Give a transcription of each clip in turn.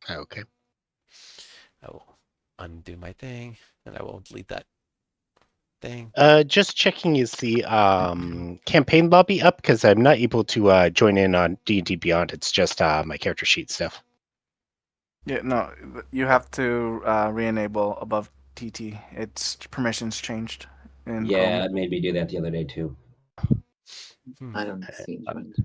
Okay. I will undo my thing, and I will delete that thing. Just checking, is the campaign lobby up? Because I'm not able to join in on D&D Beyond. It's just my character sheet stuff. Yeah, no, you have to re-enable above TT. Its permissions changed in Yeah, Chrome. I made me do that the other day too. Hmm. I don't see joined.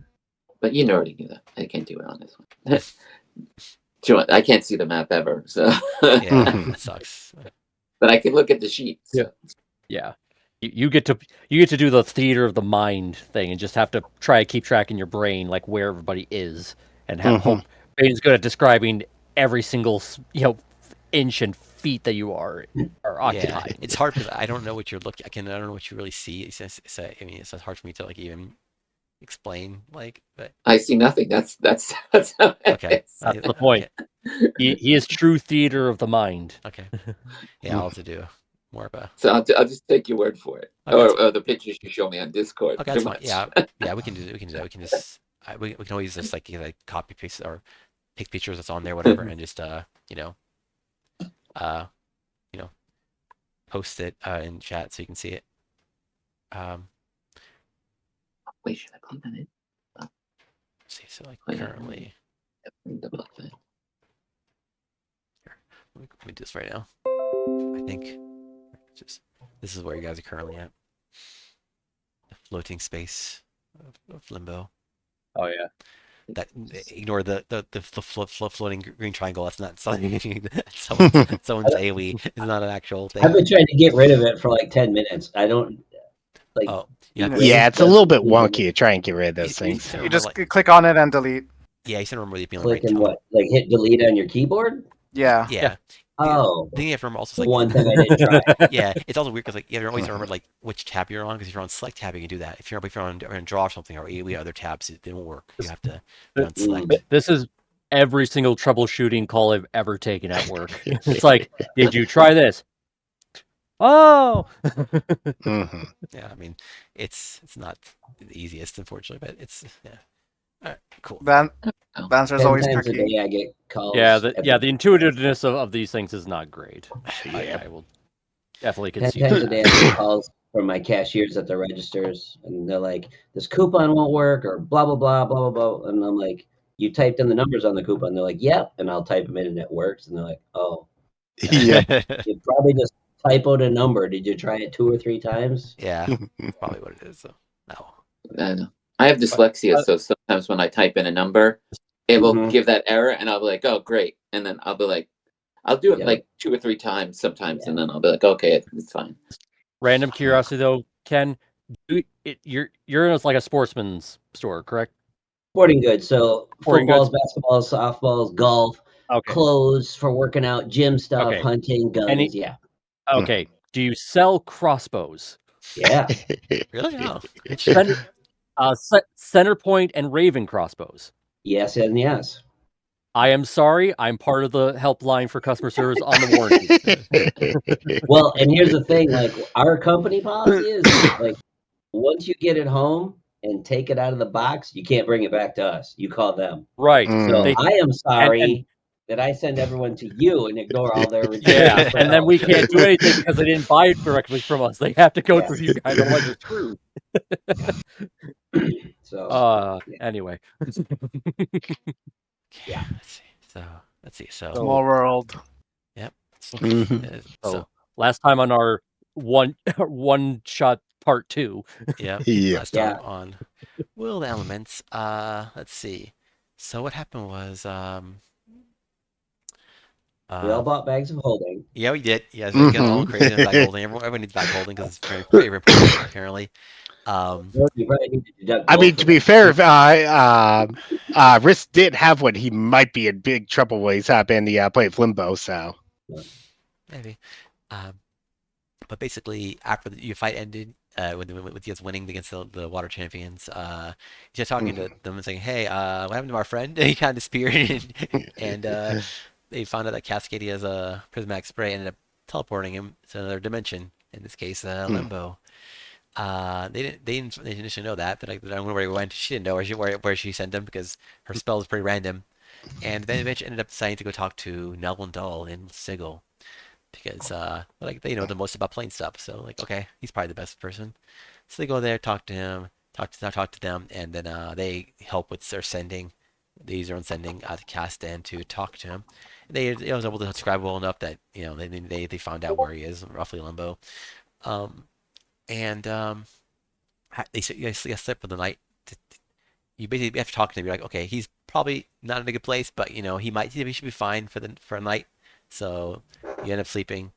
But you already knew that. I can't do it on this one. I can't see the map ever, so. Yeah, Mhm. that sucks. But I can look at the sheet. Yeah. So. Yeah. You get to do the theater of the mind thing and just have to try to keep track in your brain like where everybody is and hope Bane's good at describing every single inch and feet that you are Yeah, occupied. it's hard because I don't know what you're looking. I don't know what you really see. I mean, it's hard for me to like even explain. Like, but I see nothing. That's how it okay, is. That's the point. He is true theater of the mind. Okay, yeah, I'll have to do more of a. So I'll just take your word for it, Okay, or the pictures you show me on Discord. okay, that's fine. Yeah, yeah, we can do that. We can do that. We can just we can always just like copy paste or take pictures that's on there, whatever, and just you know uh you know post it in chat so you can see it. Wait, should I plug that in? Let's see, so like Oh, yeah. currently, The plug that in. here, let me do this right now. I think just this is where you guys are currently at. The floating space of Limbo. Oh yeah. That ignore the floating green triangle. That's not something. Someone's AOE. It's not an actual thing. I've been trying to get rid of it for like 10 minutes. I don't like. Oh, you have to, Yeah, it's a little bit wonky to try and get rid of those You- you- things. you You just click on it and delete. yeah, you should remember the feeling Click right. and what? Like hit delete on your keyboard? Yeah. Yeah. Oh, The thing you have to remember also is the like one thing I didn't try. yeah, it's also weird because like you have to always remember like which tab you're on because if you're on select tab you can do that. If you're on draw or something or AOE other tabs it won't work. You have to be on select. This is every single troubleshooting call I've ever taken at work. It's like, did you try this? Oh. Mhm. Yeah, I mean it's not the easiest unfortunately, but it's yeah. All right, cool. The answer is 10 always times a tricky. day I get calls. Yeah, the intuitiveness of these things is not great. Yeah. I will definitely 10 concede times a that. day I get calls from my cashiers at the registers, and they're like, "This coupon won't work," or blah blah blah blah blah blah, and I'm like, "You typed in the numbers on the coupon?" They're like, "Yep," and I'll type them in, and it works, and they're like, "Oh, Yep. you probably just typoed a number. Did you try it 2 or 3 times?" Yeah, that's probably what it is. So no. I have dyslexia, so sometimes when I type in a number, it will give that error, and I'll be like, "Oh, great!" And then I'll be like, "I'll do it like 2 or 3 times sometimes," and then I'll be like, "Okay, it's fine." Random curiosity though, Ken, you're in like a sportsman's store, correct? Sporting goods, so Sporting footballs, goods? basketballs, softballs, golf, Okay. clothes for working out, gym stuff, Okay. hunting, guns, yeah. Okay. Do you sell crossbows? Yeah. Really? Oh. Center point and Raven crossbows. Yes and yes. I am sorry, I'm part of the helpline for customer service on the warranty. Well, and here's the thing, like our company policy is like once you get it home and take it out of the box, you can't bring it back to us. You call them. Right. So They- I am sorry and- that I send everyone to you and ignore all their Yeah, and then we can't do anything because they didn't buy it directly from us. They have to go through you guys, otherwise you're screwed. So anyway. Yeah. Let's see. So Small world. Yep. So last time on our one shot part 2. Yep. Yeah. Last time on Will Elements. Let's see. So what happened was we all bought bags of holding. Yeah, we did. Yeah, we got all crazy in bag holding. Everyone needs bag holding because it's very important apparently. I mean, to be fair, Risk did have one. He might be in big trouble when he's been the play of Limbo. So maybe, but basically, after your fight ended, with you guys winning against the water champions, just talking to them and saying, "Hey, what happened to our friend? He kind of disappeared," and they found out that Cascadia has a prismatic spray, ended up teleporting him to another dimension. In this case, Limbo. They didn't initially know that, but I don't know where he went. She didn't know where she sent him because her spell is pretty random. And then eventually ended up deciding to go talk to Nelwyn Dull in Sigil because like they know the most about plane stuff. So like, okay, he's probably the best person. So they go there, talk to him, talk to them, and then they help with their sending. They use their own sending to Castan to talk to him. They was able to describe well enough that they found out where he is, roughly Limbo. Um, and they said you sleep for the night. You basically have to talk to him. You're like, okay, he's probably not in a good place, but he should be fine for a night. So you end up sleeping,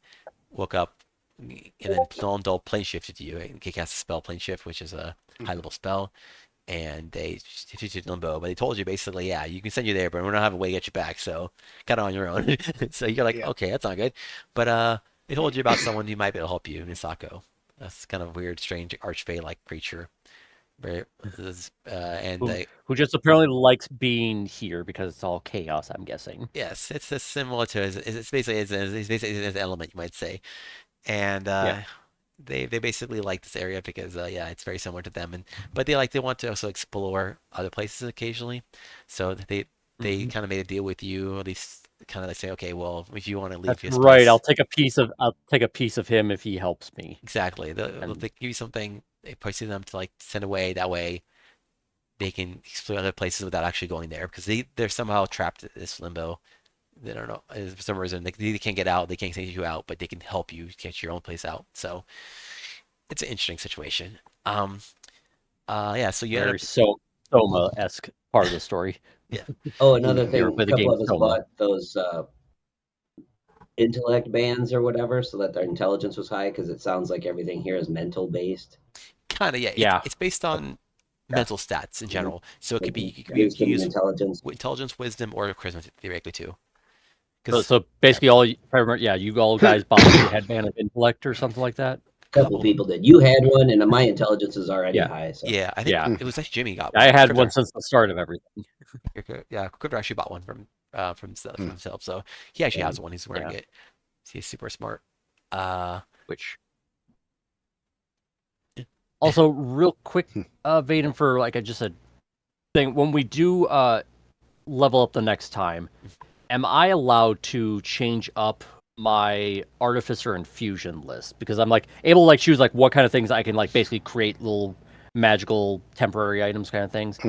woke up, and then Dull plane shifted to you. And he cast a spell, plane shift, which is a high level spell. And they shifted you to Limbo, but they told you basically, yeah, you can send you there, but we're not having a way to get you back, so kind of on your own. So you're like, okay, that's not good. But they told you about someone who might be able to help you, Misako. That's kind of weird, strange archfey-like creature. Right? Who just apparently likes being here because it's all chaos, I'm guessing. Yes, it's similar to it's basically an element, you might say. And they basically like this area because it's very similar to them, but they want to also explore other places occasionally. So they kind of made a deal with you, at least kind of like say, okay, well, if you want to leave That's his right. place, I'll take a piece of him if he helps me. exactly. They'll give you something. They push them to like send away. That way, they can explore other places without actually going there because they're somehow trapped in this limbo. They don't know for some reason they can't get out. They can't send you out, but they can help you get your own place out. So it's an interesting situation. So you end Very up Soma-esque part of the story. Yeah. Oh, another You thing, ever a play the couple game of us Soma? bought those intellect bands or whatever, so that their intelligence was high, because it sounds like everything here is mental based. Kind of, yeah. Yeah. It's based on mental stats in general. So it could be you Wisdom, use intelligence, wisdom, or charisma theoretically too. So basically, you all guys bought the headband of intellect or something like that. a couple people did. You had one, and my intelligence is already Yeah. high. So Yeah, I think it was actually Jimmy got one. I had Crypto- one since the start of everything. Yeah, Crypto actually bought one from himself. So he actually has one. He's wearing it. He's super smart. Which also real quick, Vaden, for like just a thing, when we do level up the next time, am I allowed to change up my artificer and fusion list? Because I'm like able to like choose like what kind of things I can like basically create little magical temporary items kind of things.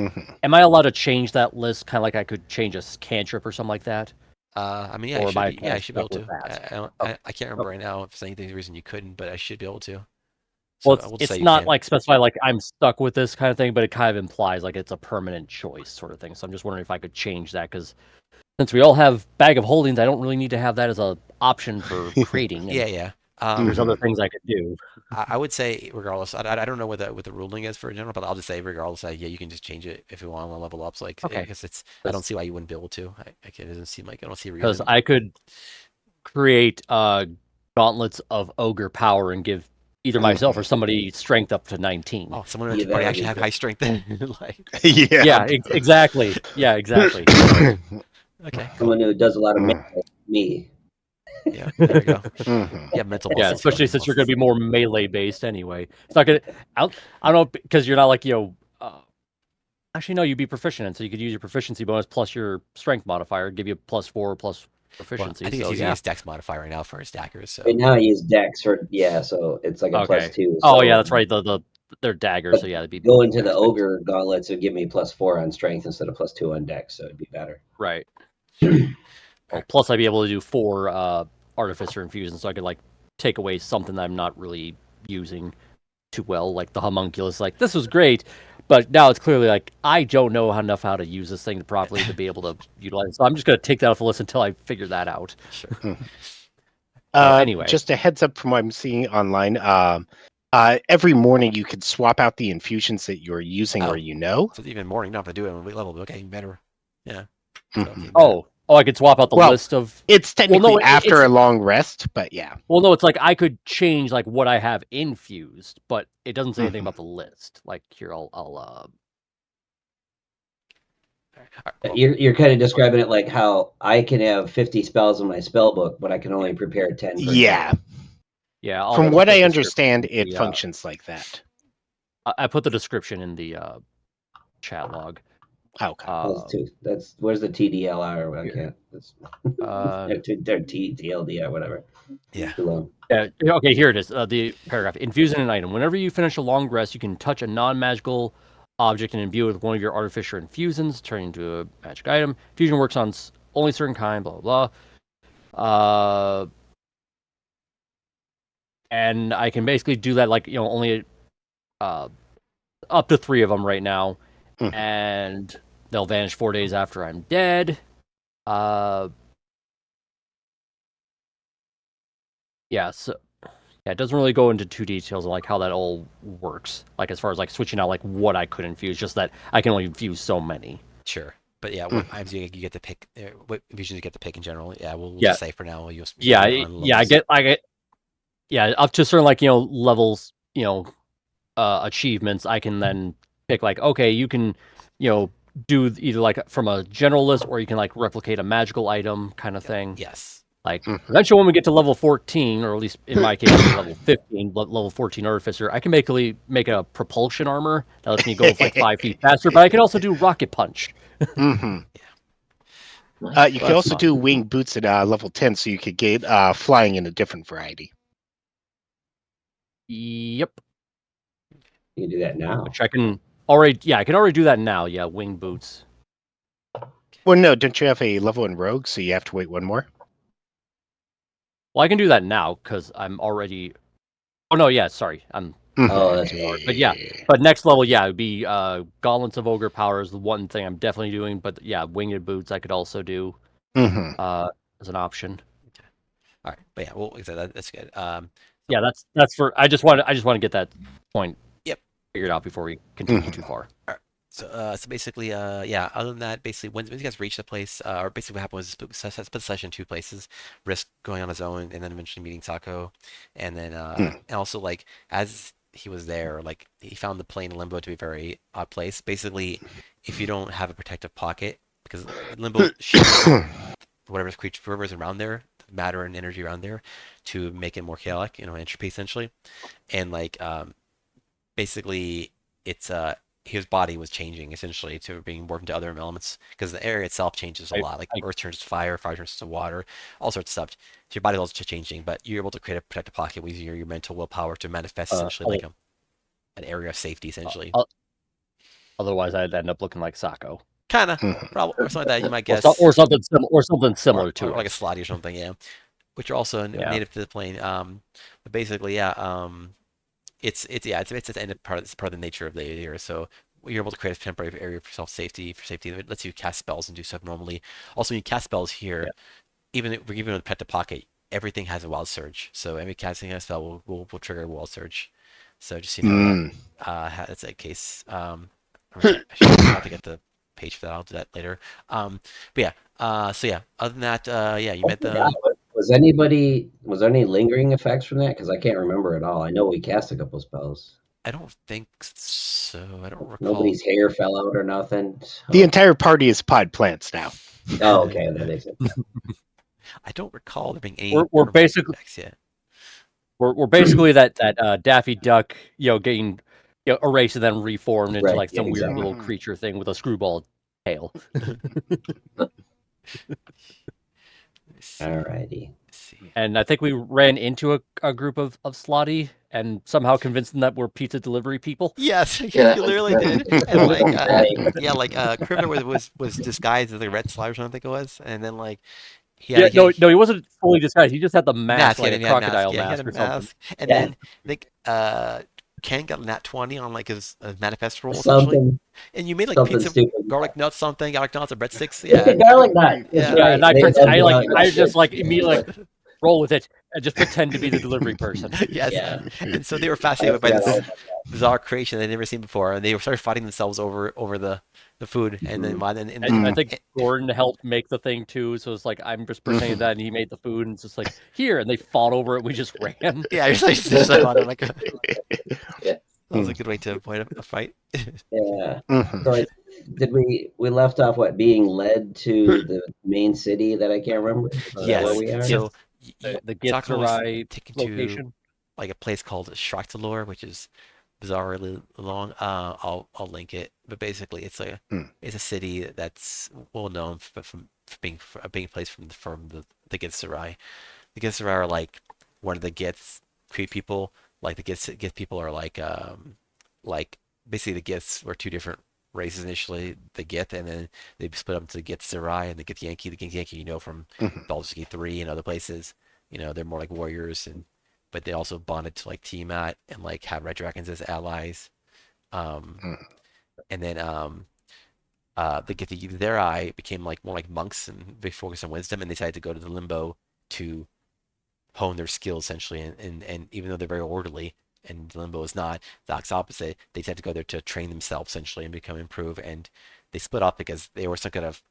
Am I allowed to change that list kind of like I could change a cantrip or something like that? I mean, yeah, Or you should be able to. I can't remember right now if there's any reason you couldn't, but I should be able to. So Well, it's not like specify like I'm stuck with this kind of thing, but it kind of implies like it's a permanent choice sort of thing. So I'm just wondering if I could change that because since we all have bag of holdings, I don't really need to have that as an option for creating. Yeah. There's other things I could do. I would say regardless. I don't know what the ruling is for general, but I'll just say regardless. Yeah, you can just change it if you want to level up. So like, Okay. because I don't see why you wouldn't be able to. It doesn't seem like I don't see a reason. Because I could create gauntlets of ogre power and give either myself or somebody strength up to 19. Oh, someone in the party actually have high strength. Like, exactly. Yeah, exactly. Okay. Someone who does a lot of me. Yeah, there you go. Yeah, mental. Yeah, especially since you're going to be more melee based anyway. It's not going to. I don't know because you're not like actually, no, you'd be proficient in, so you could use your proficiency bonus plus your strength modifier, give you +4 plus proficiency. Well, I think so, he's using his dex modifier right now for his daggers. So right now I use dex so it's like a +2. Oh so yeah, that's right. They're daggers, so yeah, it'd be go into the ogre gauntlets would give me +4 on strength instead of +2 on dex, so it'd be better. Right. Well, plus I'd be able to do 4 artificer infusions, so I could like take away something that I'm not really using too well, like the homunculus. Like this was great, but now it's clearly like I don't know enough how to use this thing properly to be able to utilize it. So I'm just going to take that off the list until I figure that out. Sure. Anyway, just a heads up from what I'm seeing online. Every morning you could swap out the infusions that you're using or So even morning, not to do it on weight level. Okay, better. Yeah. I could swap out the list of. It's technically after a long rest, but yeah. Well, no, it's like I could change like what I have infused, but it doesn't say anything about the list. Like here, I'll You're kind of describing it like how I can have 50 spells in my spell book, but I can only prepare 10. Yeah. Yeah. From what I understand, it functions like that. I put the description in the chat log. Okay. That's where's the TDLR? I Yeah. can't. That's Uh, TLDR, whatever. Yeah. Too long. Yeah, okay, here it is. The paragraph. Infusing an item. Whenever you finish a long rest, you can touch a non-magical object and imbue it with one of your artificer infusions, turning into a magic item. Fusion works on only certain kind, blah, blah, blah. And I can basically do that, like, only up to 3 of them right now. Mhm. And they'll vanish 4 days after I'm dead. Yeah, so... Yeah, it doesn't really go into too details of like how that all works. Like as far as like switching out like what I could infuse, just that I can only infuse so many. Sure. But yeah, what items you get to pick, what infusions you get to pick in general. Yeah, we'll Yeah. just say for now we'll use Yeah, on I get up to certain like levels, achievements. I can then pick like, okay, you can do either like from a general list or you can like replicate a magical item kind of thing. Yes. Like Mhm. eventually when we get to level 14, or at least in my case level 15, level 14 artificer, I can make a propulsion armor that lets me go like 5 feet faster, but I can also do rocket punch. Hmm. You can That's also fun. do wing boots at level 10, so you could get flying in a different variety. Yep. You can do that now. Which I can already do that now. Yeah, wing boots. Well, no, don't you have a level in rogue, so you have to wait one more? Well, I can do that now because I'm already. Oh no, yeah, sorry, I'm. Oh, that's far. But yeah, but next level, yeah, it would be gauntlets of ogre power is the one thing I'm definitely doing. But yeah, winged boots I could also do Mm-hmm. as an option. All right. But yeah, well, that's good. Yeah, that's for. I just want to get that point. Yep. Figured out before we continue Mhm. too far. So basically, yeah. Other than that, basically, when you guys reach the place, or basically what happened was split the session in 2 places. Risk going on his own, and then eventually meeting Taco, and then and also like as he was there, like he found the plane in Limbo to be a very odd place. Basically, if you don't have a protective pocket, because Limbo shifts whatever's around there, matter and energy around there, to make it more chaotic, entropy essentially, and like basically it's his body was changing essentially to being warped into other elements because the area itself changes a lot. Like earth turns to fire, fire turns to water, all sorts of stuff. So your body is also changing, but you're able to create a protective pocket with your mental willpower to manifest essentially like an area of safety essentially. Otherwise, I'd end up looking like Sako. Kind of, probably, or something like that. You might guess, or something similar to like a it. slotty or something, yeah. Which are also native to the plane. But basically, yeah. It's the part of the nature of the area. So you're able to create a temporary area for safety. It lets you cast spells and do stuff normally. Also, when you cast spells here, even with Pet to Pocket, everything has a wild surge. So every casting a spell will trigger a wild surge. So just that's a case. I should have to get the page for that. I'll do that later. But yeah. So yeah. Other than that, yeah, you met the. Was there any lingering effects from that? Because I can't remember at all. I know we cast a couple spells. I don't think so. I don't recall. Nobody's hair fell out or nothing. The entire party is pod plants now. Oh, okay, that makes sense. I don't recall there being any. We're basically yet. We're basically that Daffy Duck, getting erased and then reformed into like some weird little creature thing with a screwball tail. Alrighty. And I think we ran into a group of slotty and somehow convinced them that we're pizza delivery people. Yes, you literally did. And like, Cribbler was disguised as a red slide or something, I think it was, and then like. He wasn't fully disguised. He just had the mask, like a crocodile mask or something. And then I think Ken got a nat 20 on like his manifest roll essentially. And you made like pizza, garlic nuts, garlic nuts, or breadsticks. Yeah, garlic nut. Yeah, and I just like immediately like roll with it and just pretend to be the delivery person. Yes. Yeah. And so they were fascinated by this bizarre creation they'd never seen before, and they started fighting themselves over the food, and then I think Gordon helped make the thing too, so it's like I'm just pretending that, and he made the food, and it's just like here, and they fought over it. We just ran. Yeah, just like that was a good way to avoid a fight. Yeah. So we left off being led to the main city that I can't remember? Yes. Where we are? So the Gitsurai taken location, to like a place called Shraktalor, which is bizarrely long. I'll link it. But basically, it's a city that's well known for being a place from the Githzerai. The Githzerai are like one of the Gith Cree people. Like the Gith people are like basically the Giths were two different races initially. The Gith, and then they split up into the Githzerai and the Gith Yankee. The Gith Yankee, from Baldur's Gate 3 and other places. They're more like warriors, but they also bonded to like Tiamat and like have red dragons as allies. And then the Githzerai became like more like monks and they focused on wisdom, and they decided to go to the Limbo to hone their skills essentially. And even though they're very orderly, and the Limbo is not, the exact opposite, they decided to go there to train themselves essentially and become improved. And they split up because they were some kind of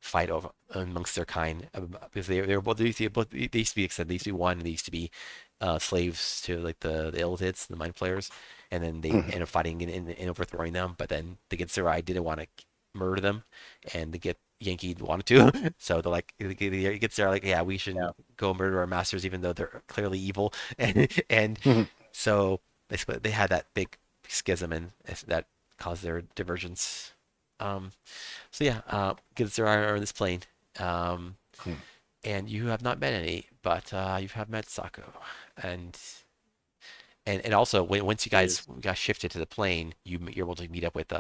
fight over amongst their kind, because they were both they used to be extended. They used to be one, and they used to be slaves to like the Illithids, the mind flayers, and then they ended up fighting and overthrowing them. But then the Githzerai didn't want to murder them, and the Yankee wanted to. So they're like, the Githzerai like, yeah, we shouldn't go murder our masters, even though they're clearly evil. And so they split. They had that big schism, and that caused their divergence. So yeah, Githzerai are in this plane, and you have not met any, but you have met Sako, and also once you guys got shifted to the plane, you're able to meet up with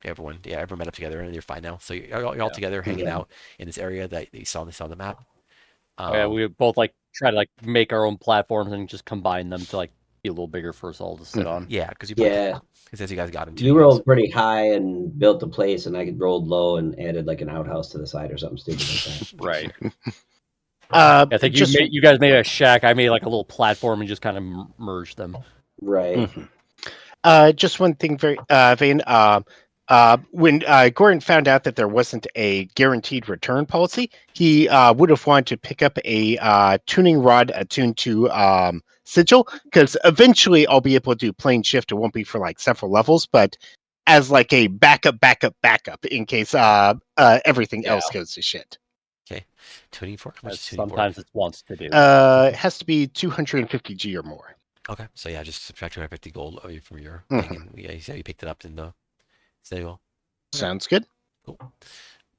everyone. Yeah, everyone met up together, and you're fine now. So you're all together hanging out in this area that you saw on the map. Yeah, we both like try to like make our own platforms and just combine them to like be a little bigger for us all to sit on. Yeah, because as you guys got into, you rolled pretty high and built a place, and I rolled low and added like an outhouse to the side or something stupid like that. Right. I think you guys made a shack. I made like a little platform and just kind of merged them. Right. Just one thing, Vane. When Gordon found out that there wasn't a guaranteed return policy, he would have wanted to pick up a tuning rod attuned to Sigil, because eventually I'll be able to do plane shift. It won't be for like several levels, but as like a backup in case everything else goes to shit. Okay, tuning fork. Sometimes it wants to do. It has to be 250 G or more. Okay, so yeah, just subtract 250 gold from your thing, and you picked it up in the Sigil. Sounds good. Cool.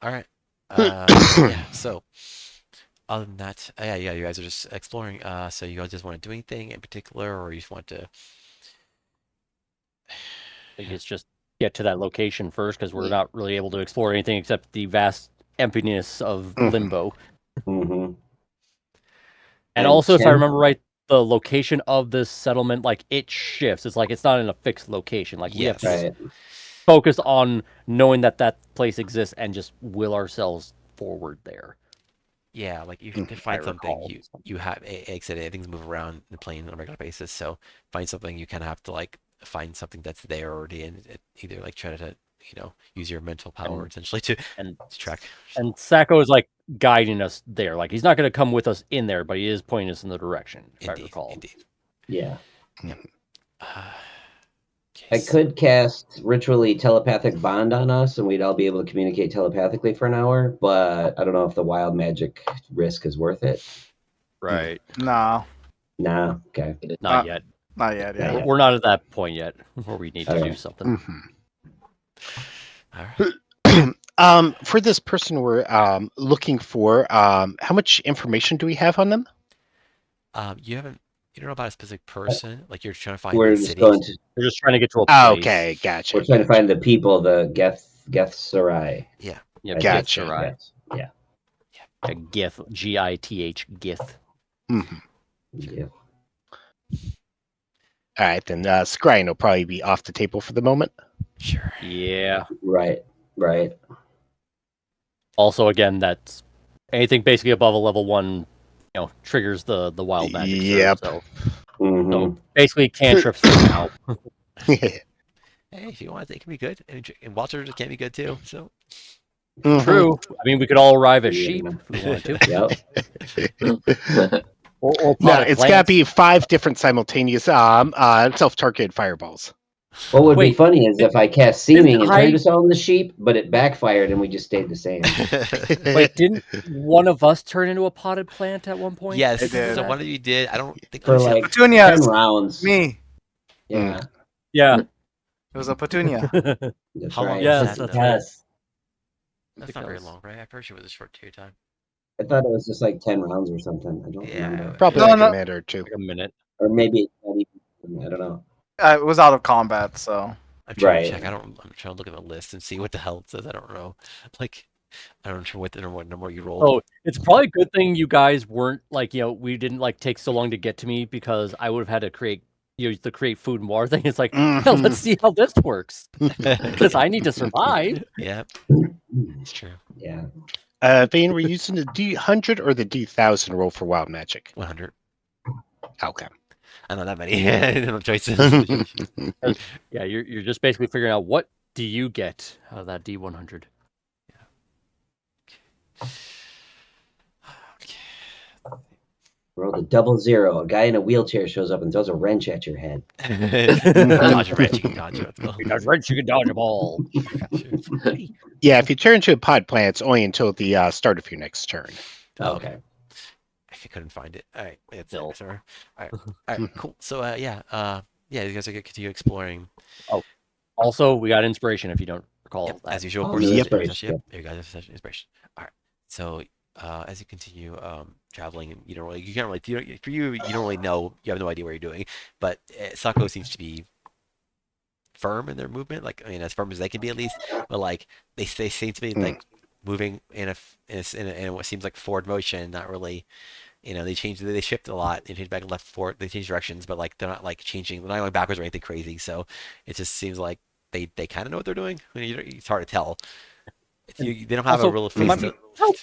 All right. Yeah. So, other than that, yeah, you guys are just exploring. So you guys just want to do anything in particular, or you just want to? I think it's just get to that location first, because we're not really able to explore anything except the vast emptiness of Limbo. And also, if I remember right, the location of this settlement, like, it shifts. It's like it's not in a fixed location. Like, we have to focus on knowing that that place exists and just will ourselves forward there. Yeah, like you can find something. You have, like I said, things move around the plane on a regular basis. So find something, you kind of have to like find something that's there already, and either like try to use your mental power essentially to track. And Sako is like guiding us there. Like, he's not going to come with us in there, but he is pointing us in the direction, if I recall. Indeed. Yeah. Yep. I could cast ritually telepathic bond on us, and we'd all be able to communicate telepathically for an hour, but I don't know if the wild magic risk is worth it. Right. No. Nah, okay. Not yet. Not yet, yeah. We're not at that point yet where we need to do something. All right. For this person we're looking for, how much information do we have on them? You don't know about a specific person. Like, you're trying to find We're the just city. going to. We're just trying to get to a place. Okay, gotcha. We're trying to find the people, the Githzerai. Yeah. Gotcha. Githzerai. Yeah. A Gith, Gith, Gith. Yeah. All right, then scrying will probably be off the table for the moment. Sure. Yeah. Right. Also, again, that's anything basically above a level 1, triggers the wild magic. Yep. So basically cantrips for now. Hey, if you want, it can be good, and Walter can be good too. So true. I mean, we could all arrive as sheep if we wanted to. Or no, it's got to be 5 different simultaneous self-targeted fireballs. What would be Wait, funny is if I cast didn't seeming and I- turned us all into sheep, but it backfired and we just stayed the same. Wait, didn't one of us turn into a potted plant at one point? Yes. I did. So one of you did. I don't think For let me see how- like Petunia, 10 rounds. me. Yeah, Yeah. It was a Petunia. that's How long right. was Yes, that, that's though? right. Yes. That's not very Because- long, right? I pretty sure it was a short period of time. I thought it was just like 10 rounds or something. I don't Yeah. remember. Probably No, like no. a minute or two. Like a minute. Or maybe it's not even, I don't know. It was out of combat, so. I'm trying Right. to check. I'm trying to look at the list and see what the hell it says. I don't know. Like, I don't know what number you rolled. Oh, it's probably a good thing you guys weren't like, we didn't like take so long to get to me because I would have had to create, the create food and water thing. It's like, well, let's see how this works because I need to survive. Yeah, it's true. Yeah. Vane, were you using the D100 or the D1000 roll for wild magic? 100. Okay. I don't know that many. No choices. Yeah, you're just basically figuring out what do you get out of that D100. Roll the 00. A guy in a wheelchair shows up and throws a wrench at your head. Dodge a wrench, you can dodge it. You got wrench, you can dodge a ball. Yeah, if you turn into a pod plant, it's only until the start of your next turn. Okay. If you couldn't find it. All right. It's Still. sorry. All right. Cool. So, yeah, you guys are going to continue exploring. Also, we got inspiration if you don't recall Yep, that. as usual, of Oh, course. the Yep. inspiration, There you guys have such inspiration. All right. So, as you continue traveling, and you can't really, you don't really know, you have no idea what you're doing. But Sako seems to be firm in their movement, like I mean, as firm as they can be at least. But like they seem to be like moving in what seems like forward motion, not really. They shift a lot. They change back and left, forward. They change directions, but like they're not like changing. They're not going backwards or anything crazy. So it just seems like they kind of know what they're doing. I mean, it's hard to tell. They don't have Also, a real remind face. me,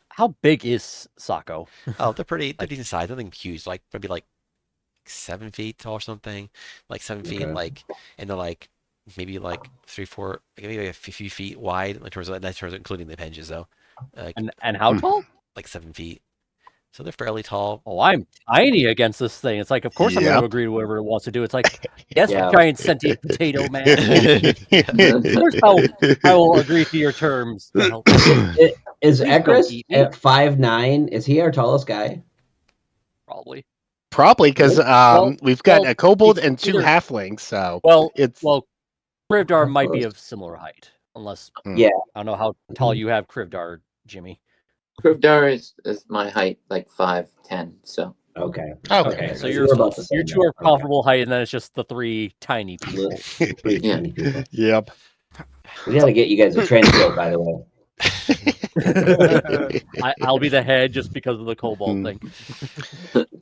how big is Sako? Oh, they're decent size. Nothing huge. Like maybe like 7 feet tall or something. Like 7 feet. Okay. Like and they're like maybe like 3, 4, maybe a few feet wide in terms of including the hinges though. Like And how tall? like 7 feet. So they're fairly tall. Oh, I'm tiny against this thing. It's like, of course I'm going Yep. to agree to whatever it wants to do. It's like, yes, Yeah. giant sentient potato man. Here's how I will agree to your terms. To help. Is Please don't Ekris eat me. at 5'9"? Is he our tallest guy? Probably. Probably because we've got a kobold and 2 either- halflings, so Well, it's Krivdar might be of similar height, unless Yeah. I don't know how tall you have Krivdar, Jimmy. Krivdar is my height, like 5'10", so. Okay. okay. So We're about the same you're two then. are comparable height, and then it's just the 3 tiny people. Okay. Three Yeah. tiny people. Yep. We got to get you guys a trench coat, by the way. I'll be the head just because of the kobold thing.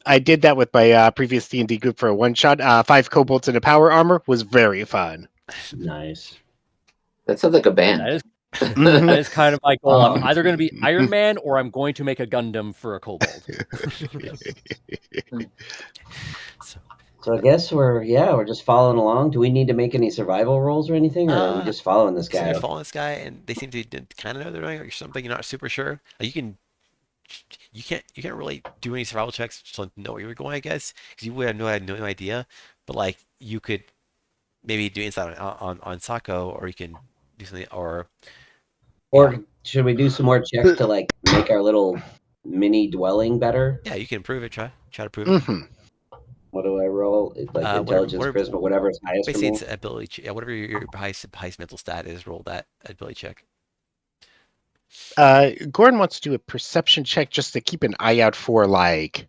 I did that with my previous D&D group for a one shot. 5 kobolds in a power armor was very fun. Nice. That sounds like a band. That is kind of my goal. I'm Oh. either going to be Iron Man or I'm going to make a Gundam for a kobold. So I guess we're just following along. Do we need to make any survival rolls or anything, or are we just following this So guy? you're following this guy, and they seem to kind of know what they're doing, or something. You're not super sure. Like, you can't really do any survival checks to know where you're going, I guess, because you would have no idea. But like, you could maybe do insight on Sako, or you can do something, or Should we do some more checks to like make our little mini dwelling better? yeah, you can improve it. Try to prove it. Mhm. What do I roll? Like intelligence, whatever- charisma, whatever is highest for Basically, me. it's ability. Yeah, whatever your highest mental stat is, roll that ability check. Gordon wants to do a perception check just to keep an eye out for like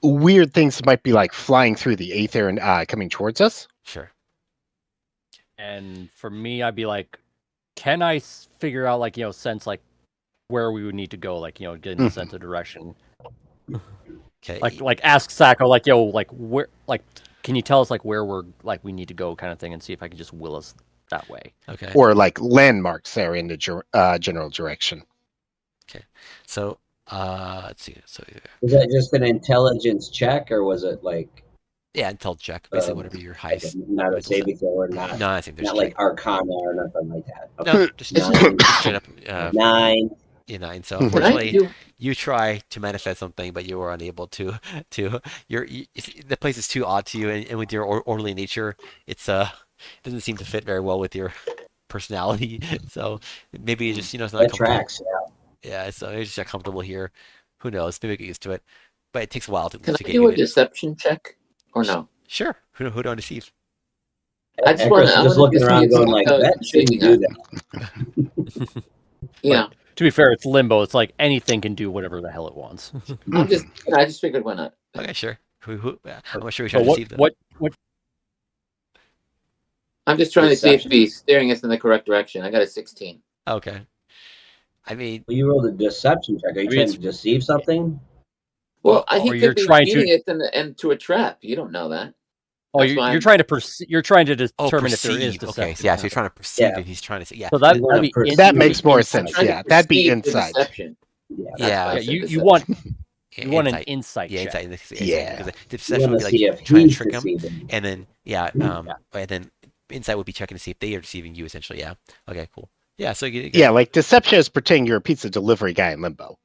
weird things that might be like flying through the aether and coming towards us. Sure. And for me, I'd be like, can I figure out, like, sense, like, where we would need to go, like, getting a sense of direction. Okay. Like ask Sako, like, like, where, like, can you tell us, like, where we need to go kind of thing, and see if I can just will us that way. Okay. Or like landmarks there in the general direction. So, let's see. So, Was that just an intelligence check, or was it like yeah, intel check. Basically, whatever your highest. not a saving throw, or not? No, I think there's Not like Arcana or nothing like that. Okay. no, just Nine. straight up. 9. 9. So Mhm. unfortunately, you try to manifest something, but you were unable to. The place is too odd to you, and with your orderly nature, it's doesn't seem to fit very well with your personality. So maybe it's just it's not That comfortable. tracks. Yeah, so it's just not comfortable here. Who knows? Maybe get used to it. But it takes a while to Can I get do you a in. deception check or no? Sure. Who don't deceive? I just Ekris want is to. I just want to looking see around if going like, Sacco is that shouldn't deceiving do us. that. Yeah, To be fair, it's Limbo. It's like anything can do whatever the hell it wants. I'm just. I just figured why not. Okay, sure. I'm not sure we So try to deceive them. what? I'm just trying to see if Deception. he's steering us in the correct direction. I got a 16. Okay. I mean, Well, you rolled a deception check. Are you I mean, trying to deceive something? Well, or he you're could be trying to. feeding it into a trap. You don't know that. Oh, That's why you're I'm. trying to you're trying to oh, determine if there is perceive. Okay, deception. so yeah, so you're trying to perceive Yeah. if he's trying to say, yeah. So You want that'd to be That makes more insight. I'm sense. trying Yeah, to that'd be perceive the inside. deception. Yeah. That's why I Yeah, said You deception. want yeah, you want an insight. insight Yeah, check. insight. Yeah. Because the You deception want would to be see like if trying to he's trick him, deceiving. and then Yeah. and then insight would be checking to see if they are deceiving you. Essentially, yeah. Okay, cool. Yeah, so you Yeah, like deception is pretending you're a pizza delivery guy in Limbo.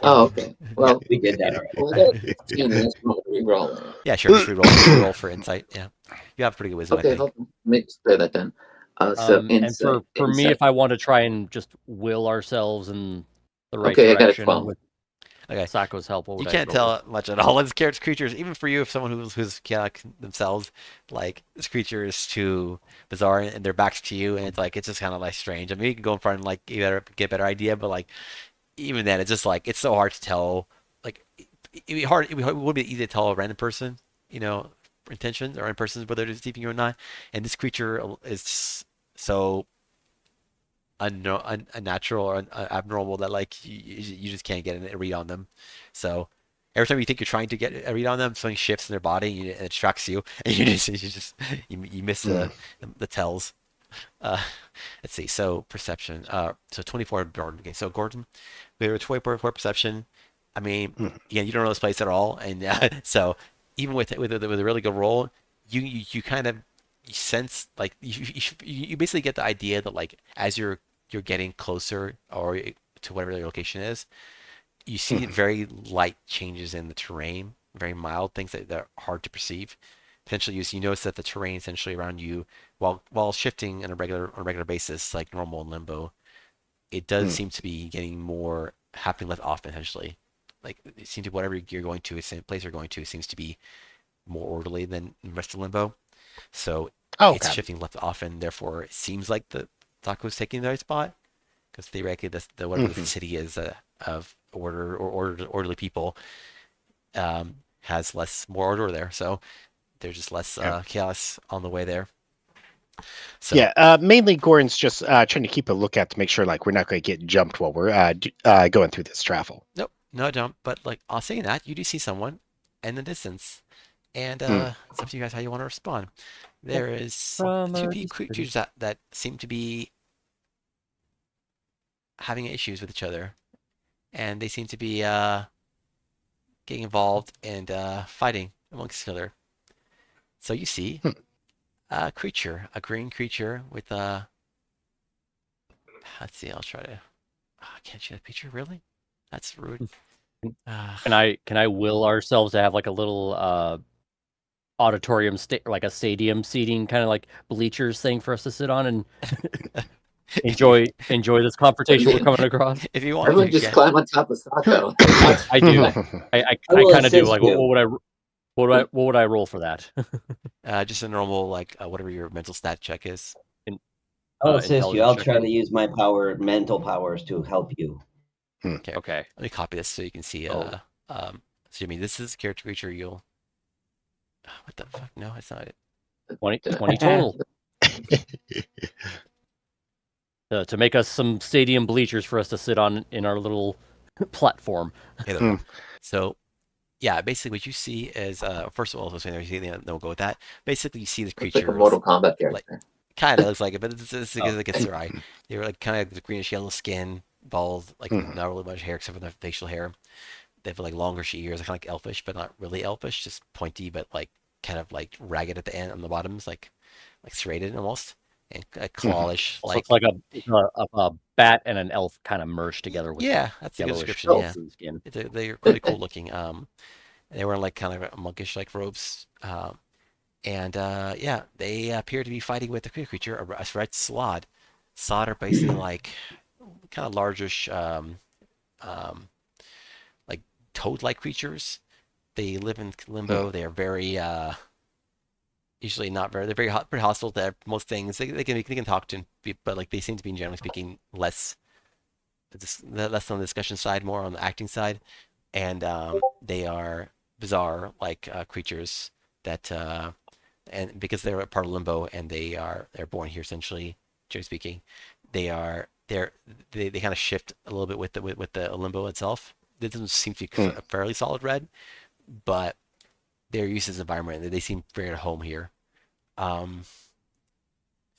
Oh, okay. Well, We did that yeah. already. Well, I got 16, and that's not re-roll. Yeah, sure. Just reroll for insight. Yeah, you have pretty good wisdom, I Okay, think. hold on. Let me just play that then. So And insight. for me, if I want to try and just will ourselves in the right Okay, I got a direction 12. with Okay. Sacco's help, what would You I can't roll? tell much at all. It's characters, creatures, even for you, if someone who's chaotic themselves, like this creature is too bizarre and their backs to you, and it's just kind of like strange. I mean, you can go in front and like get a better idea, but like even then, it's just like it's so hard to tell. Like it'd be hard. It would be easy to tell a random person, you know, intentions or random persons whether they're deceiving you or not. And this creature is just so unnatural or abnormal that like you just can't get a read on them. So every time you think you're trying to get a read on them, something shifts in their body and it distracts you, and you miss the tells. Uh, let's see. So perception. So 24 Gordon. Okay, so Gordon, we have a 24 perception. I mean, again, you don't know this place at all, and so even with a really good roll, you kind of you sense like you basically get the idea that like as you're getting closer or to whatever the location is, you see very light changes in the terrain, very mild things that are hard to perceive. Potentially, you notice that the terrain essentially around you, while shifting on a regular basis, like normal in Limbo, it does seem to be getting more happening less often. Essentially, like it seems to whatever you're going to, the same place you're going to, seems to be more orderly than the rest of Limbo. So it's shifting less often. Therefore, it seems like the Taco's taking the right spot because theoretically, whatever the city is of orderly people has more order there. So there's just less chaos on the way there. So yeah, mainly Gordon's just trying to keep a lookout to make sure like we're not going to get jumped while we're going through this travel. nope, no jump. But like I'll say that you do see someone in the distance, and it's up to you guys how you want to respond. There is two creatures that seem to be having issues with each other, and they seem to be getting involved and fighting amongst each other. So you see a creature, a green creature with a. Let's see. I'll try to. I can't see that picture. Really? That's rude. Can I will ourselves to have like a little auditorium like a stadium seating kind of like bleachers thing for us to sit on and enjoy this confrontation we're coming across? If you want Everyone to, just climb on top of Sacco. I do. I kind of do. Like, you. what would I roll for that? just a normal like whatever your mental stat check is. I'll assist you. I'll Intelligence try check. to use my mental powers to help you. Okay. Let me copy this so you can see. So I mean, this is a character creature. You'll. What the fuck? No, it's not it. 20 total. To make us some stadium bleachers for us to sit on in our little platform. Okay, there we go. So, yeah, basically what you see is, first of all, then we'll go with that. Basically, you see this Looks creature. like a Mortal Kombat character. Like, kind of looks like it, but it's because it gets their eye. They're like kind of greenish yellow skin, bald, like not really much hair except for the facial hair. They have like longish ears, kind of like elfish, but not really elfish, just pointy, but like kind of like ragged at the end on the bottoms, like serrated almost, and clawish. So Like it's like a bat and an elf kind of merged together with yeah, that's a good yellowish description. Yeah, skin. they're really cool looking. They wear like kind of monkish like robes. And yeah, they appear to be fighting with a creature, a red slod. Slod are basically like kind of largish, um, like toad-like creatures. They live in limbo. They are very usually not very. They're pretty hostile to most things. They can talk to, but like they seem to be generally speaking less on the discussion side, more on the acting side, and they are bizarre like creatures that and because they're a part of limbo and they're born here essentially, generally speaking, they kind of shift a little bit with the limbo itself. It doesn't seem to be a fairly solid red, but they're used as environment. They seem very at home here. Um,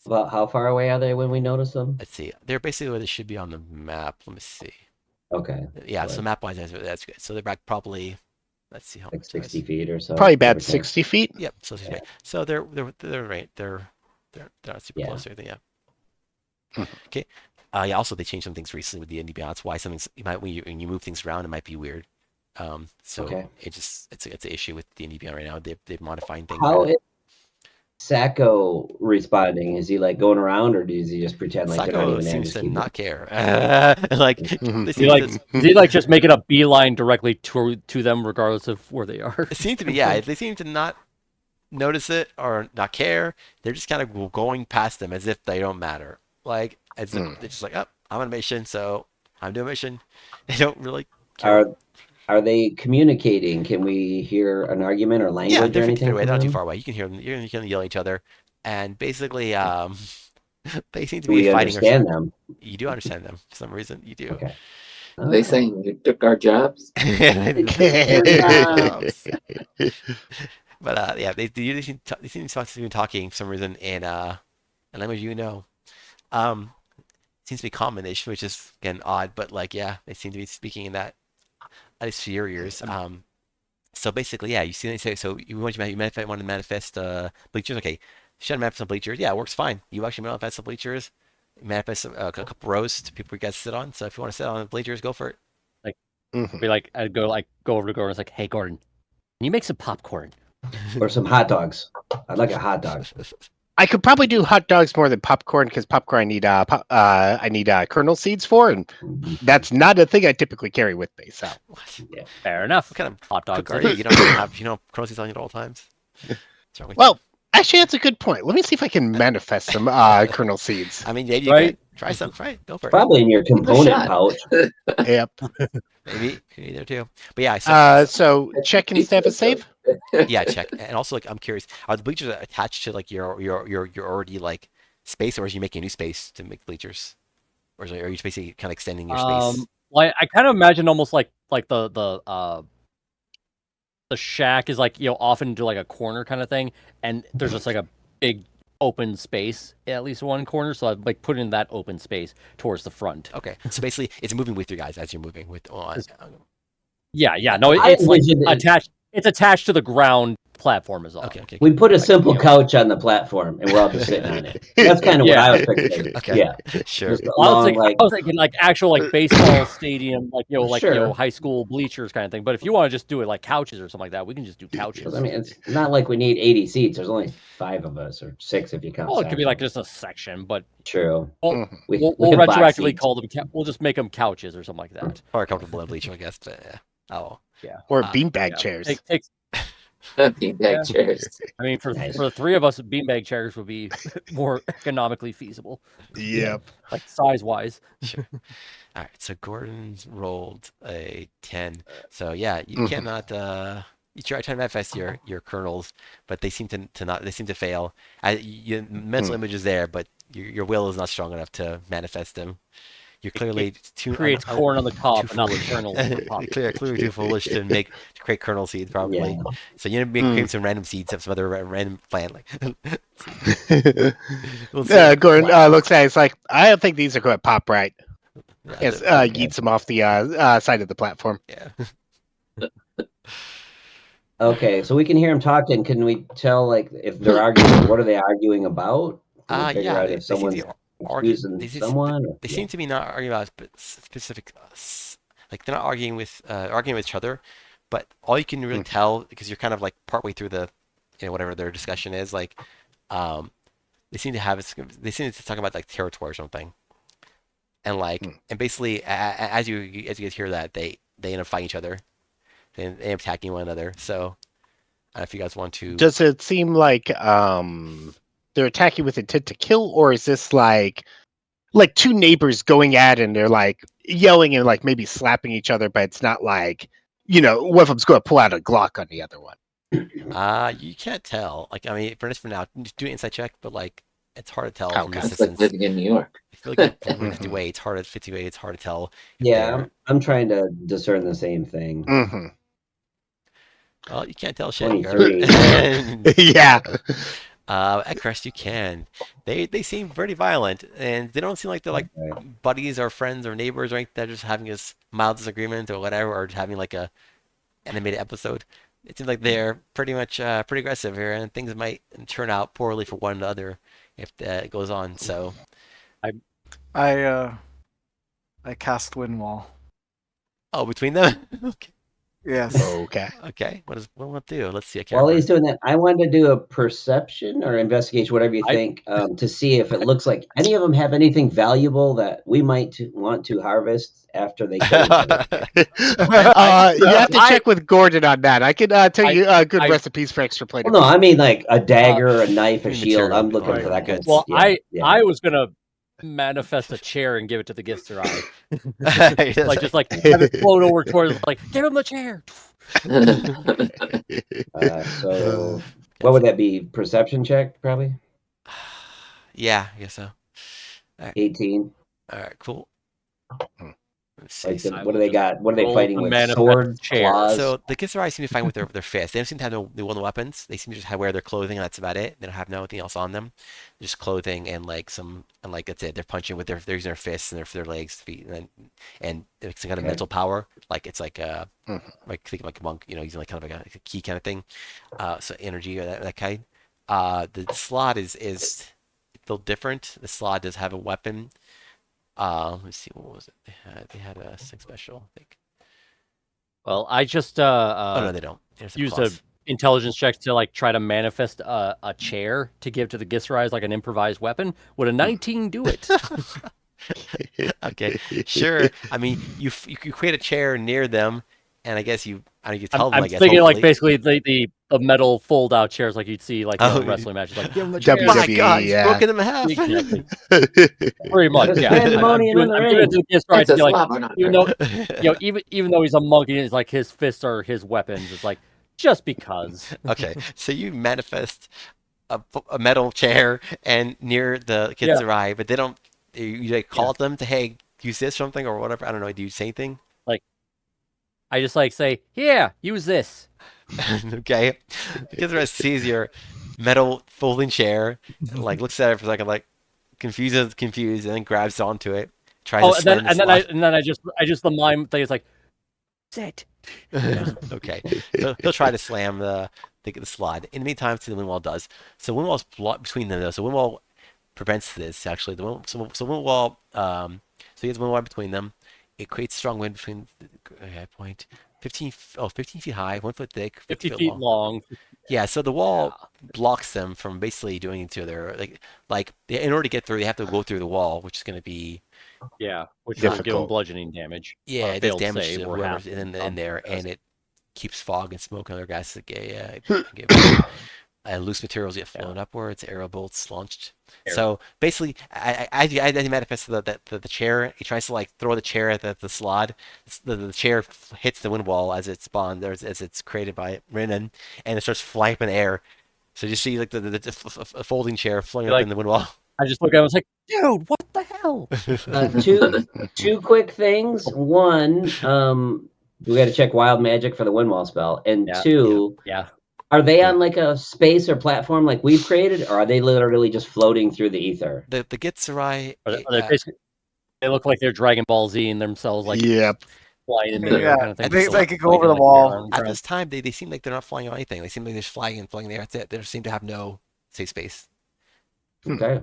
About how far away are they when we notice them? let's see. They're basically where they should be on the map. Let me see. Okay. Yeah, So so map wise, that's good. So they're back probably. Let's see how like much 60 feet or so. Probably give or about take. 60 feet. Yep. So Yeah. so they're right. They're not super Yeah. close or anything. Yeah. Hmm. Okay. Yeah. Also, they changed some things recently with the NDB. That's why something's you might when you move things around, it might be weird. So Okay. it's an issue with the NDB right now. They're modifying things. How Right is Sacco responding? Is he like going around, or does he just pretend like they're not Psycho even there and seems just to keep not care. Like Mhm. they Is seem he to. is he like just making a beeline directly to them, regardless of where they are? It seems to be, yeah. They seem to not notice it or not care. They're just kind of going past them as if they don't matter. Like as if they're just like, oh, I'm on a mission, so I'm doing a mission. They don't really care. Are they communicating? Can we hear an argument or Yeah, language they're or 50 feet anything away. from They're not too them? far away. You can hear them. You can yell at each other, and basically, they seem to Do be we fighting. understand them? You do understand them for some reason. You do. Okay. Are they saying you took our jobs? Jobs. But yeah, they seem to be talking for some reason in a language you know. Um, seems to be common-ish, which is again odd, but like yeah, they seem to be speaking in that at least for your ears. So basically, yeah, you see they say so you want to manifest bleachers, okay? Should I manifest some bleachers? Yeah, it works fine. You actually manifest some bleachers, manifest a couple rows to people you guys sit on. So if you want to sit on the bleachers, go for it. Like, Mhm. be like, I'd go over to Gordon. It's like, hey, Gordon, can you make some popcorn? Or some hot dogs? I'd like a hot dog. I could probably do hot dogs more than popcorn because popcorn I need kernel seeds for, and that's not a thing I typically carry with me. So What? Fair enough. What kind of Hot cook dogs. are it you? is. You don't have Cronus on you at all times. What's wrong with you? well, actually, that's a good point. Let me see if I can manifest some kernel seeds. I mean, maybe you Right? could try some. Try it. Go for it. Probably in your component shot. pouch. Yep. Maybe there too. But yeah, So check and Pizza have a is so- save. yeah, check. And also, like, I'm curious, are the bleachers attached to like your already like space, or is you making a new space to make bleachers, or are you basically kind of extending your space? Well, I kind of imagine almost like the shack is like off into like a corner kind of thing, and there's just like a big open space at least one corner. So I'd like put in that open space towards the front. Okay, so basically, it's moving with you guys as you're moving with. Yeah. No, I it's like envision it- attached. It's attached to the ground platform is all. Okay. We put a simple yeah. couch on the platform and we're all just sitting on it. That's kind of what Yeah. I was picturing. Okay. Yeah. Sure. Just Well, along like I was thinking like actual like baseball stadium, like Sure. high school bleachers kind of thing. But if you want to just do it like couches or something like that, we can just do couches. I mean, it's not like we need 80 seats. There's only 5 of us or 6 if you count. Well, it could be like Sacco. just a section, but True. we'll, We we'll can box retroactively seats. call them. We'll just make them couches or something like that. Or comfortable in bleacher, I guess. But yeah. Oh. Yeah. Or beanbag chairs. Takes. Beanbag Yeah. chairs. I mean, for Nice. the 3 of us, beanbag chairs would be more economically feasible, Yep. like size wise. Sure. All right. So Gordon's rolled a 10. So yeah, you cannot. You try to manifest your kernels, but they seem to not. They seem to fail. Mental image is there, but your will is not strong enough to manifest them. You're clearly too Creates corn on the cob, too and not the foolish. kernels. on the top. Clearly too foolish to create kernel seeds probably. Yeah. So you create some random seeds of some other random plant like. We'll see. Gordon looks at it. It's like, I don't think these are going to pop right. Yeah, Yes, the- yeets them off the side of the platform. yeah. Okay, so we can hear them talking. Can we tell like if they're arguing? What are they arguing about? Can we figure Yeah. out They if seem to someone's be arguing. accusing They someone? or- They yeah. seem to be not arguing about specific, like they're not arguing with each other, but all you can really tell because you're kind of like partway through the whatever their discussion is, like, they seem to talk about like territory or something, and and basically as you guys hear that, they end up fighting each other, they end up attacking one another. So I don't know if you guys want to. Does it seem like they're attacking with intent to kill, or is this like two neighbors going at it and they're like yelling and like maybe slapping each other, but it's not like one of them's going to pull out a Glock on the other one? You can't tell. Like, I mean, for now, just do an inside check, but like, it's hard to tell from the Okay. It's like distance. living in New York. I feel like from 50 way, it's hard. 50 way, it's hard to tell. if Yeah, they're- I'm trying to discern the same thing. Mm-hmm. Well, you can't tell shit. 23. Yeah. At Crest, you can. They seem very violent, and they don't seem like they're like Okay. buddies or friends or neighbors or anything. They're just having this mild disagreement or whatever, or having like a animated episode. It seems like they're pretty much pretty aggressive here, and things might turn out poorly for one another if it goes on. So, I cast Wind Wall. between them, okay. Yes. Okay. Okay, what will it do? Let's see. I can't While remember. he's doing that, I wanted to do a perception or investigation, whatever you think, to see if it looks like any of them have anything valuable that we might want to harvest after they kill each other. You have to check with Gordon on that. I can tell you good recipes for extra plate. Well, no, I mean like a dagger, a knife, a Material shield. I'm would be looking for that kind good. of Well, stuff. I was gonna manifest a chair and give it to the Gitzerai. like have it float over towards like give him the chair. So what would that be? Perception check, probably? Yeah, I guess so. 18. All right, cool. Let's see. Like So, what do they got? What are they roll fighting the with? manifest Swords, chair. claws? so the Gitzerai seem to fight with their fists. They don't seem to have no weapons. They seem to just wear their clothing, and that's about it. They don't have nothing else on them. Just clothing and like that's it. They're punching with they're using their fists and their legs, feet, and it's some kind of Okay. mental power. Like it's like like think of like a monk, using like kind of like a key kind of thing. So energy or that kind. The slot is a little different. The slot does have a weapon. Let me see, what was it? They had a six special, I think. Well, I just Oh no, they don't. There's used claws. a intelligence check to like try to manifest a chair to give to the Gitzerai as like an improvised weapon. Would a 19 do it? Okay, sure. I mean, you create a chair near them, and I guess you tell them. I'm I guess thinking like hopefully. basically the metal fold out chairs like you'd see like in wrestling matches. Like give him the chair. WWE, My God, he's yeah. broken them in half. Exactly. Pretty much, yeah. Pandemonium in the I'm giving it to the Gitzerai It's to a be like, slobber knocker. even though even though he's a monk, and it's like his fists are his weapons. It's like just because. Okay, so you manifest a metal chair and near the kids arrive, but they don't. You like call them to hey use this something or whatever. I don't know. Do you say anything? I just like say, yeah, use this. Okay, the kids sees your metal folding chair, and, like looks at it for a second, like confused, and then grabs onto it. Tries to slam the slot. and then I just the mime thing is like, sit. Okay, so he'll try to slam the slot. In the meantime, see the wind wall does. So wind wall's blocked between them though. So wind wall prevents this actually. So wind wall so he has wind wall between them. It creates strong wind between point 15 feet high, 1 foot thick, 50 feet long. Yeah, so the wall blocks them from basically doing into their in order to get through, they have to go through the wall, which is going to be Which will give him Difficult. bludgeoning damage. yeah, it does failed damage save to or whoever's half in something there, does. and it keeps fog and smoke and other gases and loose materials get flown upwards, arrow bolts launched. So basically, I manifest the chair. He tries to like throw the chair at the slot. The chair hits the wind wall as it's spawned, as it's created by Renan, and it starts flying up in the air. So you see like the folding chair flying up in the wind wall. I just look at him and was like, dude, what the hell? Two quick things. One, we got to check wild magic for the wind wall spell, and two, are they on like a space or platform like we've created, or are they literally just floating through the ether? The Gitzerai. Are they basically? They look like they're Dragon Ball Z in themselves, like flying in the air kind of thing. They could go over the wall. At this time, they seem like they're not flying on anything. They seem like they're just flying and flying in the air. That's it. They just seem to have no safe space. Okay.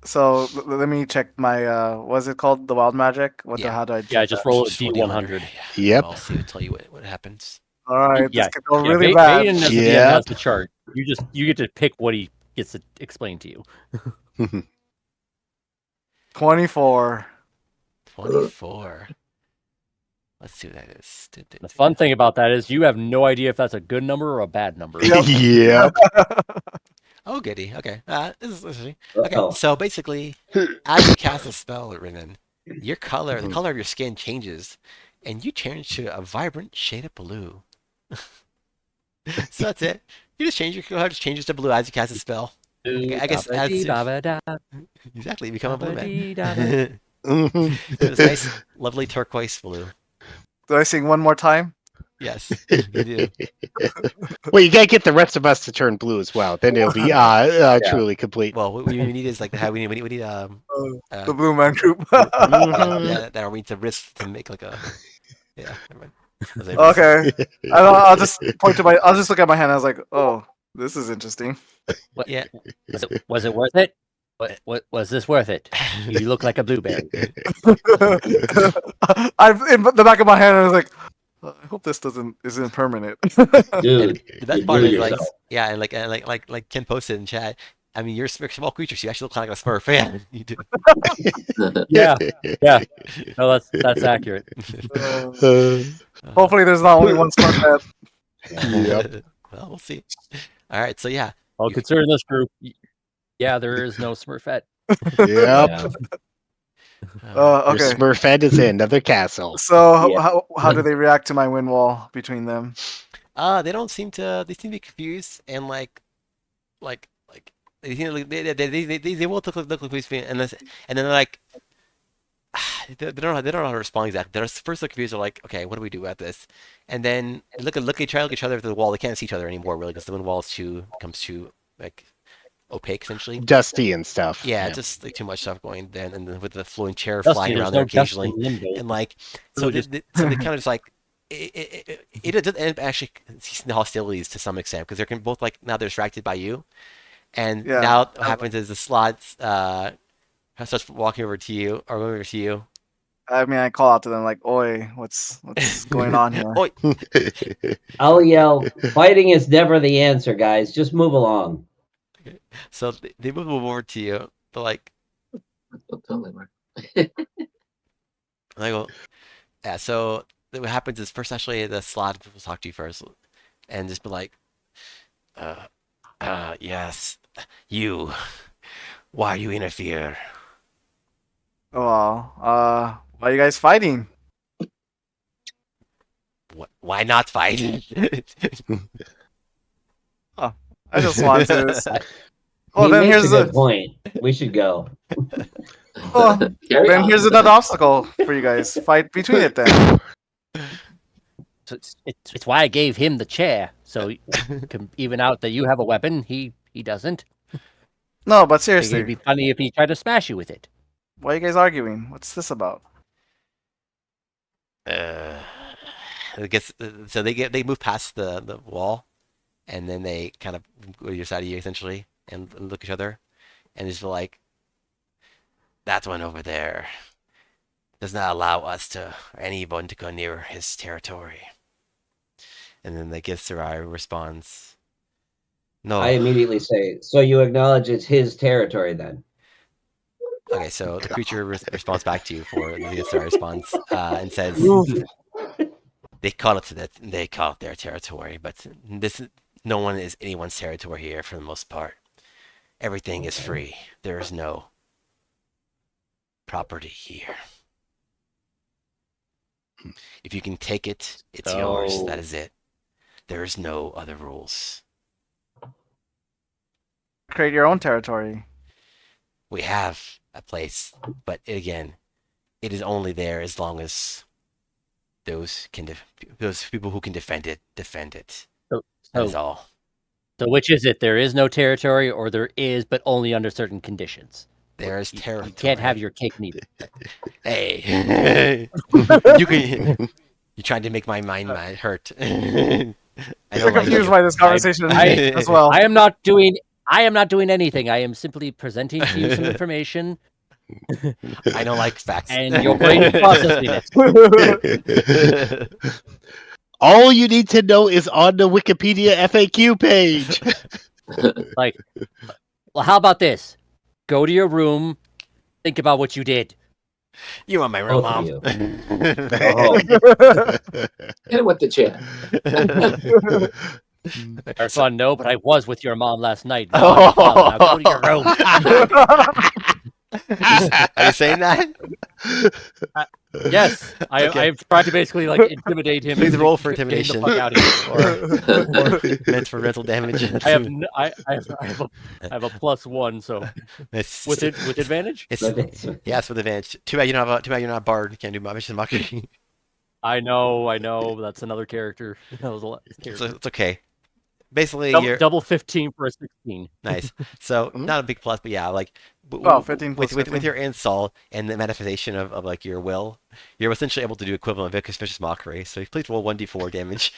So let me check my what's it called? The wild magic? How do I check just that? roll a D100. Yep. I'll see. Tell you what happens. All right, Yeah, this could go yeah. really bad. Vaden as the DM has the chart. You get to pick what he gets to explain to you. 24. 24. Let's see what that is. The fun thing about that is you have no idea if that's a good number or a bad number. Yep. Oh, goody. Okay. This is interesting. Uh-oh. Okay, so basically, as you cast a spell, Riven, your color, the color of your skin changes, and you change to a vibrant shade of blue. So that's it. You just change your color, just changes to blue as you cast a spell. I guess as exactly, you become a blue man. It's nice, lovely turquoise blue. Do I sing one more time? Yes, you do. Well, you gotta get the rest of us to turn blue as well. Then it'll be truly complete. Well, what we need is like we need The Blue Man Group. yeah, that we need to risk to make like a yeah. Never mind. Okay. I'll just point to I'll just look at my hand. I was like, oh, this is interesting. Yeah. Was it worth it? What was this worth it? You look like a blueberry. I've in the back of my hand. I was like, I hope this isn't permanent. Dude, The best you part blew is like yourself. yeah, and like Ken posted in chat. I mean, you're a small creature, so you actually look kind of like a Smurf. Yeah, you do. Yeah. No, that's accurate. Hopefully, there's not only one Smurf. Yep. Well, we'll see. All right, so yeah. Well, considering this group, yeah, there is no Smurfette. Yep. Yeah. Your Okay. Smurfette is in another castle. So Yeah. how do they react to my wind wall between them? They don't seem to. They seem to be confused and like they seem like they will look confused and then they're like they don't know how to respond exactly. They're first they're confused. They're like, okay, what do we do about this? And then look at each other through the wall. They can't see each other anymore really because the wind wall becomes too like opaque essentially. Dusty and stuff. Yeah, just like too much stuff going then, and then with the flowing chair Dusty, flying there's around no there dust in occasionally, Limbo. and like so Really they kind of just like it doesn't end up actually ceasing the hostilities to some extent because they're both like now they're distracted by you, and Yeah. now what happens is the slots starts walking over to you or going over to you. I mean, I call out to them like, "Oi, what's going on here?" Oh, I'll yell, fighting is never the answer, guys. Just move along. so they move over to you. They're like, It'll totally work. I go, yeah. So what happens is first actually the slot will talk to you first, and just be like, yes, you. Why you interfere? Well, why are you guys fighting? Why not fight? I just want to. Oh, He then makes here's a good point. We should go. Oh, Carry then on. here's another obstacle for you guys. Fight between it then. So it's why I gave him the chair, so you can even out that you have a weapon. He doesn't. No, but I think seriously, it'd be funny if he tried to smash you with it. why are you guys arguing? What's this about? I guess so. They move past the wall, and then they kind of go to your side of you essentially, and look at each other, and just feel like that one over there does not allow us or anyone to go near his territory. And then they give Sarai response. No. I immediately say, so you acknowledge it's his territory then? Okay, so the creature responds back to you for the Sarai response and says, they call it their territory, but no one is anyone's territory here for the most part. Everything is free. There is no property here. If you can take it, it's yours. That is it. There is no other rules. Create your own territory. We have a place, but again, it is only there as long as those people who can defend it. That is all. So which is it? There is no territory, or there is, but only under certain conditions. There is territory. You can't have your cake and eat it. Hey, you're trying to make my mind hurt. You're confused by this conversation as well. I am not doing anything. I am simply presenting to you some information. I don't like facts. And your brain is processing it. All you need to know is on the Wikipedia FAQ page. Like, well, how about this? Go to your room, think about what you did. You want my room, Both of Mom? you. Hit it with the chair. Our son, no, but I was with your mom last night. Now go to your room. Are you saying that? Yes, Okay. I've tried to basically like intimidate him. Please into roll for getting the intimidation. fuck out of here. Or meant for mental damage. I have a +1, so It's, with advantage. it's yes, with advantage. Too bad you don't have. Too bad you're not a bard. You can't do vicious mockery. I know. That's another character. That was a lot. It's okay. Basically, Double, you're double 15 for a 16. nice. So not a big plus, but yeah, like 15 plus with 15. your install and the manifestation of like your will, you're essentially able to do equivalent of vicious mockery. So please roll 1d4 damage.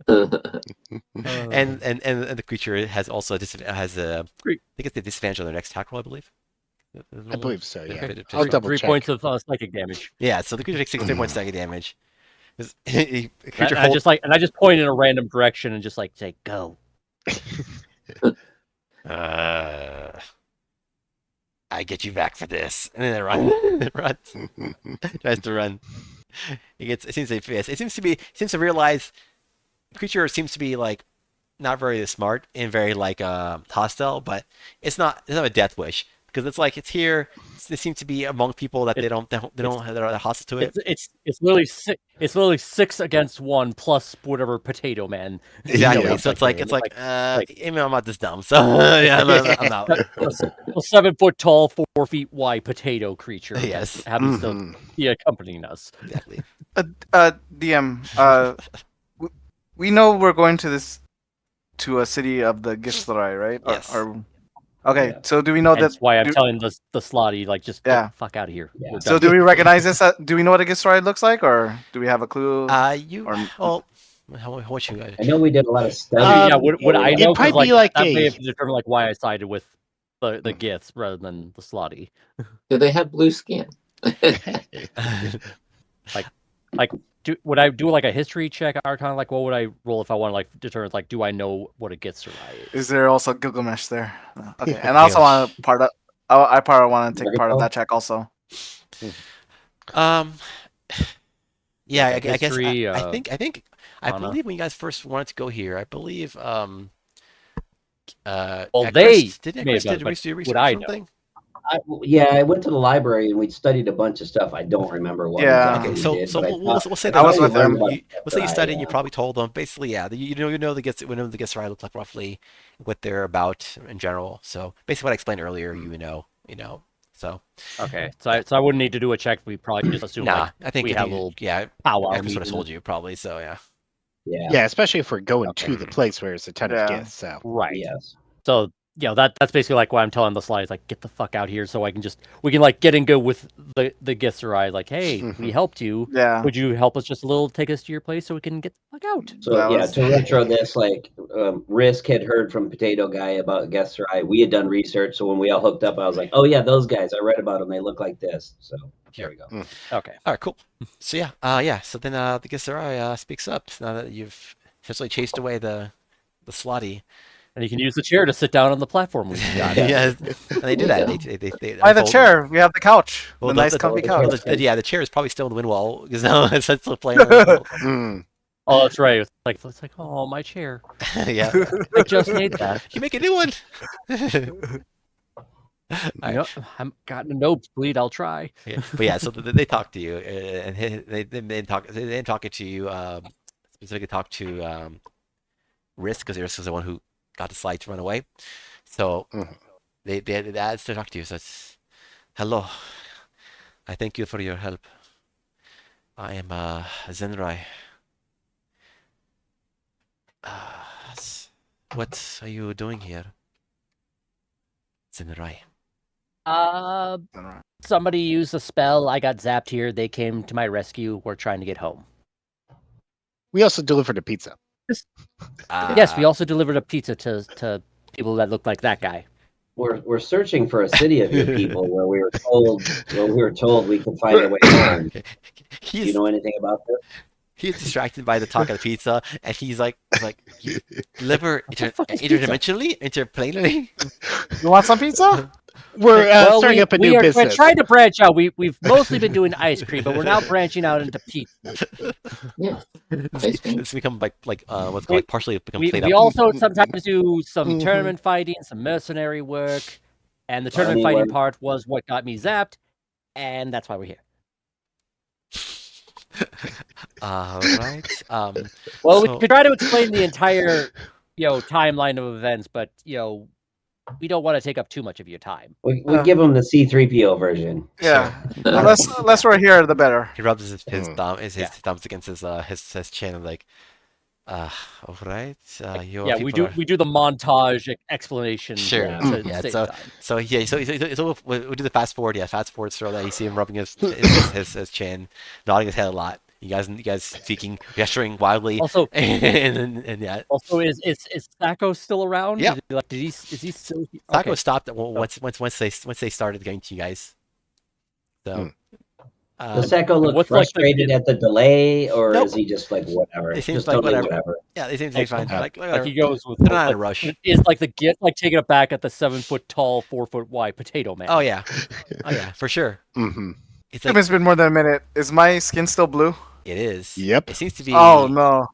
And the creature has also has a I think it's the disadvantage on their next attack roll, I believe. I believe so. Yeah, Okay. I'll double 3 check. points of psychic damage. Yeah, so the creature takes 3 points psychic damage. And I just point in a random direction and just like say go. I get you back for this, and then it runs. It runs. Tries to run. It seems to realize the creature seems to be like not very smart and very like hostile, but it's not a death wish because it's here. They seem to be among people that they're hostile to it. It's literally 6 against 1 plus whatever potato man. Exactly. Yeah. So it's like I'm not this dumb. So yeah, I'm out. A 7 foot tall, 4 feet wide potato creature. Yes. That happens to be accompanying us. Exactly. DM, we know we're going to a city of the Gislerai, right? Yes. Okay, Yeah. so do we know That's that? why I'm telling the slotty like just get Yeah. the fuck out of here. Yeah. We're So done. do we recognize this? Do we know what a Gislerai looks like, or do we have a clue? Well, what you I know we did a lot of study. yeah, would I know? It'd probably 'Cause, be like that may a- have determined like why I sided with the Giths rather than the slotty. Do they have blue skin? Would I do like a history check, Archon? Like, what would I roll if I want to like determine like, do I know what a Githzerai is? Is there also Gilgamesh there? Okay, and I also want to part of. I probably want to take part of that check also. Yeah, Like I guess history, I think I Anna. believe when you guys first wanted to go here, I believe Well, Chris- they did may Chris have did done, Reese do but research would I or know? something? I went to the library and we studied a bunch of stuff. I don't remember what Yeah. exactly Okay, we did. so but I we'll thought- say I was that with them. we'll say you studied and you Yeah. probably told them. Basically, yeah, you know the Githzerai look like roughly what they're about in general. So basically, what I explained earlier, you know. So Okay, so I wouldn't need to do a check. We probably just assume nah, like I think we I had a think- little yeah, powwow Chris would have meeting. told you probably. So yeah. Yeah. Yeah, especially if we're going Okay. to the place where it's a ton Yeah. of gifts. So Right. Yes. So that's basically like why I'm telling the slides like get the fuck out here so we can like get in good with the Githzerai. Like, hey, we helped you. Yeah. Would you help us just a little, take us to your place so we can get the fuck out? So That yeah, was- to retro this, like Risk had heard from Potato Guy about Gislerai. We had done research, so when we all hooked up, I was like, "Oh yeah, those guys. I read about them. They look like this." So there we go. Okay. All right, cool. So yeah, So then the Githzerai speaks up now that you've essentially chased away the slotty. And you can use the chair to sit down on the platform we got. Yeah, and they do that. Yeah. They By the unfold- chair, we have the couch, Well, the nice comfy couch. the chair is probably still in the wind wall because now it's still playing. Around. Oh, that's right. It's like oh, my chair. Yeah, I just made that. you make a new one. No, I'm got no bleed. I'll try. Yeah, but yeah, so they talk to you, and they talking to you. Specifically, talk to Risk because Risk is the one who got the slide to run away. So they ads to talk to you. So it's hello. I thank you for your help. I am Zenrai. What are you doing here, Zenrai? Somebody used a spell. I got zapped here. They came to my rescue. We're trying to get home. we also delivered a pizza. Yes, we also delivered a pizza to people that look like that guy. we're searching for a city of your people where we were told we could find our way home. Okay. Do you know anything about this? He's distracted by the talk of the pizza, and he's like, you deliver fuck is pizza? interdimensionally, interplanetary. You want some pizza? We're Well, starting up a new we're business. trying to branch out. We've mostly been doing ice cream, but we're now branching out into pizza. Yeah. Ice cream. It's become what's called like partially become played We up. also sometimes do some Mhm. tournament fighting, some mercenary work, and the tournament Army fighting work. part was what got me zapped, and that's why we're here. Right. Well, so- we could try to explain the entire, timeline of events, but we don't want to take up too much of your time. We give them the C-3PO version. Yeah. The less we're here, the better. He rubs his Mm. thumb, his Yeah. thumbs against his chin, and like, all right. Your Yeah, we people do are... we do the montage explanation. Sure. To Yeah. save So time. so we'll do the fast forward. Yeah, fast forward. So that you see him rubbing his chin, nodding his head a lot. You guys speaking, gesturing wildly. Also, and yeah. Also, is Sacco still around? Yep. Is he still? Taco Okay. stopped once they started going to you guys. So. Does Sacco look what's like frustrated at the delay, or Nope. is he just like whatever? It seems Just like totally whatever. Yeah, they seem to be fine. Like he goes with they're not in a rush. Is like the gift like taking it back at the 7-foot tall, 4-foot wide potato man. Oh yeah, for sure. Mm-hmm. It's like It's been more than a minute. Is my skin still blue? it is. Yep. It seems to be. Oh no.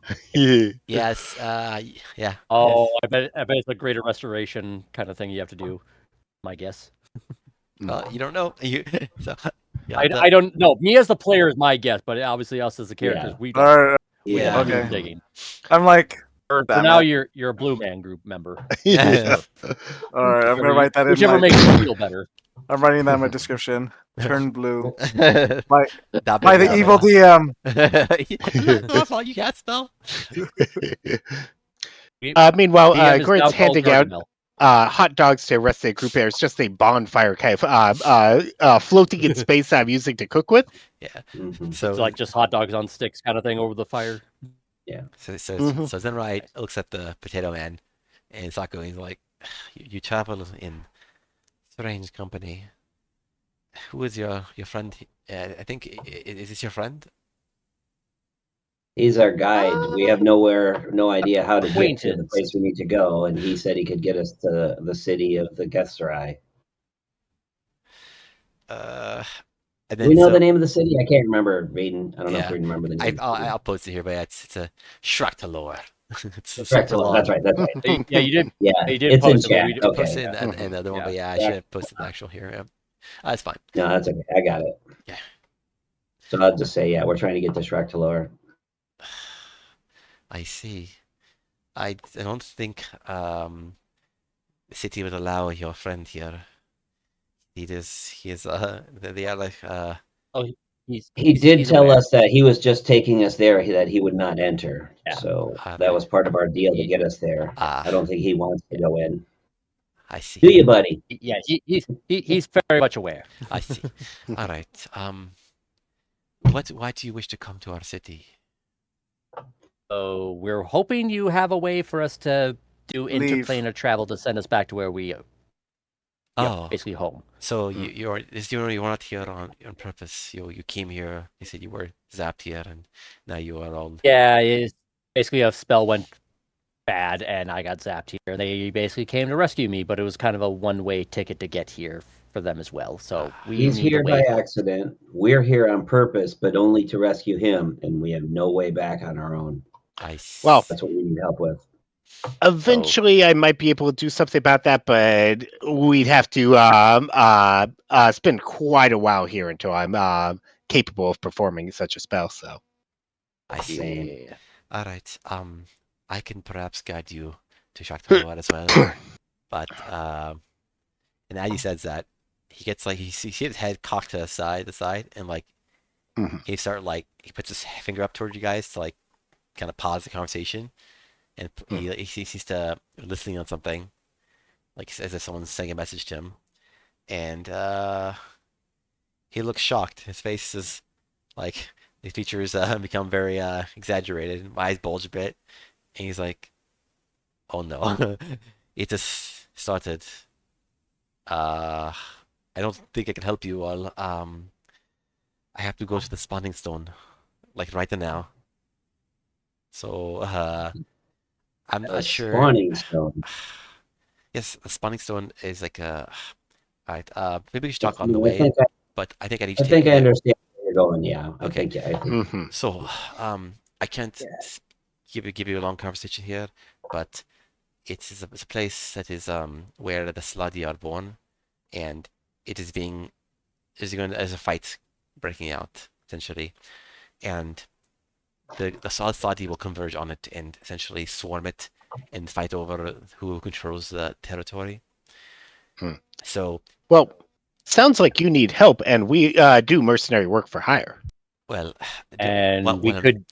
Yes. Yeah. Oh, Yes. I bet it's a greater restoration kind of thing you have to do. My guess. You don't know. You so. Yeah, I don't know. Me as the player is my guess, but obviously us as the characters, we don't. All right. We Yeah. have to do Okay. the digging. I'm like, For damn now, it. you're a Blue Man Group member. all right. I'm gonna write that in Whichever my. makes you feel better. I'm writing that in my description. Turn blue By by the evil DM. That's all you can't spell. Meanwhile, DM is now Gordon's called handing out Gargamel. hot dogs to the rest of the group there. It's just a bonfire kind of floating in space I'm using to cook with. Yeah. Mhm. So It's like just hot dogs on sticks kind of thing over the fire. So Mhm. Zenride looks at the potato man, and Sako is like, "You travel in strange company. Who is your friend? I think is this your friend? He's our guide. We have no idea how to get to the Acquaintance. place we need to go, and he said he could get us to the city of the Gethserai. And Do then we know so, the name of the city? I can't remember, Raiden. I don't know if Yeah. we remember the name. I'll post it here, but yeah, it's a Shraktalor. It's Correct. Shraktalor. That's right. That's right. Yeah, you did. Yeah, You did it's in post it, but chat. we did Okay. Post it and the other one, but yeah, I should have posted the actual here. Yeah. That's fine. No, that's okay. I got it. Yeah. So I'll just say, yeah, we're trying to get to Shraktalor. I see. I don't think the city would allow your friend here. He is they are like He did he's tell aware. us that he was just taking us there, that he would not enter. Yeah. So Okay. that was part of our deal to get us there. I don't think he wants to go in. I see. Do you, buddy? Yeah, he's very much aware. I see. All right. Why do you wish to come to our city? So we're hoping you have a way for us to do Leave. interplanar travel to send us back to where we Oh, basically home. so you're not here on purpose. You came here. You said you were zapped here, and now you are all. Yeah, it's basically a spell went bad and I got zapped here. They basically came to rescue me, but it was kind of a one-way ticket to get here for them as well. So we He's need here a by way home. accident. We're here on purpose, but only to rescue him, and we have no way back on our own. I see. Well, That's what we need help with. eventually, I might be able to do something about that, but we'd have to spend quite a while here until I'm capable of performing such a spell. So, I see. Same. All right. I can perhaps guide you to Shaktalor as well, but and as he says that, he gets like he sees his head cocked to the side, and like Mhm. he puts his finger up toward you guys to like kind of pause the conversation, and he seems to listening on something, like as if someone's saying a message to him, and he looks shocked. His face is like his features become very exaggerated. My eyes bulge a bit, and he's like, "Oh no!" It just started. I don't think I can help you all. I have to go to the spawning stone, like right now. So, I'm A not sure. spawning stone. Yes, the spawning stone is like a. Alright, maybe we should I talk on the way, but I think I need to I take think you I there. understand where you're going. Yeah, Okay, I think. so, I can't give you a long conversation here, but it's a place that is where the Sladi are born, and it is being there's a fight breaking out essentially, and the Sladi will converge on it and essentially swarm it and fight over who controls the territory. So, Well, sounds like you need help, and we do mercenary work for hire. well, And we what could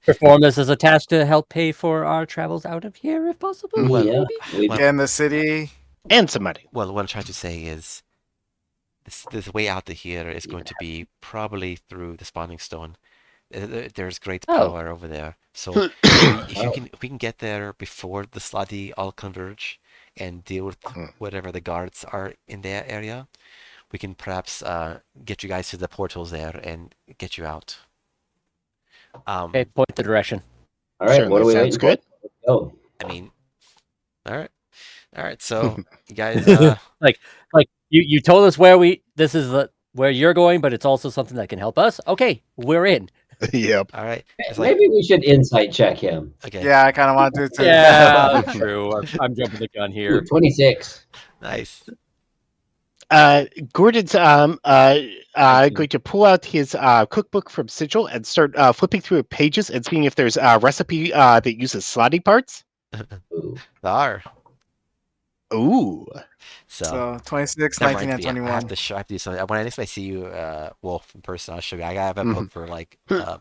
perform this as a task to help pay for our travels out of here, if possible. Well, Yeah, we well, Get in the city. And some money. well, what I'm trying to say is this way out of here is going to be probably through the spawning stone. There's great Oh. power over there. So if we can get there before the Sladi all converge and deal with whatever the guards are in that area, we can perhaps get you guys to the portals there and get you out. Okay, point the direction. all right. What Certainly are we sounds waiting good. for? Oh, I mean, all right. So you guys, like you told us this is where you're going, but it's also something that can help us. Okay, we're in. Yep. all right. It's like, maybe we should insight check him. okay, Yeah, I kind of want to do too. Yeah, true. I'm jumping the gun Ooh, here. 26. nice. Gordon's going to pull out his cookbook from Sigil and start flipping through pages and seeing if there's a recipe that uses slotty parts. Ooh. There. Ooh. So 26, Never 19, mind, and yeah, I 21. have to do something. When next I see you, Wolf, in person, I'll show you. I have a book for like, I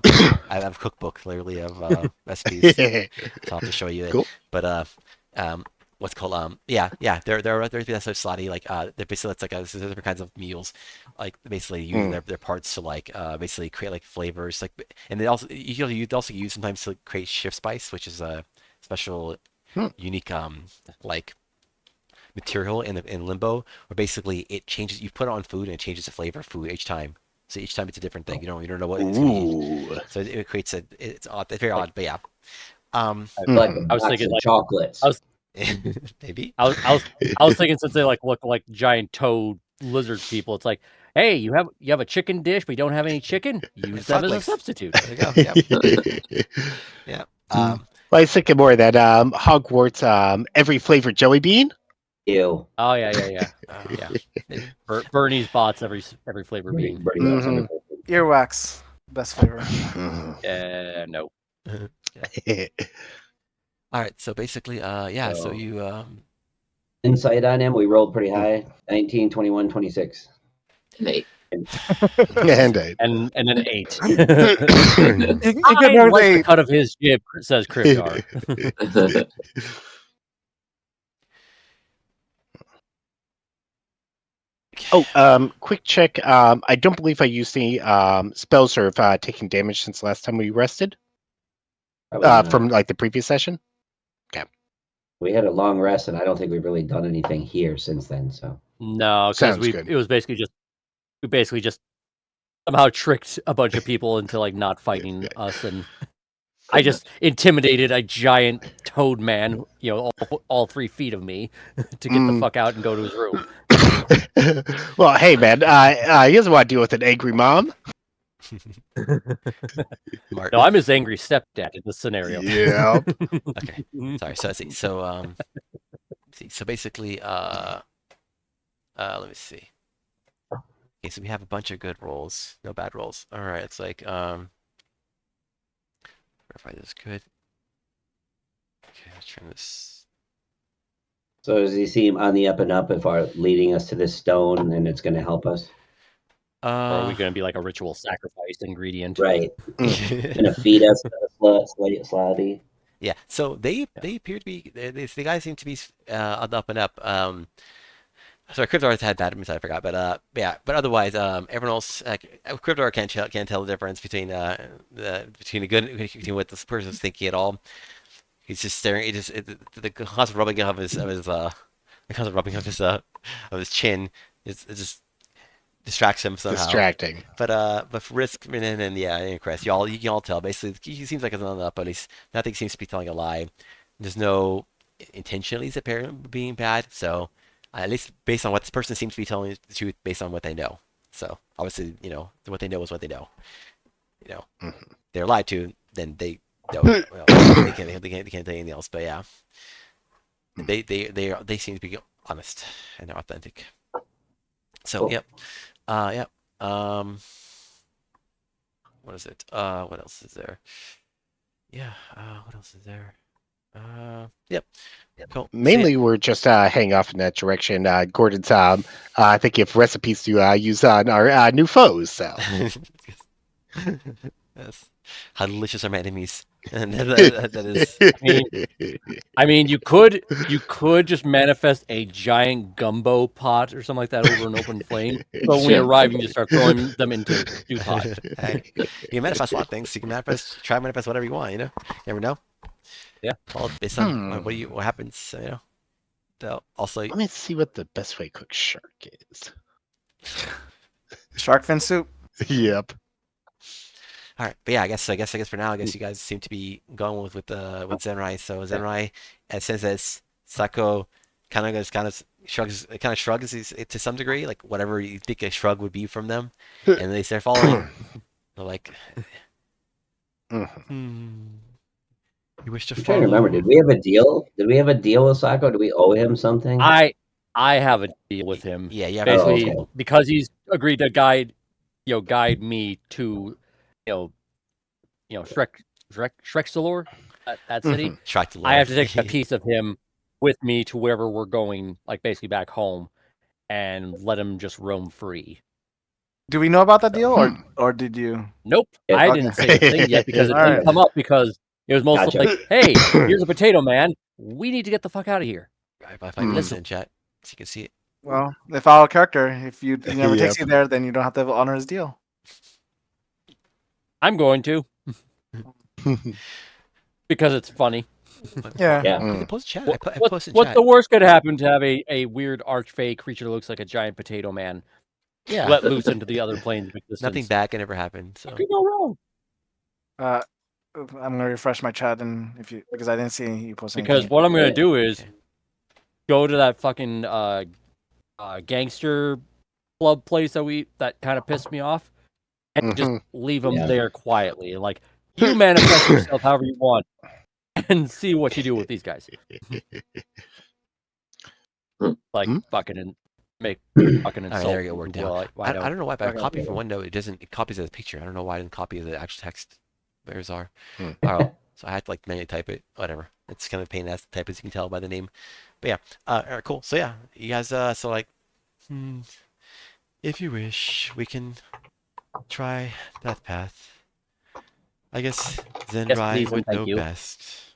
have a cookbook literally of recipes. So I'll have to show you it. Cool. But what's it called yeah, there's so slotty like they're basically it's like there's different kinds of meals, like basically using their parts to like basically create like flavors like, and they also you'd also use sometimes to create shift spice, which is a special unique like material in Limbo, where basically it changes. You put it on food and it changes the flavor of food each time. So each time it's a different thing. You don't know what it's gonna eat. Ooh. So it creates it's odd. It's very odd, but yeah. Like a I was box thinking of like chocolates. Maybe. I was thinking since they look like giant toad lizard people, it's like, hey, you have a chicken dish, but you don't have any chicken. Use It's them as a legs. substitute. There you go. Yeah. Well, I was thinking more of that Hogwarts every flavored jelly bean. Ew. Oh yeah. Bernie's bots every flavor bean. Mhm. Earwax. Best flavor. No. All right. So basically, yeah. So So- you Insight on him, we rolled pretty high. 19, 21, 26. An 8. And And an 8. He I could know like the they. cut of his jib, says Cryptar. Quick check. I don't believe I used any spells or have taken damage since last time we rested. Probably not. From like the previous session. We had a long rest, and I don't think we've really done anything here since then. So No, because Sounds good. it was basically just somehow tricked a bunch of people into like not fighting us, and I just intimidated a giant toad man, all 3 feet of me, to get the fuck out and go to his room. Well, hey man, he doesn't want to deal with an angry mom. Martin. No, I'm his angry stepdad in this scenario. Yeah. Okay. Sorry. So let's see. So So basically, let me see. Okay, so we have a bunch of good rolls, no bad rolls. All right, it's like verify this is good. Okay, let's turn this. So does he seem on the up and up if are leading us to this stone and it's going to help us? Or are we going to be like a ritual sacrifice ingredient? Right. Going to feed us slotty. Yeah, so they appear to be the guys seem to be on the up and up. Sorry, Cryptar had bad I forgot, but yeah, but otherwise, everyone else, Cryptar can't tell the difference between between what this person's thinking at all. He's just staring. The constant rubbing of his because of rubbing of his chin. It just distracts him somehow. Distracting. But for Risk and Chris, you can all tell. Basically, he seems like it's on the up, but he's nothing seems to be telling a lie. There's no intention, at least apparent, being bad. So at least based on what this person seems to be telling the truth, based on what they know. So obviously, what they know is what they know. They're lied to, then they don't. Well, they can't tell anything else. But yeah, they seem to be honest and they're authentic. So Cool. yep. What is it? What else is there? Yeah. What else is there? Yep. Cool. Mainly, we're just heading off in that direction. Gordon's thinking of recipes to use on our new foes. So, yes. How delicious are my enemies? And that is. I mean, you could just manifest a giant gumbo pot or something like that over an open flame. So when you arrive, you just start throwing them into stew pot. Hey, you can manifest a lot of things. You can try to manifest whatever you want. You never know. Yeah. All based on what happens. So, also, let me see what the best way to cook shark is. Shark fin soup. Yep. All right, but yeah, I guess for now, you guys seem to be going with Zenrai. So Zenrai, says that Sako kind of shrugs it to some degree, like whatever you think a shrug would be from them, and they start following. They're like, you wish to I'm follow. trying to remember. Did we have a deal? Did we have a deal with Sako? Do we owe him something? I have a deal with him. Yeah. Basically, okay. because he's agreed to guide me to, Shrexalor, that city. I have to take a piece of him with me to wherever we're going, like basically back home, and let him just roam free. Do we know about that deal, or did you? Nope, Yeah, I okay. didn't say a thing yet because it All didn't right. come up because it was mostly Gotcha. like, hey, here's a potato man. We need to get the fuck out of here. If I listen in chat, so you can see it. Well, if our character, if he never takes you there, then you don't have to honor his deal. I'm going to. Because it's funny. Yeah. Post chat. What's the worst could happen to have a weird archfey creature that looks like a giant potato man let loose into the other planes of existence? Nothing bad can ever happen. So. What could go wrong? I'm gonna refresh my chat because I didn't see you post anything. Because what I'm gonna do is go to that fucking gangster club place that kind of pissed me off, and just leave them there quietly. Like, you manifest yourself however you want, and see what you do with these guys. Like fucking make fucking insult. There you go. Worked out. I don't know why, but I copy Okay. from OneNote. It copies as a picture. I don't know why I didn't copy the actual text. Very bizarre. So I had to manually type it. Whatever. It's kind of a pain to type, as you can tell by the name. But yeah. All right, cool. So yeah, you guys. If you wish, we can try that path. I guess Zenrai would know best.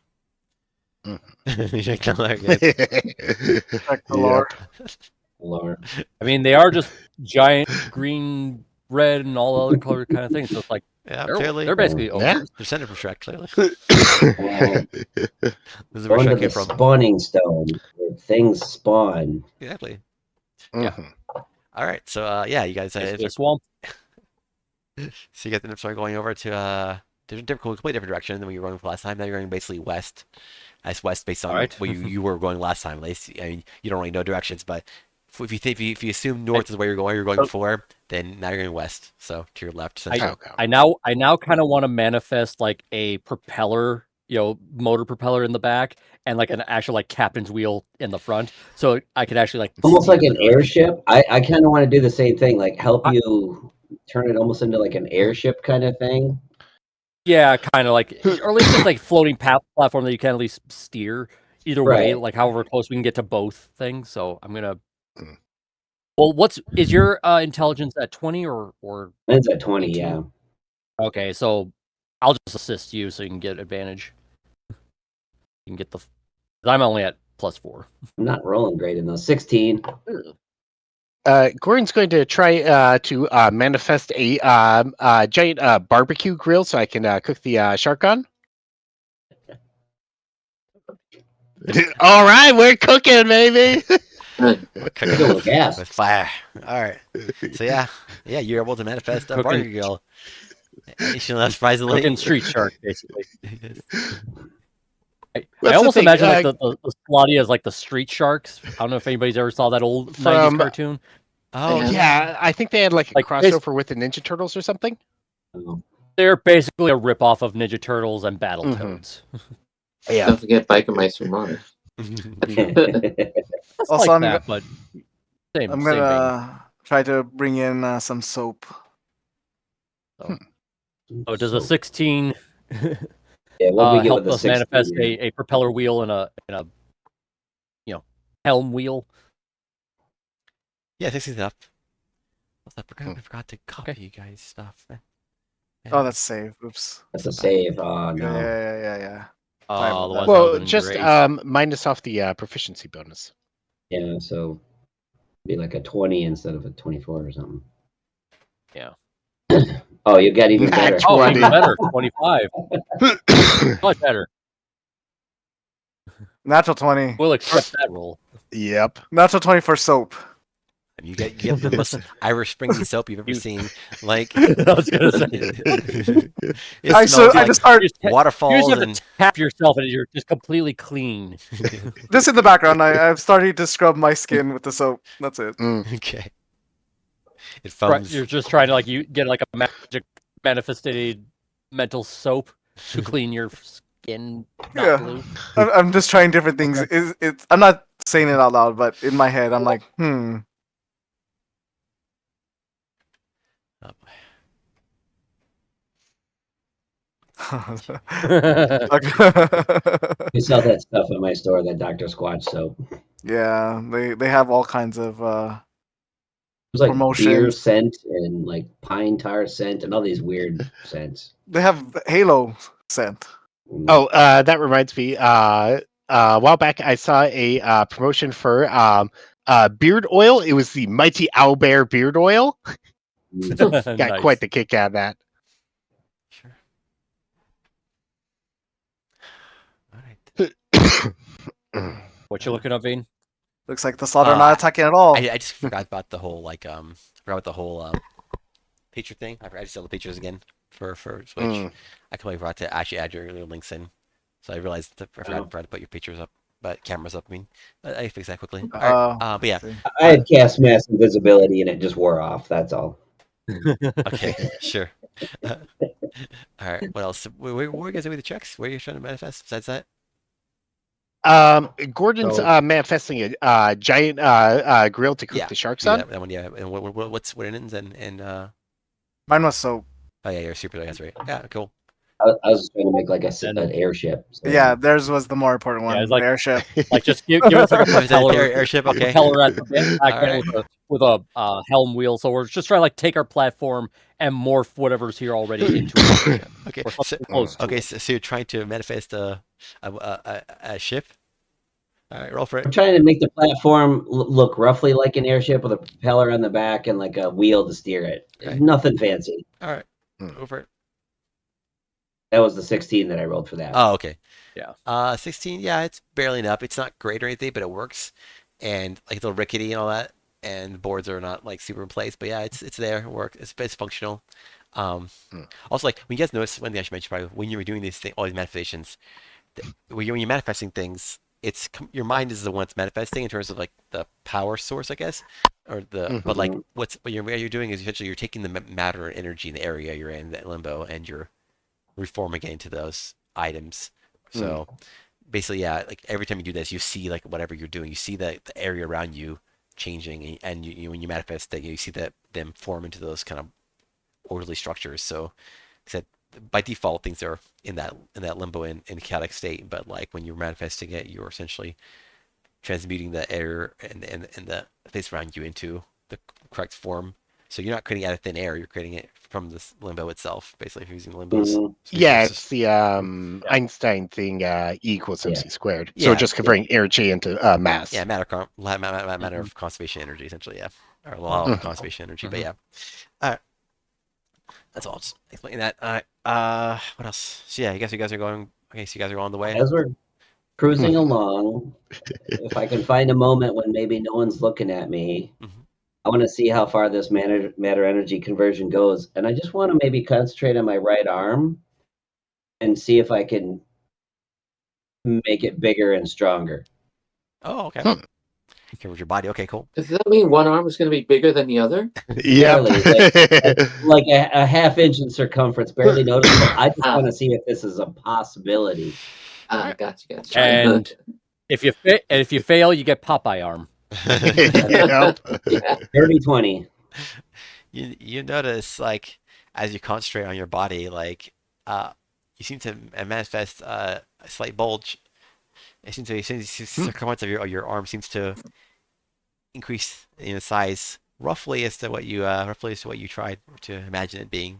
Check the lore. Lore. I mean, they are just giant green, red, and all other color kind of things. So it's like they're basically ogres. They're sent from Shrek, clearly. This is where Going to Shrek the came from. spawning stone where things spawn. Exactly. Yeah. All right. So yeah, you guys. The swamp. So you guys end up going over to completely different direction than we were going for last time. Now you're going basically west. That's west based on where you were going last time. At least, I mean, you don't really know directions, but if you assume north is where you're going before, then now you're going west. So to your left. I now kind of want to manifest like a propeller, motor propeller in the back, and like an actual captain's wheel in the front, so I could actually almost like an airship. I kind of want to do the same thing, like help you turn it almost into like an airship kind of thing. Yeah, kind of like, or at least just like floating platform that you can at least steer either way, like however close we can get to both things. So I'm gonna. Well, is your intelligence at 20 or? Mine's at 20, 18? yeah. Okay, so I'll just assist you so you can get advantage. You can get I'm only at +4. I'm not rolling great in those. 16. Gordon's going to try to manifest a giant barbecue grill so I can cook the shark on. All right, we're cooking, baby. Cook Good with gas. with fire. All right. So yeah, you're able to manifest a Cooking- bargain girl. And she not surprisingly. Cooking street shark, basically. I What's the almost thing, imagine like the Slotty as like the street sharks. I don't know if anybody's ever saw that old From- 90s cartoon. Oh Yeah, I think they had like a Like, crossover with the Ninja Turtles or something. They're basically a ripoff of Ninja Turtles and Mhm. Battletoads. Yeah. Don't forget Biker Mice from Mars. It's Also, like that, but same I'm same vein. gonna try to bring in some soap. Oh, does a 16 Yeah, what we get help with the us manifest 16? a propeller wheel and a helm wheel? yeah, 16's up. I forgot to copy you guys stuff. Man. Oh, that's save. Oops. That's a save. Oh Yeah, no. yeah. Sorry about Otherwise that. that would've Well, been just great. minus off the proficiency bonus. Yeah, so be like a 20 instead of a 24 or something. Yeah. Oh, you got even Nat better. 20. Oh, even better. 25. Much better. Natural 20. We'll accept that roll. Yep. Natural 20 for soap. You get the most Irish springy soap you've ever seen. Like I was gonna say. it I smells like just start You just waterfalls have and to tap yourself and you're just completely clean. just in the background. I'm starting to scrub my skin with the soap. That's it. okay. It Right, foams. you're just trying to like you get like a magic manifested mental soap to clean your skin, not Yeah. blue. I'm just trying different things. I'm not saying it out loud, but in my head, I'm like, Oh, boy. We sell that stuff at my store, that Dr. Squatch soap. Yeah, they have all kinds of There's like beer promotions. scent and like pine tar scent and all these weird scents. They have Halo scent. Oh, that reminds me. A while back, I saw a promotion for beard oil. It was the Mighty Owlbear beard oil. Got Nice. quite the kick out of that. Sure. All right. What you looking up, Vane? Looks like the slaughter not attacking at all. I just forgot about the whole forgot about the whole picture thing. I just saw the pictures again for Switch. I completely forgot to actually add your little links in, so I realized that I forgot to put your pictures up, but cameras up. I mean, but I fixed that quickly. All right. But yeah. I had cast mass invisibility and it just wore off. That's all. Okay. Sure. All right. What else? Where are you guys doing with the checks? Where are you trying to manifest besides that? Gordon's manifesting a giant grill to cook the sharks on. That one, yeah. And what's what it is and Mine was soap. oh yeah, you're super. That's right. Yeah, cool. I was trying to make like an airship. So. Yeah, theirs was the more important one. Yeah, it's like- the airship. Like just give us like a Oh, is that propeller, airship? Okay. propeller at the back All right. with a helm wheel. So we're just trying to like take our platform and morph whatever's here already into it. Okay. Or So, something close to okay. it. So you're trying to manifest a ship. All right. Roll for I'm it. trying to make the platform look roughly like an airship with a propeller on the back and like a wheel to steer it. Okay. Nothing fancy. All right. Go for it. That was the 16 that I rolled for that. Oh, okay. Yeah. 16. Yeah, it's barely enough. It's not great or anything, but it works. And like it's a little rickety and all that, and the boards are not like super in place. But yeah, it's there. It's functional. Also, like when you guys notice, one thing I should mention probably when you were doing these things, all these manifestations, when you're manifesting things, it's your mind is the one that's manifesting in terms of like the power source, I guess, or the. But like what you're doing is essentially you're taking the matter and energy in the area you're in, that limbo, and you're reforming it into those items. So basically, yeah, like every time you do this, you see like whatever you're doing, you see the area around you changing, and you when you manifest that, you see that them form into those kind of orderly structures. So, except by default, things are in that limbo in chaotic state. But like when you're manifesting it, you're essentially transmuting the air and the space around you into the correct form. So you're not creating it out of thin air; you're creating it from this limbo itself. Basically, if you're using limbos. Yeah, it's the Einstein thing, E equals MC squared. So just converting energy into mass. Yeah, matter of conservation energy, essentially. Yeah, or law of conservation energy. But yeah, all right. That's all. I'll just explain that. All right. What else? So yeah, I guess you guys are going. Okay, so you guys are on the way. As we're cruising along. If I can find a moment when maybe no one's looking at me, I want to see how far this matter energy conversion goes, and I just want to maybe concentrate on my right arm and see if I can make it bigger and stronger. Oh, okay. With your body. Okay, cool. Does that mean one arm is going to be bigger than the other? Barely, like a half inch in circumference, barely noticeable. I just want to see if this is a possibility. Gotcha. And if you fail, you get Popeye arm. Yep. Dirty 20. You notice, like, as you concentrate on your body, like, you seem to manifest a slight bulge. It seems to be the circumference of your arm seems to increase in size, roughly as to what you tried to imagine it being.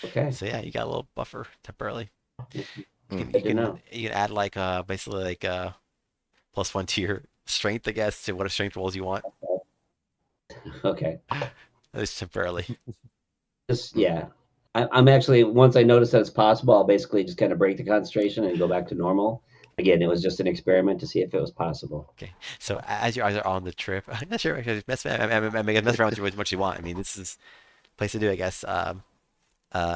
Okay. So yeah, you got a little buffer temporarily. You Good to know. can add like basically like +1 to your strength, I guess, to whatever strength rolls you want. Okay. At least temporarily. Just yeah. I'm actually, once I notice that it's possible, I'll basically just kind of break the concentration and go back to normal. Again, it was just an experiment to see if it was possible. Okay, so as you guys are on the trip, I'm not sure. Mess around with what you want. I mean, this is a place to do, I guess.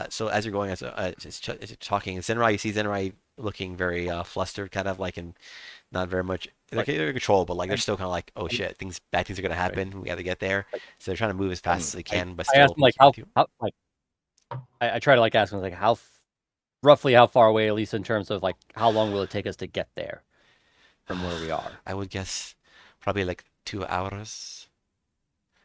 So as you're going, as you're talking, Zenrai, you see Zenrai looking very flustered, kind of like, and not very much. Like, they're in control, but like they're still kind of like, oh shit, bad things are gonna happen. We got to get there. So they're trying to move as fast as they can, but still. I asked him like I try to like ask him like roughly how far away, at least in terms of like how long will it take us to get there from where we are. I would guess probably like 2 hours.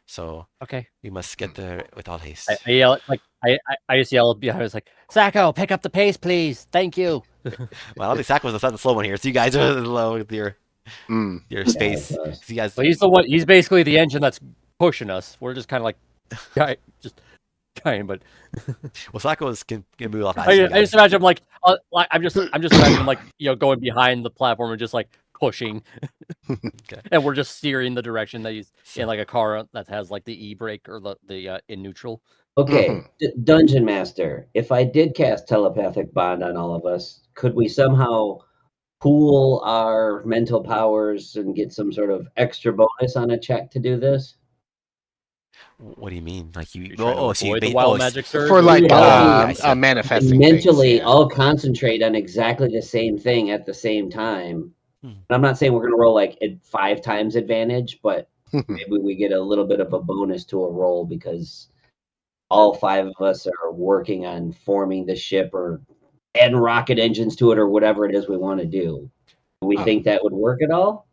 So okay, we must get there with all haste. I yell like I just yell behind. I was like, Sacco, pick up the pace, please. Thank you. Well, I don't think Sacco was the slow one here. So you guys are low with your space. So you guys. Well, he's the one. He's basically the engine that's pushing us. We're just kind of like, just kind, but. Well, Sacco can move off. I just imagine him like I'm just imagining him like going behind the platform and just like pushing, okay. And we're just steering the direction that he's in, like a car that has like the e-brake or the in neutral. Okay, Dungeon Master. If I did cast telepathic bond on all of us, could we somehow pool our mental powers and get some sort of extra bonus on a check to do this? What do you mean? Like you? Avoid the wild magic surge for like manifesting mentally things, all concentrate on exactly the same thing at the same time. I'm not saying we're going to roll like 5 times advantage, but maybe we get a little bit of a bonus to a roll because all 5 of us are working on forming the ship or adding rocket engines to it or whatever it is we want to do. Do we think that would work at all?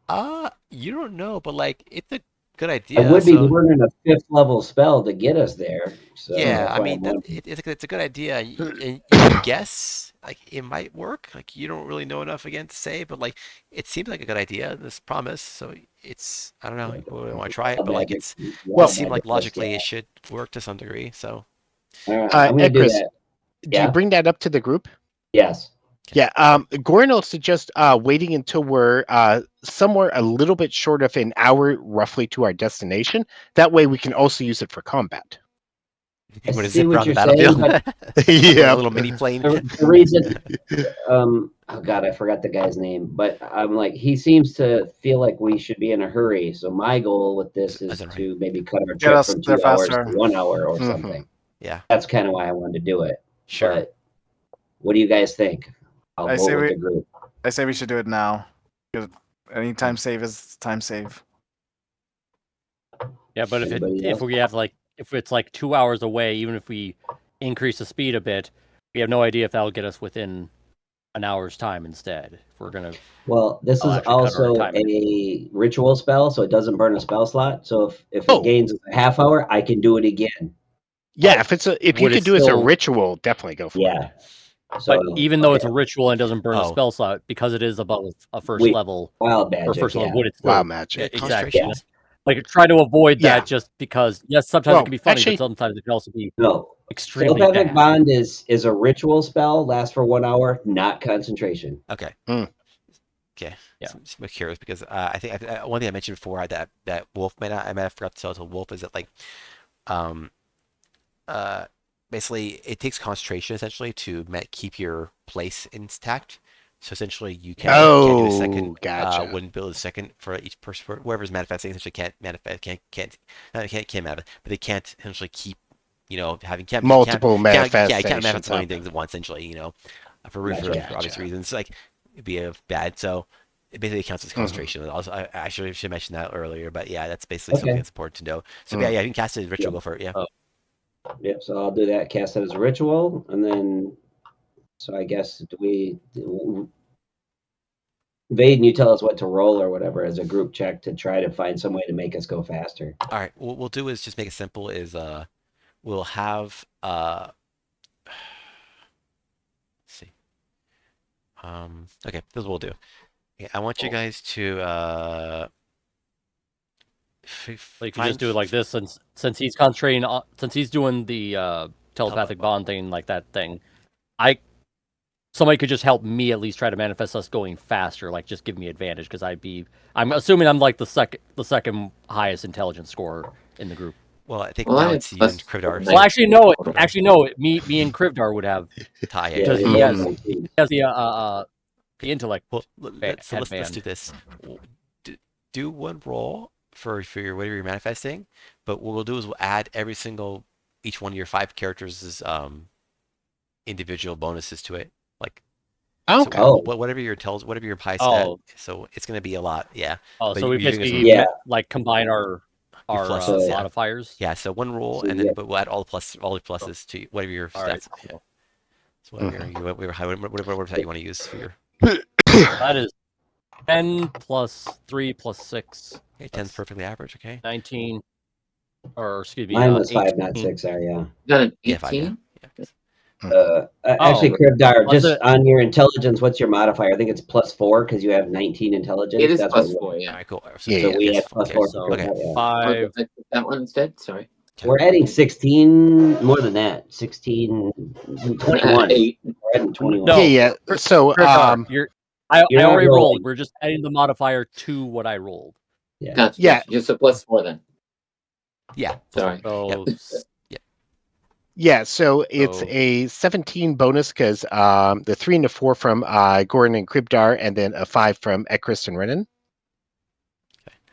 You don't know, but like it's a good idea. I would be learning a 5th level spell to get us there. So yeah, I mean it's a good idea. And you guess like it might work. Like you don't really know enough again to say, but like it seems like a good idea. This promise, so it's I don't know. We want to try it, but like it seems like logically it should work to some degree. So I'm gonna do that. Do you bring that up to the group? Yes. Yeah, Gorin will suggest waiting until we're somewhere a little bit short of an hour, roughly, to our destination. That way, we can also use it for combat. I see what you're saying, but yeah, a little mini plane. The reason, oh god, I forgot the guy's name, but I'm like, he seems to feel like we should be in a hurry. So my goal with this is to maybe cut our trip from 2 hours to 1 hour or something. Yeah, that's kind of why I wanted to do it. Sure. But what do you guys think? I'll vote with the group. I say we should do it now. Any time save is time save. Yeah, but if we have if it's like 2 hours away, even if we increase the speed a bit, we have no idea if that'll get us within an hour's time instead. If we're gonna. Well, this is also a ritual spell, so it doesn't burn a spell slot. So if it gains a half hour, I can do it again. Yeah, if you can do it as a ritual, definitely go for it. Yeah. So, but even though it's a ritual and doesn't burn a spell slot, because it is above a first level wild magic, or first level, would it still, wild magic? Exactly. Yeah. Like try to avoid that just because sometimes it can be funny, but sometimes it can also be extremely bad. Telepathic bond is a ritual spell, lasts for 1 hour, not concentration. Okay. Okay. Yeah. I'm curious because I think one thing I mentioned before that Wolf I might have forgot to tell to Wolf is that like basically it takes concentration essentially to keep your place intact, So essentially, you can't do a second. Gotcha. Wouldn't build a second for each person. Whoever's manifesting essentially can't manifest. Can't manifest, but they can't essentially keep. Having Multiple can't manifestations manifest so many up. things at once. Essentially, for Gotcha. obvious reasons. Like it'd be bad. So it basically counts as Mhm. concentration. Also, I actually should mention that earlier, but yeah, that's basically something Okay. that's important to know. So yeah, you can cast it as ritual. Go for it. Yeah. Yep. So I'll do that. Cast that as a ritual, and then. So I guess Vaden, you tell us what to roll or whatever as a group check to try to find some way to make us go faster. All right. What we'll do is just make it simple. We'll have let's see. Okay, this is what we'll do. Okay, I want you guys to Like you just do it like this, since he's concentrating on, since he's doing the telepathic bond thing, like that thing. Somebody could just help me at least try to manifest us going faster, like just give me advantage because I'm assuming I'm like the second highest intelligence score in the group. Well, I think now I it's you have and Krivdar. plus- Well, actually no, me and Krivdar would have tie. Yeah, because you're he both has 19. the intellect. Well, let's headband. do this. Do one roll for your whatever you're manifesting, but what we'll do is we'll add each one of your 5 characters' individual bonuses to it. Like Okay. so whatever your high stat. Oh. So it's gonna be a lot. Yeah. Oh, But so we you're doing basically this- Yeah. like combine our pluses, yeah. modifiers. Yeah. So one roll, So and then yeah. but we'll add all the pluses to whatever your All right. stats. Yeah. So whatever stat you want to use for your. That is 10 plus 3 plus 6. Okay, 10's perfectly average. Okay. 19, or excuse me, Mine was 5, 18. not 6. Sorry, yeah. Is that an Yeah, 5. Yeah. 18? Actually, Krivdar, Was just it- on your intelligence, what's your modifier? I think it's +4 because you have 19 intelligence. It is That's plus what 4, All yeah. right. Cool. Yeah, So we yes, have plus okay, 4 so- for okay. Krivdar, yeah. 5. That one instead? Sorry. We're adding 16, more than that. 16, 21. 8. We're adding 21. No. Yeah. So Krivdar, I You're not already rolling. rolled. We're just adding the modifier to what I rolled. Yeah. Gotcha. Yeah. Gotcha. Just a plus 4 then. Yeah. Sorry. So Yeah, so it's So- a 17 bonus because the 3 and the 4 from Gordon and Kribdar, and then a 5 from Ekris and Renan.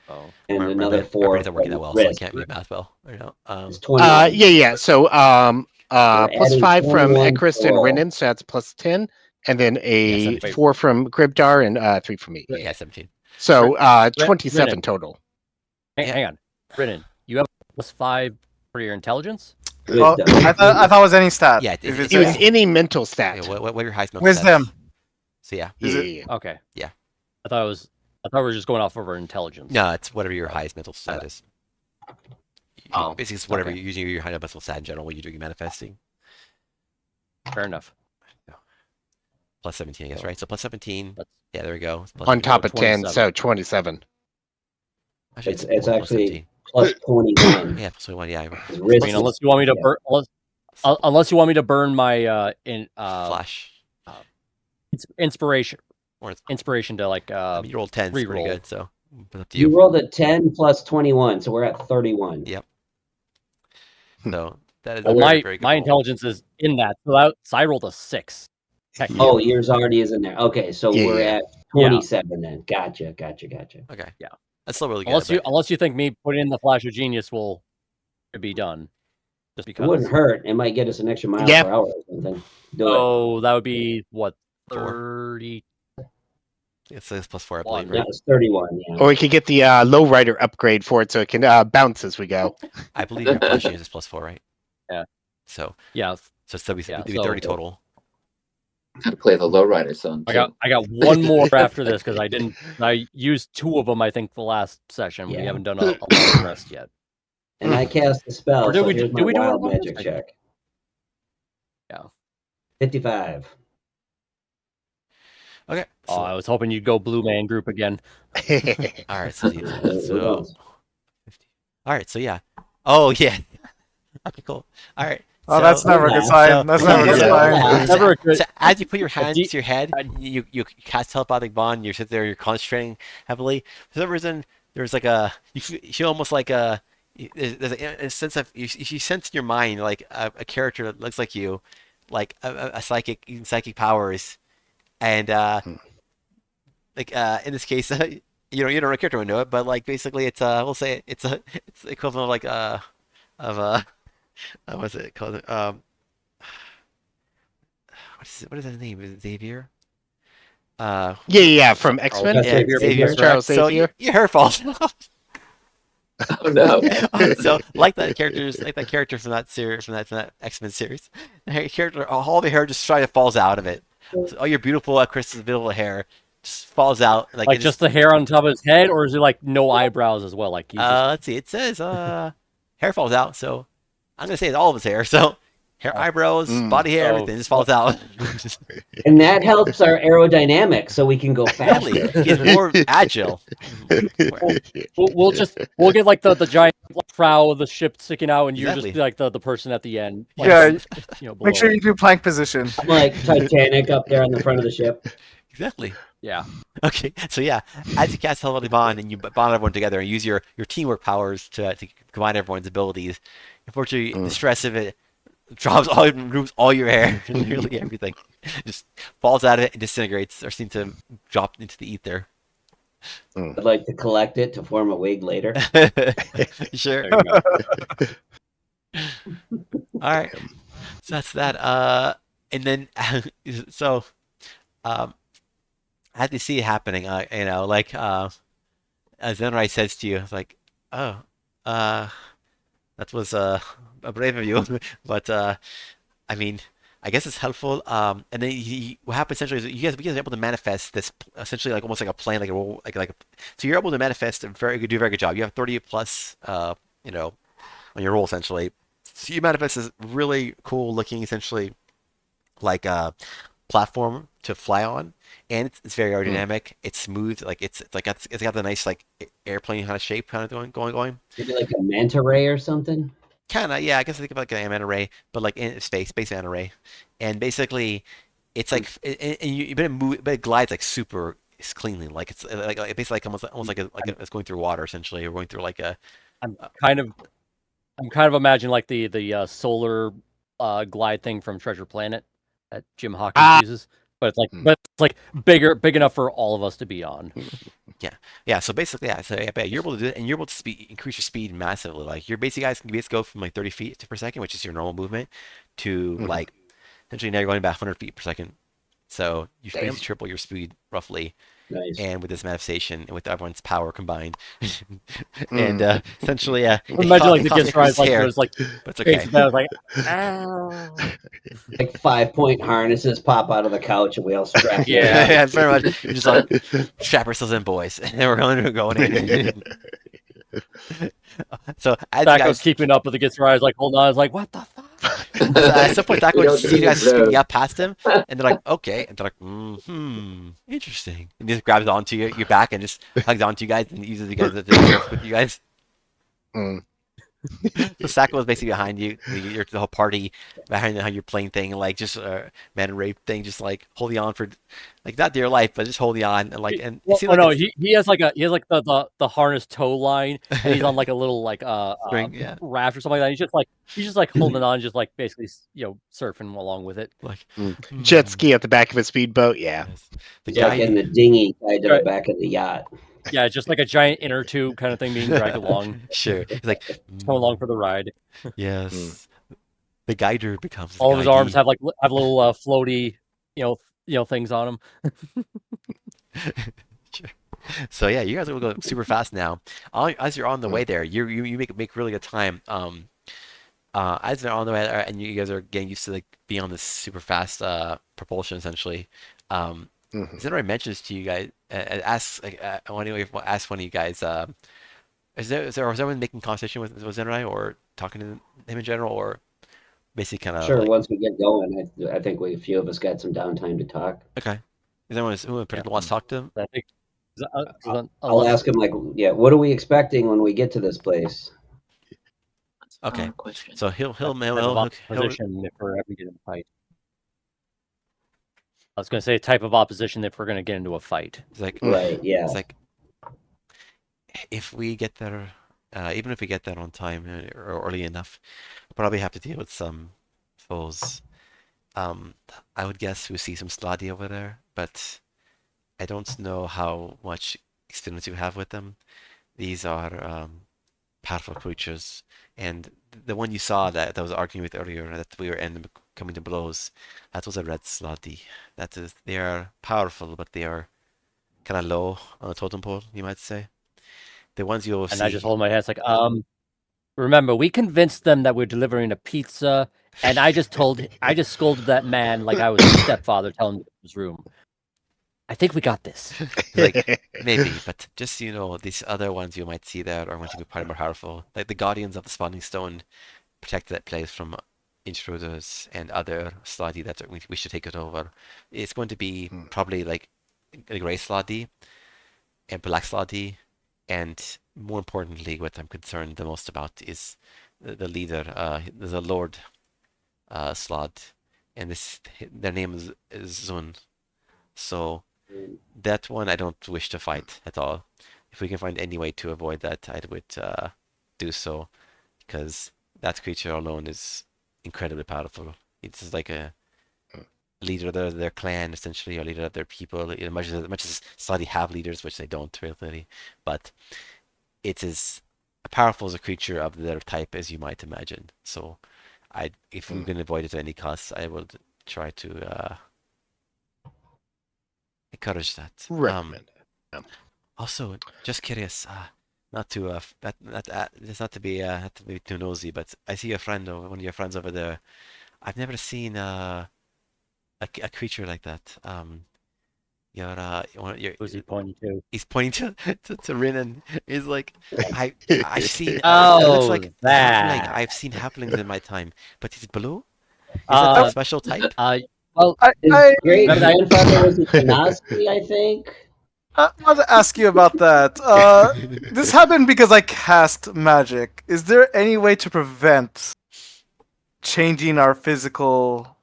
oh. And My another brain 4 isn't working that from well, so I Riz. can't read math well right now. It's 21. Yeah. So plus adding 5 from 21 Ekris and roll. Renan, so that's plus 10, and then a 17. 4 from Kribdar and 3 from me. Yeah, 17. So 27 Renan. total. Hang on, Brennan, you have plus 5 for your intelligence. Oh, Wisdom. I thought it was any stat. Yeah, If it's It was any- any mental stat. Yeah, what are your highest mental Wisdom. stats? So yeah. Is it- Yeah. Okay. Yeah. I thought we were just going off of our intelligence. No, it's whatever your highest mental stat is. Oh, Basically, it's whatever okay. you're using your high mental stat in general when you're doing manifesting. Fair enough. Plus 17, I guess, right? So plus 17. That's- Yeah, there we go. It's plus On 17. top of 10, 27. so 27. Actually, It's plus actually 17. plus 21. Yeah, plus 21. Yeah, Riz I mean, unless you want me to yeah. burn, unless you want me to burn my flash. inspiration, Or it's, inspiration to like I mean, you rolled 10, it's pretty reroll. good. So it's up to You you. rolled a 10 plus 21, so we're at 31. Yeah. So that is a Well, very, very good my roll. intelligence is in that, so I rolled a 6. Technically. Oh, yours already is in there. Okay, so Yeah, we're yeah. at 27 then. Gotcha. Okay. Yeah. That's still really good. Unless you think me putting in the flash of genius will be done, just It because. wouldn't hurt. It might get us an extra mile Yeah. per hour or something. Do it. Oh, that would be what 4. 30. It's plus 4, I One, believe, That right? was 31, yeah. Or we could get the low rider upgrade for it so it can bounce as we go. I believe your plus is plus 4, right? Yeah. So Yeah, it's still be Yeah, 30 so- total. Gotta play the lowrider song. I got one more after this because I used 2 of them I think the last session. We Yeah. haven't done a long rest yet. And I cast a spell, Or did so we- here's did my we do it wild on magic this? check. Yeah. 55. Okay. Oh, So, I was hoping you'd go Blue Man Group again. all right. So, Who so knows? 50. All right. So yeah. Oh yeah. Okay. Cool. All right. Oh, so- that's never a good sign. That's never a good Yeah. sign. Never a good. So as you put your hands deep- to your head, you cast telepathic bond. You sit there, you're concentrating heavily. For some reason, there's like you feel almost like there's a sense of you sense in your mind like a character that looks like you, like a psychic powers, And like in this case, you don't a character would know it, but like basically it's we'll say it's the equivalent of like of what's it called? What is his name? Is it Xavier? Yeah, from X-Men. Professor Yeah, Xavier. Charles So Xavier. your hair falls off. Oh no. So like that character from that series, from that X-Men series, the character, all the hair just try to falls out of it. So all your beautiful Chris's beautiful hair just falls out, like Like it just the hair on top of his head, or is it like no eyebrows as well? Like he's just let's see, it says hair falls out, so I'm gonna say it's all of his hair. So hair, eyebrows, body hair, So- everything just falls out. And that helps our aerodynamics, so we can go Exactly, faster. he's more agile. we'll get like the giant prow of the ship sticking out, and you're Exactly. just like the person at the end. Like, Yeah, below. make sure you do plank position. I'm like Titanic up there on the front of the ship. Exactly. Yeah. Okay, so yeah, as you cast Helvetic Bond and you bond everyone together and use your teamwork powers to combine everyone's abilities, unfortunately, the stress of it drops removes all your hair, literally everything, just falls out of it and disintegrates or seems to drop into the ether. I'd like to collect it to form a wig later. Sure. There you go. All right. So that's that. And then so I had to see it happening. Like as Zenrai says to you, it's like, oh, that was brave of you, but I mean, I guess it's helpful. And then what happened essentially is you guys are able to manifest this essentially like almost like a plan, like a roll, so you're able to manifest do a very good job. You have 30 plus, on your roll essentially. So you manifest this really cool looking, essentially like a platform to fly on, and it's very aerodynamic. It's smooth, like it's got the nice like airplane kind of shape, kind of going. Maybe like a manta ray or something. Kind of, yeah. I guess I think of like an manta ray, but like in space manta ray, and basically, it's like but it glides like super cleanly, like it's like basically like almost like it's going through water essentially, or going through like a. I'm kind of imagining like the solar glide thing from Treasure Planet that Jim Hawkins uses, but it's like big enough for all of us to be on. Yeah. So basically, yeah. So yeah, you're able to do it, and you're able to increase your speed massively. Like your basic guys can basically go from like 30 feet per second, which is your normal movement, to like essentially now you're going about 100 feet per second. So you Damn. basically triple your speed roughly, Nice. and with this manifestation and with everyone's power combined, and essentially, Imagine like the costs Gets Rise like hair, there's like but it's okay. I was like, ow. Like 5-point harnesses pop out of the couch and we all strap. Yeah. Yeah, very much. We're just like strap ourselves in, boys, and we're going in. So as you Thaco's guys, keeping up with the Gets Rise, like hold on, I was like, what the fuck? so at some point, Thaco You just don't sees you guys do speeding those. up past him, and they're like, okay, and they're like, interesting, and he just grabs onto your back and just hugs onto you guys and uses you guys to surf with you guys. So Sacco is basically behind you, the whole party behind how you're playing thing, like just man rape thing, just like holding on for, like not dear life, but just holding on and like and it seems like no, it's- he has like the harness tow line, and he's on like a little like String, yeah. raft or something like that. He's just like holding on, just like basically surfing along with it. like Jet ski at the back of a speedboat. Yeah. yes. The It's like guy, in the dinghy tied to the Right. back of the yacht. Yeah, just like a giant inner tube kind of thing being dragged along, sure, he's like, come along for the ride. yes. The guider becomes All of his guidee. arms have little floaty, things on them. Sure. So yeah, you guys will go super fast now. As you're on the way there, you make really good time. As they're on the way there, and you guys are getting used to like being on this super fast propulsion essentially. Zenrai mentions to you guys, asks like one of you guys, is there someone making conversation with Zenrai or talking to him in general, or basically kind of Sure, like, once we get going, I think a few of us got some downtime to talk. okay. Is anyone who in particular wants to talk to him? I think. I'll ask him, like, yeah, what are we expecting when we get to this place? Okay. Question. So he'll opposition if we're ever getting a fight. I was going to say type of opposition if we're going to get into a fight. It's like Right, yeah. It's like if we get there, even if we get there on time or early enough, we'll probably have to deal with some foes. I would guess we see some Sladi over there, but I don't know how much experience you have with them. These are powerful creatures, and the one you saw that was arguing with earlier that we were ending coming to blows, that was a red slotty. That is, they are powerful, but they are kind of low on the totem pole, you might say. The ones you'll And I just see. hold my head. It's like, remember, we convinced them that we're delivering a pizza, and I just scolded that man like I was his stepfather, telling him to his room. I think we got this. Like, maybe, but just so you know, these other ones you might see there are going to be probably more powerful. Like the Guardians of the Spawning Stone protect that place from intruders and other slotty that we should take it over. It's going to be probably like a gray slotty and black slotty, and more importantly, what I'm concerned the most about is the leader. There's a Lord slot, and their name is Zun. So that one I don't wish to fight at all. If we can find any way to avoid that, I would do so, because that creature alone is incredibly powerful. It's like a leader of their clan, essentially, or leader of their people. Much as Saudi have leaders, which they don't really, but it is powerful as a creature of their type, as you might imagine. So, if we can avoid it at any cost, I would try to encourage that. Recommend it. Also, just curious, not to just not to be too nosy, but I see one of your friends over there. I've never seen a creature like that. Who's he pointing to? He's pointing to Rin, and he's like, I've seen it looks Oh, like halfling. that. I've seen halflings in my time, but he's blue. Is that a special type? Well, His I great remember that- grandfather was a Genasi, I think. I want to ask you about that. This happened because I cast magic. Is there any way to prevent changing our physical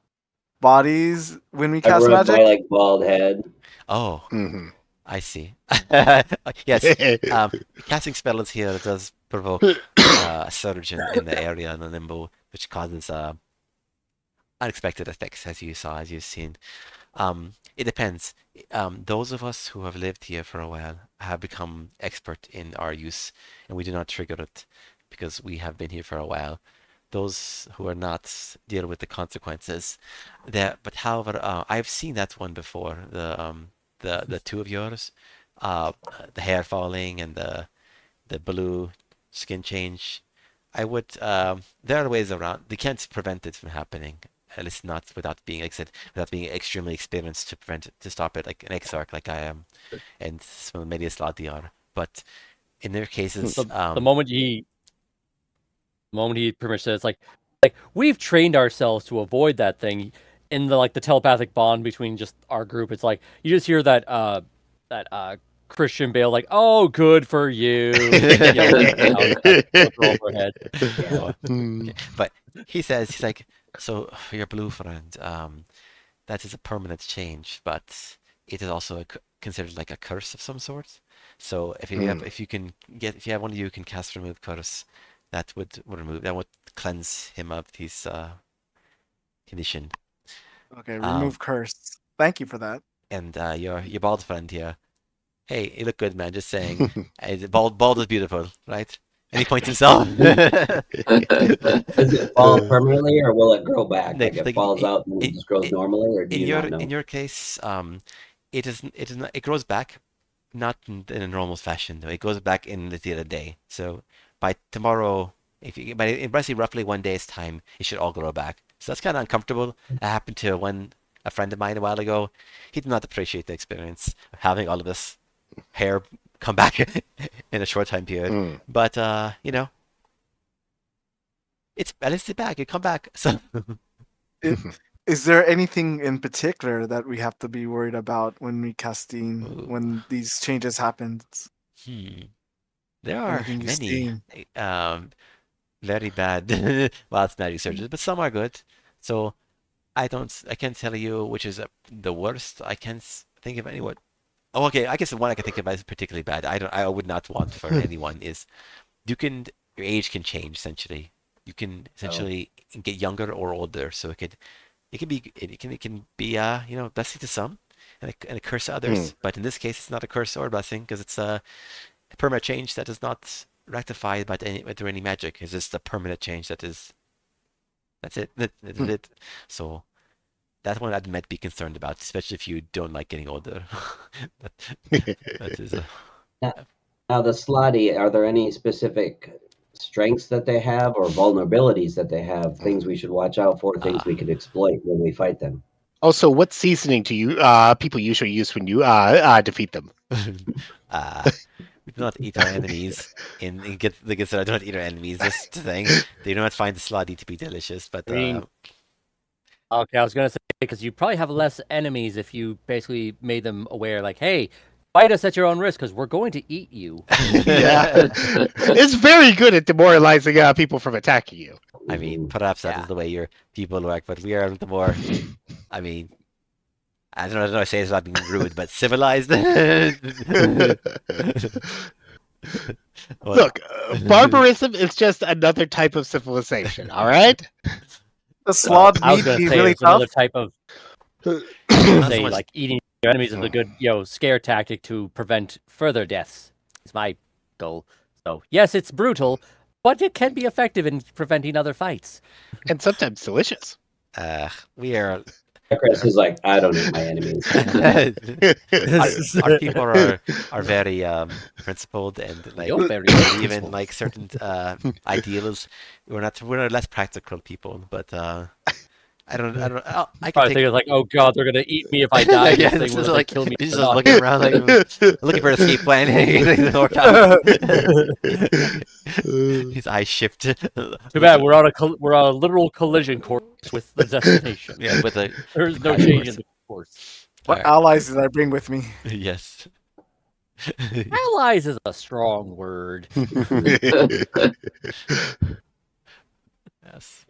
bodies when we I cast rubbed my magic? like bald head. Oh, Mhm. I see. Yes, casting spells here does provoke a surge in the area in the limbo, which causes unexpected effects, as you've seen. It depends. Those of us who have lived here for a while have become expert in our use, and we do not trigger it because we have been here for a while. Those who are not deal with the consequences. But however, I've seen that one before. The two of yours, uh, the hair falling and the blue skin change. I would. There are ways around. They can't prevent it from happening. At least not without being, like I said, without being extremely experienced to prevent it, to stop it, like an Exarch, like I am, and some many Slati are. But in their cases, the moment he pretty much says like we've trained ourselves to avoid that thing in the telepathic bond between just our group. It's like you just hear that Christian Bale like, oh, good for you, yelling out overhead. Oh, okay. But he's like, so for your blue friend, that is a permanent change, but it is also considered like a curse of some sort. So if you have one of you who can cast remove curse, that would cleanse him of his condition. Okay, Um, remove curse. Thank you for that. and your bald friend here, hey, you look good, man. Just saying, bald is beautiful, right? And he points himself. Does it fall permanently, or will it grow back? Like it Like, falls out and it just grows normally, or do you not know? in your case, it grows back, not in a normal fashion though. It goes back in the other day. So by tomorrow, by basically roughly one day's time, it should all grow back. So that's kind of uncomfortable. That happened to a friend of mine a while ago. He did not appreciate the experience of having all of this hair come back in a short time period. But it's at least it's back. It come back. So Is there anything in particular that we have to be worried about when we casting when these changes happen? There are Anything you many see? very bad wild magic surges, but some are good. So I can't tell you which is the worst. I can't think of anyone. Oh, okay. I guess the one I can think of as particularly bad. I would not want for anyone is your age can change essentially. You can essentially get younger or older. So it can be blessing to some, and a curse to others. But in this case, it's not a curse or a blessing because it's a permanent change that is not rectified through any magic. It's just a permanent change that is. That's it. That's it. So that's one I might be concerned about, especially if you don't like getting older. that is a. Now, the Slotty, are there any specific strengths that they have or vulnerabilities that they have? Things we should watch out for, things we could exploit when we fight them? Also, what seasoning do you people usually use when you defeat them? We do not eat our enemies. Get the good I do not eat our enemies. Just saying, they do not find the Slotty to be delicious. But I mean, okay, I was gonna say because you probably have less enemies if you basically made them aware, like, hey, fight us at your own risk because we're going to eat you. Yeah, it's very good at demoralizing people from attacking you. I mean, perhaps that is the way your people work, but we are the more. I mean, I don't know. I say it's not being rude, but civilized. Look, barbarism is just another type of civilization. All right. The slot I was meat gonna be say really it's another tough. type of say much- like eating your enemies is a good scare tactic to prevent further deaths. It's my goal. So yes, it's brutal, but it can be effective in preventing other fights. And sometimes delicious. We are. Chris is like, I don't eat my enemies. Our people are very principled and like You're very believe in principled. like certain ideals. We're less practical people, but I can I take. think it's like, oh god, they're gonna eat me if I die. Yeah, This thing it's will just like kill me. he's or just not. looking around like looking for an escape plan. Doesn't work out. His eyes shift. Too bad we're on a literal collision course with the destination. Yeah, with a There's no crash change course. in the course. What Alright. allies did I bring with me? Yes. Allies is a strong word. Yes.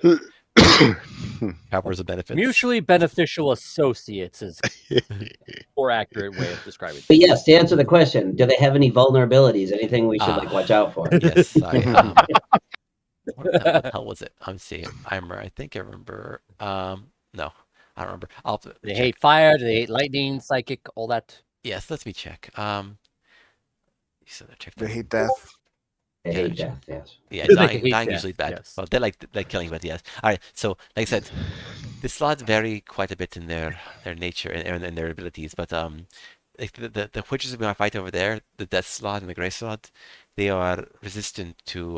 Powers of benefits. Mutually beneficial associates is a more accurate way of describing it. But yes, to answer the question, do they have any vulnerabilities? Anything we should like watch out for? Yes, what the hell was it? I'm seeing. I think I remember. No, I don't remember. They check. hate fire, they hate lightning, psychic, all that. Yes, let me check. You said check. They hate death. They Yeah, hate sure. death, yes. Yeah, They dying hate usually is death, bad. yes. Well, they like killing, but yes. All right. So, like I said, the slots vary quite a bit in their nature and their abilities. But like the witches we fight over there, the death slot and the gray slot, they are resistant to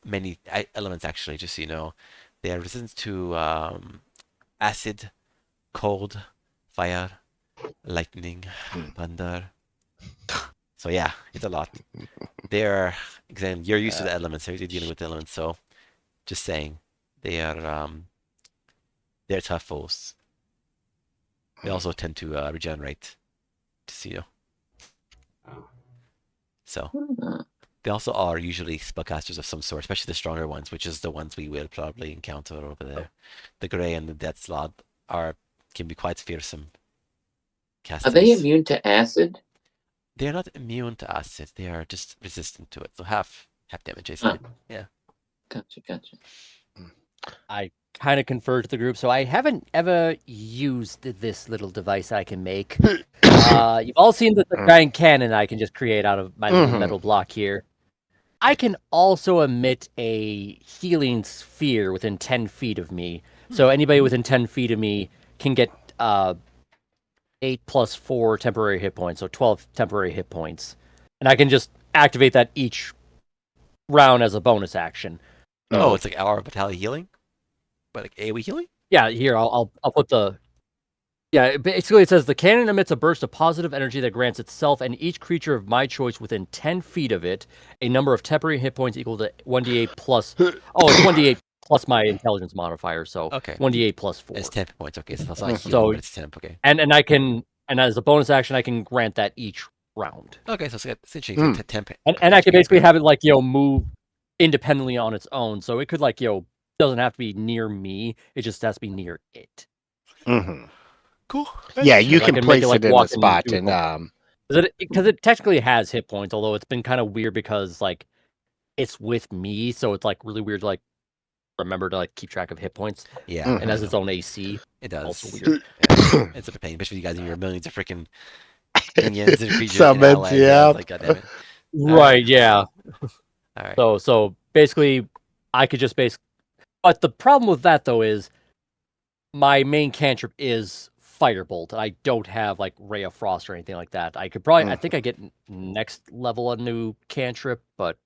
many elements. Actually, just so you know, they are resistant to acid, cold, fire, lightning, thunder. So yeah, it's a lot. They're you're used to the elements, so you're dealing with the elements. So just saying, they're tough foes. They also tend to regenerate, just so you know. So they also are usually spellcasters of some sort, especially the stronger ones, which is the ones we will probably encounter over there. The gray and the death slot can be quite fearsome casters. Are they immune to acid? They're not immune to acid. They are just resistant to it. So half damage, basically. Yeah. Gotcha. I kind of confer to the group, so I haven't ever used this little device I can make. You've all seen the giant cannon I can just create out of my little metal block here. I can also emit a healing sphere within 10 feet of me. So anybody within 10 feet of me can get 8 plus 4 temporary hit points, so 12 temporary hit points. And I can just activate that each round as a bonus action. Oh, it's like our battalion healing? But like AoE healing? Yeah, here, I'll put the... Yeah, basically it says, the cannon emits a burst of positive energy that grants itself and each creature of my choice within 10 feet of it a number of temporary hit points equal to 1d8 plus... Oh, it's 1d8 plus my intelligence modifier, so okay. 1d8 plus 4. It's 10 points, okay. So it's not healing, So- but it's 10, okay. And I can... And as a bonus action, I can grant that each round. Okay, so it's interesting. 10 And I can basically have it, like, move independently on its own. So it could, like, doesn't have to be near me. It just has to be near it. Cool. Yeah, you I can can make place it, like, it in a walk spot into and Because it technically has hit points, although it's been kind of weird because, like, it's with me. So it's, like, really weird, like, remember to like keep track of hit points, Yeah, Mhm. and has its own AC. it does. Also weird. Yeah, it's a pain, especially you guys and your millions of freaking minions and creatures and Summons, allies. Yeah, yeah. it's like goddamn it. Right, yeah. All right. So basically, I could just but the problem with that though is my main cantrip is Firebolt, and I don't have like Ray of Frost or anything like that. I could probably, I think I get next level a new cantrip, but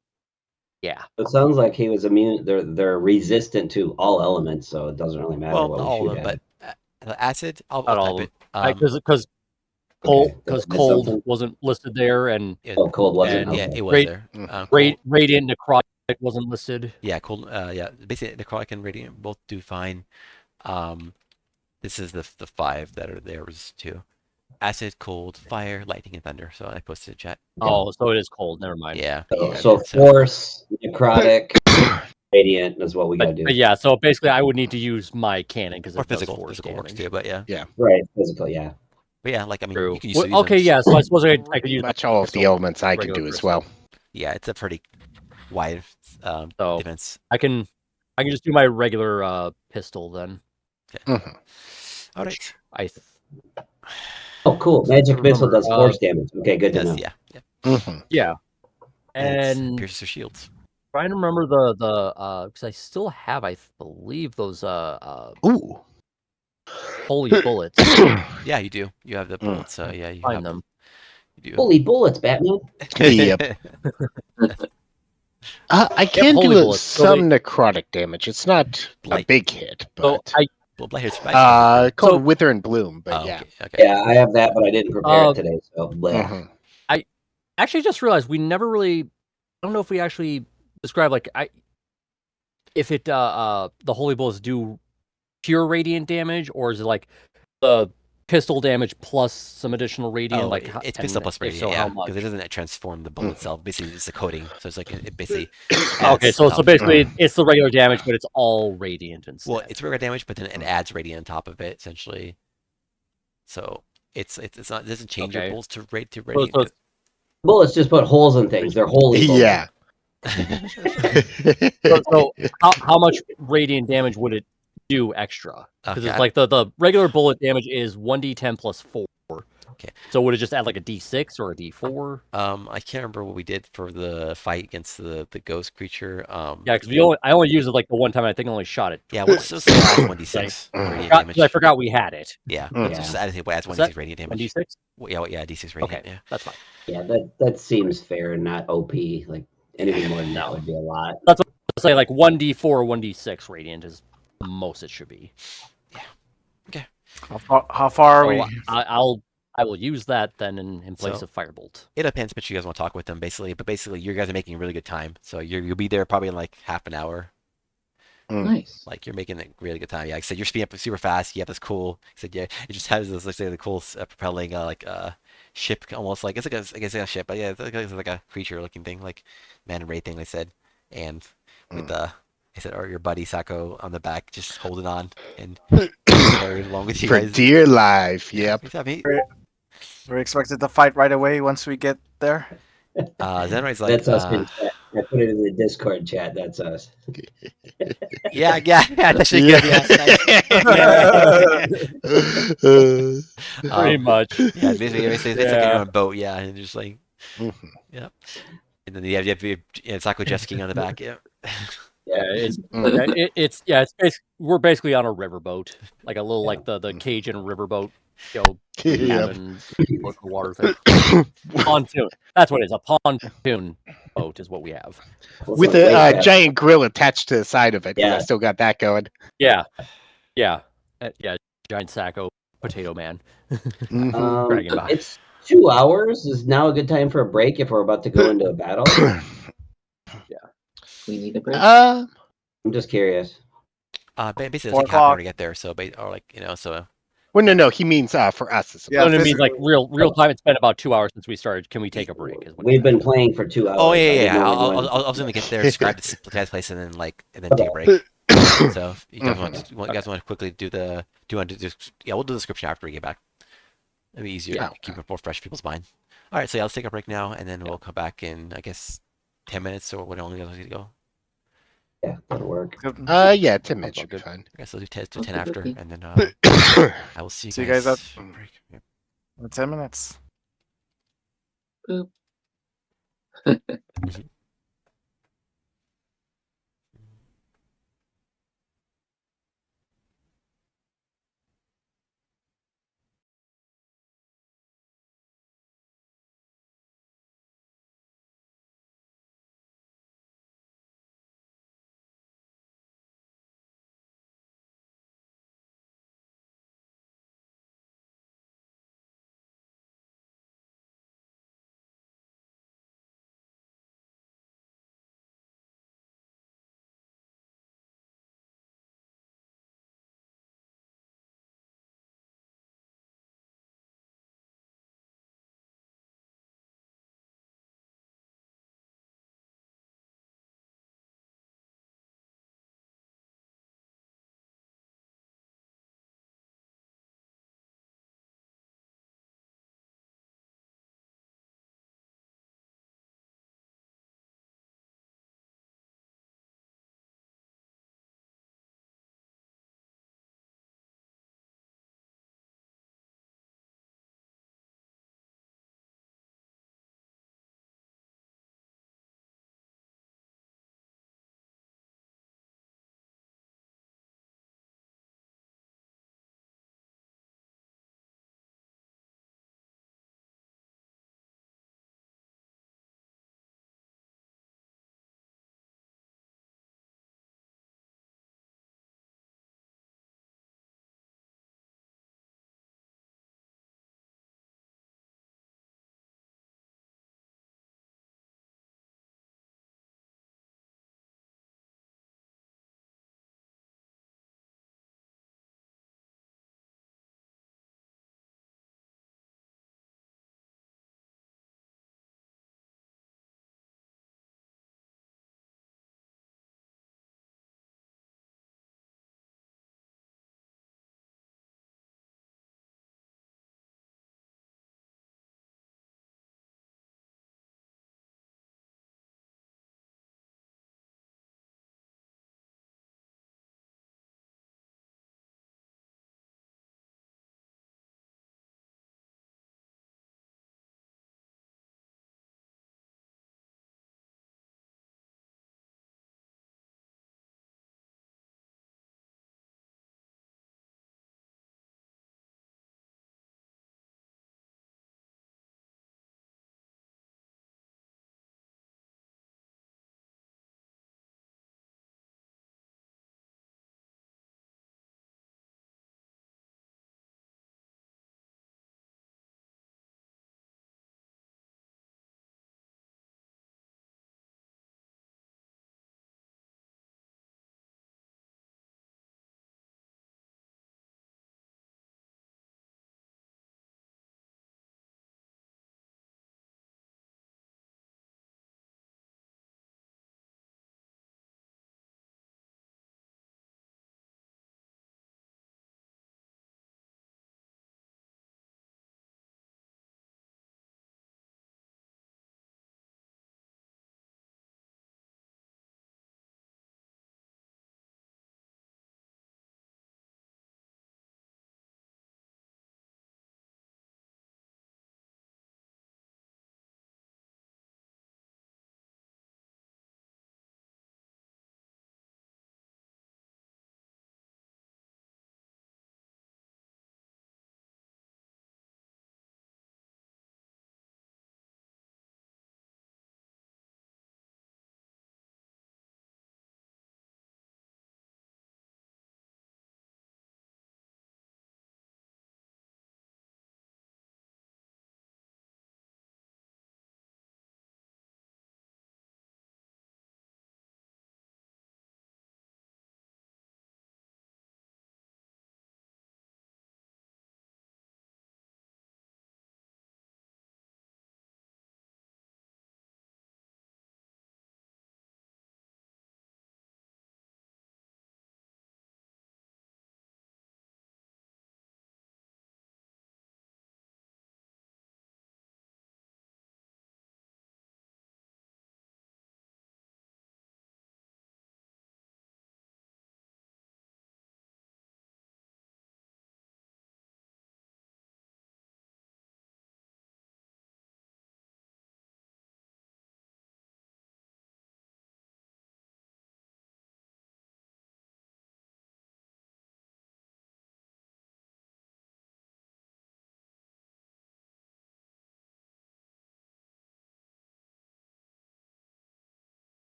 yeah. It sounds like he was immune. They're resistant to all elements, so it doesn't really matter Well, what not we all shoot of them, at. but acid. I'll Not type all of it. them. Because Okay, did I miss cold something? wasn't listed there, and Oh, cold wasn't. and yeah, Okay. it was there. Cold, Radiant Necrotic wasn't listed. yeah, cold. Yeah, basically necrotic and radiant both do fine. This is the 5 that are there was 2. Acid, cold, fire, lightning, and thunder. So I posted in chat. Oh, so it is cold. Never mind. Yeah. So force, necrotic, radiant is what we gotta do. But yeah, so basically, I would need to use my cannon because Or it does physical force works damage. too, but yeah. Right, physical, yeah. But yeah, like I mean, True. you can use Well, these okay, ones. yeah. So I suppose I could Pretty use much all of the elements I can regular do as crystal. well. Yeah, it's a pretty wide So defense. I can just do my regular pistol then. Mhm. All right. Oh, cool. Magic missile does Remember, force damage. Okay, good to know. Yeah. Mhm. Yeah. And And pierces their shields. trying to remember the because I still have, I believe, those Ooh. holy bullets. Yeah, you do. You have the bullets. So yeah, you Find have them. You do. Holy bullets, Batman. Yep. I can holy do bullets. So some necrotic damage. It's not a Light. big hit, So but Well, Blight hits called Wither and Bloom. But yeah. Okay. Yeah, I have that, but I didn't prepare it today. So, bleh. Mhm. I actually just realized we never really. I don't know if we actually described like if it the holy bullets do pure radiant damage, or is it like the pistol damage plus some additional radiant? Oh, like it's pistol plus if radiant, so, yeah, how much? because it doesn't transform the bullet itself. Basically, it's a coating, so it's like it basically. Okay, adds so top. basically it's the regular damage, but it's all radiant instead. Well, it's regular damage, but then it adds radiant on top of it, essentially. So it's not, it doesn't change your bullets to radiant. So Bullets just put holes in things. They're holy bullets. Yeah. so how much radiant damage would it do extra? Because Okay. it's like the regular bullet damage is 1d10 plus 4. Okay. So would it just add like a d6 or a d4? I can't remember what we did for the fight against the ghost creature. Yeah, because I only used it like the one time. I think I only shot it. Yeah, well, so adds 1d6 radiant damage. I forgot we had it. Yeah, Mm. so just adds 1d6 that radiant damage. 1d6? Well, yeah, d6 radiant. Okay, Yeah, that's fine. Yeah, that seems fair and not OP. Like anything more than that would be a lot. That's what I say. Like 1d4, 1d6 radiant is the most it should be. Yeah. Okay. How far are we? I will use that then in place of Firebolt. It depends if you guys want to talk with them, basically. But basically, you guys are making really good time. So you'll be there probably in like half an hour. Nice. Like you're making a really good time. Yeah, like I said, you're speeding up super fast. You have this cool. I said, yeah, it just has this, let's say, the cool propelling ship, almost like it's like I guess a ship, but yeah, it's like a creature looking thing, like man and ray thing. I said, and with I said, or your buddy Sako on the back, just holding on and carried along with you For guys. dear life. Yep. What's up, mate? We're expected to fight right away once we get there. Zenrai's like, That's us in chat. I put it in the Discord chat. That's us. yeah, that's actually good. Yeah, nice. Pretty much. Yeah, basically, it's like you're on a boat. Yeah, and just like, yeah. And then you have Sako jet skiing on the back. Yeah. We're basically on a riverboat, like a little like the Cajun riverboat, cabin, local water thing. Pontoon. That's what it is. A pontoon boat is what we have. With a giant grill attached to the side of it. Yeah. I still got that going. Yeah. Giant Sacco potato man. Dragging by. It's 2 hours. Is now a good time for a break if we're about to go into a battle? We need a break. I'm just curious. Basically, 4 it's like half an hour o'clock. to get there. So, or like so. Well, no. He means for us. Yeah, So it means like real time. It's been about 2 hours since we started. Can we take a break? We've been playing for 2 hours. Oh yeah. I didn't know I anyone- was gonna get there, describe the guy's place, and then take a break. So, if you guys want to quickly we'll do the description after we get back. It'll be easier. Yeah. Keep it more fresh in people's mind. All right, so let's take a break now, and then we'll come back in, I guess, 10 minutes or when only need to go. Yeah, that'll work. Good. Yeah, 10 minutes all should be good. fine. I guess I'll do 10 Okay, after, okay. and then I will see See you you guys guys. at- Break. Yep. 10 minutes. Boop.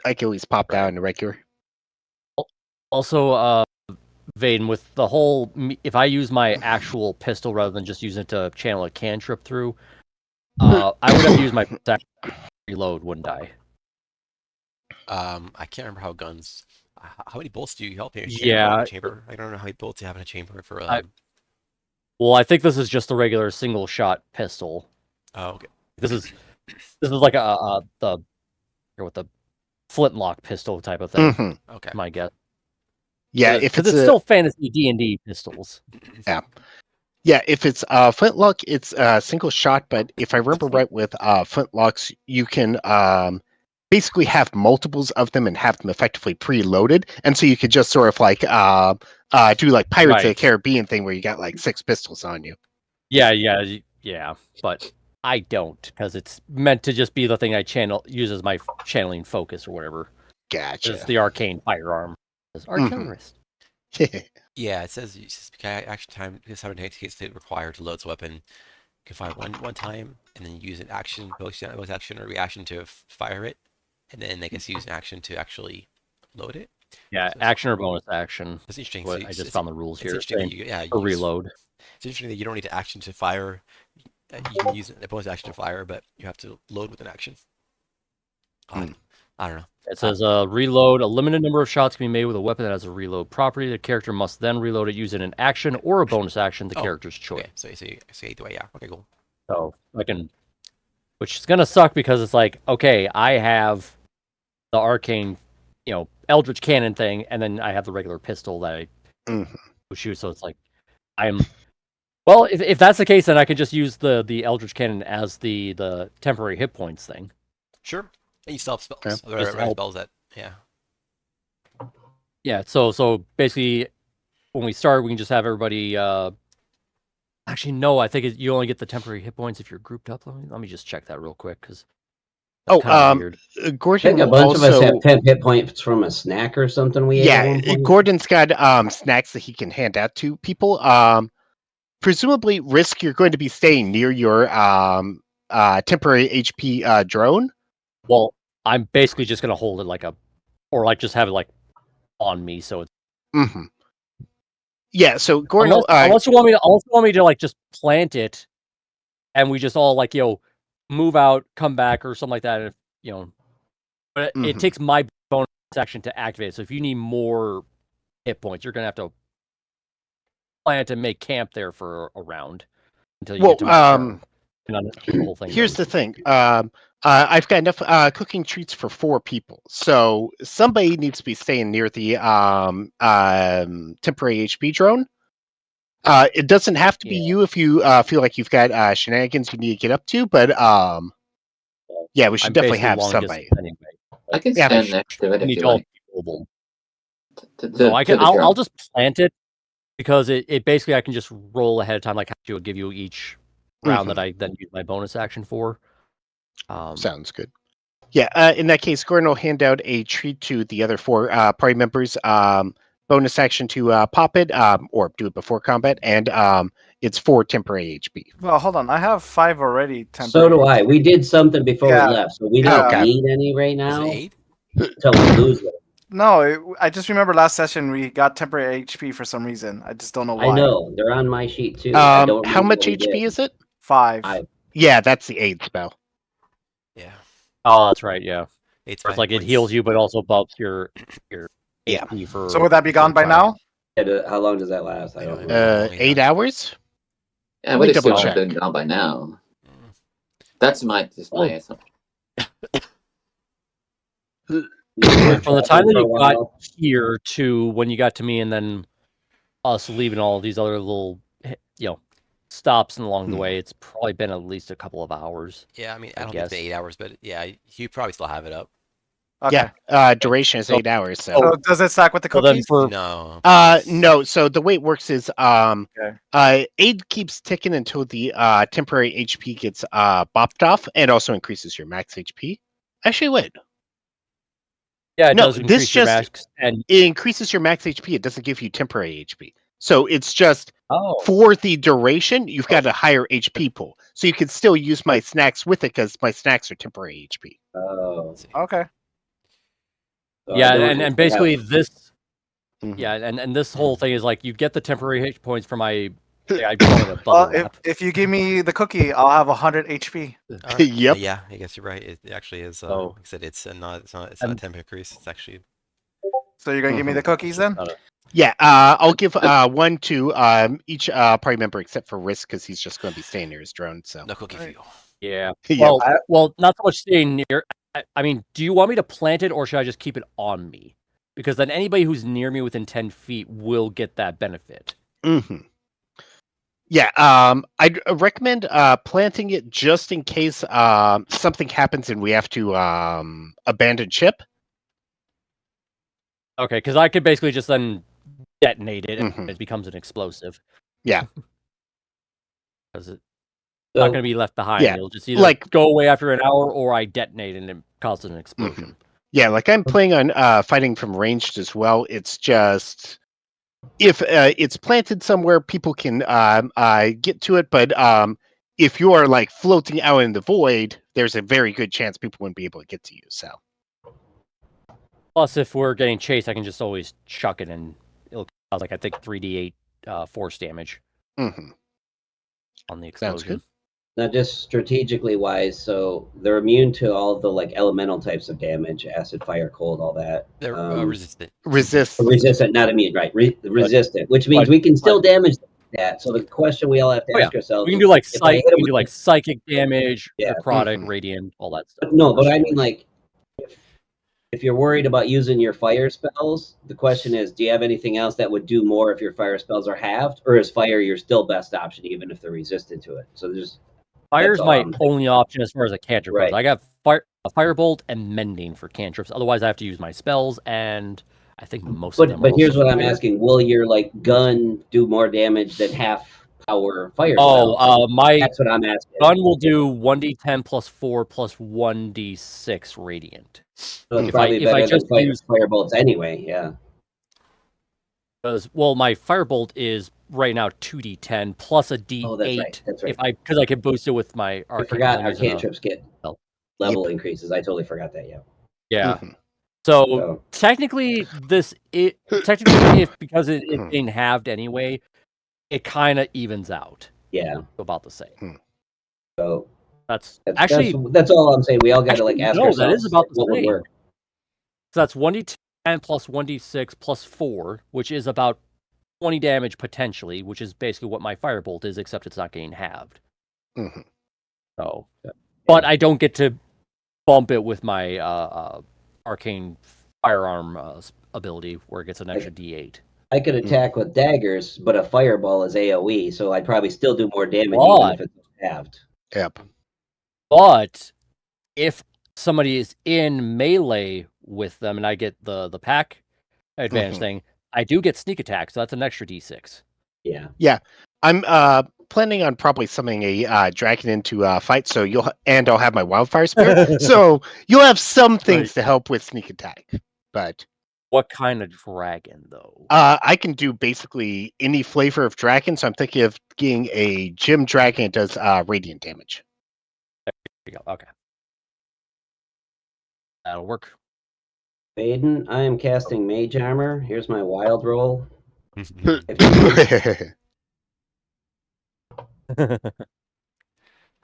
I can always pop that on the regular. Also, Vaden, with the whole, if I use my actual pistol rather than just using it to channel a cantrip through, I would have to use my reload, wouldn't I? I can't remember how guns. How many bolts do you help in a Yeah. chamber? I don't know how many bolts you have in a chamber for. Well, I think this is just a regular single shot pistol. Oh, okay. This is like what the flintlock pistol type of thing. Mm-hmm. Okay. My guess. Yeah, because it's still fantasy D&D pistols. Yeah, if it's flintlock, it's a single shot. But if I remember right, with flintlocks, you can basically have multiples of them and have them effectively preloaded, and so you could just sort of like do like Pirates of the Caribbean thing where you got like 6 pistols on you. Yeah. But I don't, because it's meant to just be the thing I use as my channeling focus or whatever. Gotcha. It's the arcane firearm. It's artillerist. Yeah, it says action time. This how it takes to require to load the weapon. You can fire one time, and then use an action, both action or reaction to fire it, and then I guess use an action to actually load it. Yeah, so action or bonus action. That's interesting. So I just found the rules here. For reload. It's interesting that you don't need to action to fire. You can use a bonus action to fire, but you have to load with an action. I don't know. It says reload. A limited number of shots can be made with a weapon that has a reload property. The character must then reload it using an action or a bonus action, the character's choice. Okay, so either way, yeah. Okay, cool. So I can, which is gonna suck because it's like, okay, I have the arcane, Eldritch Cannon thing, and then I have the regular pistol that I shoot. So it's like, well, if that's the case, then I could just use the Eldritch Cannon as the temporary hit points thing. Sure. And you still have spells. Yeah. Spells that, yeah. Yeah, so basically, when we start, we can just have everybody. Actually, no, I think you only get the temporary hit points if you're grouped up. Let me just check that real quick, because weird. Gordon, I think a bunch of us have 10 hit points from a snack or something we ate at one point. Gordon's got snacks that he can hand out to people. Presumably, Risk, you're going to be staying near your temporary HP drone. Well, I'm basically just gonna hold it or just have it on me, so it's. Yeah, so Gordon, unless you want me to just plant and we just all move out, come back, or something like that. But it takes my bonus action to activate it. So if you need more hit points, you're gonna have to plant and make camp there for a round until you get to my turn. The whole thing. Here's the thing. I've got enough cooking treats for 4 people, so somebody needs to be staying near the temporary HP drone. It doesn't have to be you if you feel like you've got shenanigans you need to get up to, but yeah, we should definitely have somebody. Anyway. I can stand next to it if you like. I'll just plant it, because it basically I can just roll ahead of time, like how give you each round that I then use my bonus action for. Sounds good. Yeah, in that case, Gordon will hand out a treat to the other 4 party members. Bonus action to pop it, or do it before combat, and it's 4 temporary HP. Well, hold on. I have 5 already. So do I. We did something before we left, so we don't need any right now. Is it 8? Until we lose it. No, I just remember last session we got temporary HP for some reason. I just don't know why. I know. They're on my sheet too. How much HP is it? 5. Yeah, that's the 8 spell. Yeah. Oh, that's right. Yeah. It's like it heals you, but also bumps your HP for. So would that be gone by now? How long does that last? I don't know. 8 hours? Yeah, I would assume it's been gone by now. That's my assumption. From the time that you got here to when you got to me, and then us leaving all these other little, stops along the way, it's probably been at least a couple of hours. Yeah, I mean, I don't think it's 8 hours, but yeah, you probably still have it up. Okay. Yeah, duration is 8 hours. So does it stack with the cookies? No. No. So the way it works is, aid keeps ticking until the temporary HP gets bopped off, and also increases your max HP. Actually, wait. Yeah, it does increase your max, and it increases your max HP. It doesn't give you temporary HP. So it's just for the duration, you've got a higher HP pool. So you can still use my snacks with it, because my snacks are temporary HP. Oh, okay. So Yeah, I don't and basically have- this. Mhm. Yeah, and this whole thing is like you get the temporary hit points for my. I call it a bubble wrap. If you give me the cookie, I'll have 100 HP. All right. Yep. Yeah, I guess you're right. It actually is. Oh. Like I said, it's not a I'm- temp increase. It's actually. So you're gonna give me the cookies then? Yeah, I'll give one to each party member except for Risk because he's just going to be staying near his drone. So No cookie for Alright. you. Yeah. Yep. Well, not so much staying near. I mean, do you want me to plant it or should I just keep it on me? Because then anybody who's near me within 10 feet will get that benefit. hmm Yeah, I'd recommend planting it just in case something happens and we have to abandon ship. Okay, because I could basically just then detonate it and Mhm. it becomes an explosive. Yeah. Because it's So, not going to be left behind. yeah, It'll just either like- go away after an hour or I detonate and it causes an explosion. Yeah, like I'm planning on fighting from ranged as well. It's just if it's planted somewhere, people can get to it. But if you are like floating out in the void, there's a very good chance people wouldn't be able to get to you. So Plus, if we're getting chased, I can just always chuck it and it'll cause, like, I think 3d8 force damage mhm. on the Sounds explosion. good. now just strategically wise, so they're immune to all of the like elemental types of damage, acid, fire, cold, all that. They're resistant. Resist. Resistant, not immune, right? Resistant, which means we can still damage that. So the question we all have to Oh, yeah. ask ourselves: We can do like if I hit we them can do like psychic damage, Yeah. necrotic, Mhm. radiant, all that stuff. no, but Flesh I mean damage. like if you're worried about using your fire spells, the question is, do you have anything else that would do more if your fire spells are halved, or is fire your still best option even if they're resistant to it? So there's Fire's all my I'm- only option as far as a cantrip goes. Right. I got a firebolt and mending for cantrips. Otherwise, I have to use my spells, and I think most of them. But are here's also what I'm fire. asking: will your like gun do more damage than half power fire Oh, spells? my That's what I'm asking. gun will do 1d10 plus 4 plus 1d6 radiant. So it's if probably I better just than use fire bolts anyway. Yeah. Because, well, my firebolt is right now 2d10 plus a d8. Oh, that's right. That's right. Because I can boost it with my I arcane. forgot our cantrips get spell. level increases. I totally forgot that. Yeah. Yeah. Mhm. So So technically, if because it's being halved anyway, it kind of evens out yeah. about the same. So That's that's actually that's all I'm saying. We all got to like actually, ask no, ourselves that is about the what would same. work. So that's 1d10 plus 1d6 plus 4, which is about 20 damage potentially, which is basically what my firebolt is, except it's not getting halved. Mhm. So, but I don't get to bump it with my arcane firearm ability, where it gets an extra d8. I could attack with daggers, but a fireball is AOE, so I'd probably still do more damage even if it's halved. Yep. But if somebody is in melee with them, and I get the pack advantage thing, I do get sneak attack, so that's an extra d6. Yeah. I'm planning on probably summoning a dragon into fight, so I'll have my wildfire spear, so you'll have some things to help with sneak attack. But what kind of dragon, though? I can do basically any flavor of dragon, so I'm thinking of getting a gym dragon that does radiant damage. There you go. Okay, that'll work. Baden, I am casting mage armor. Here's my wild roll.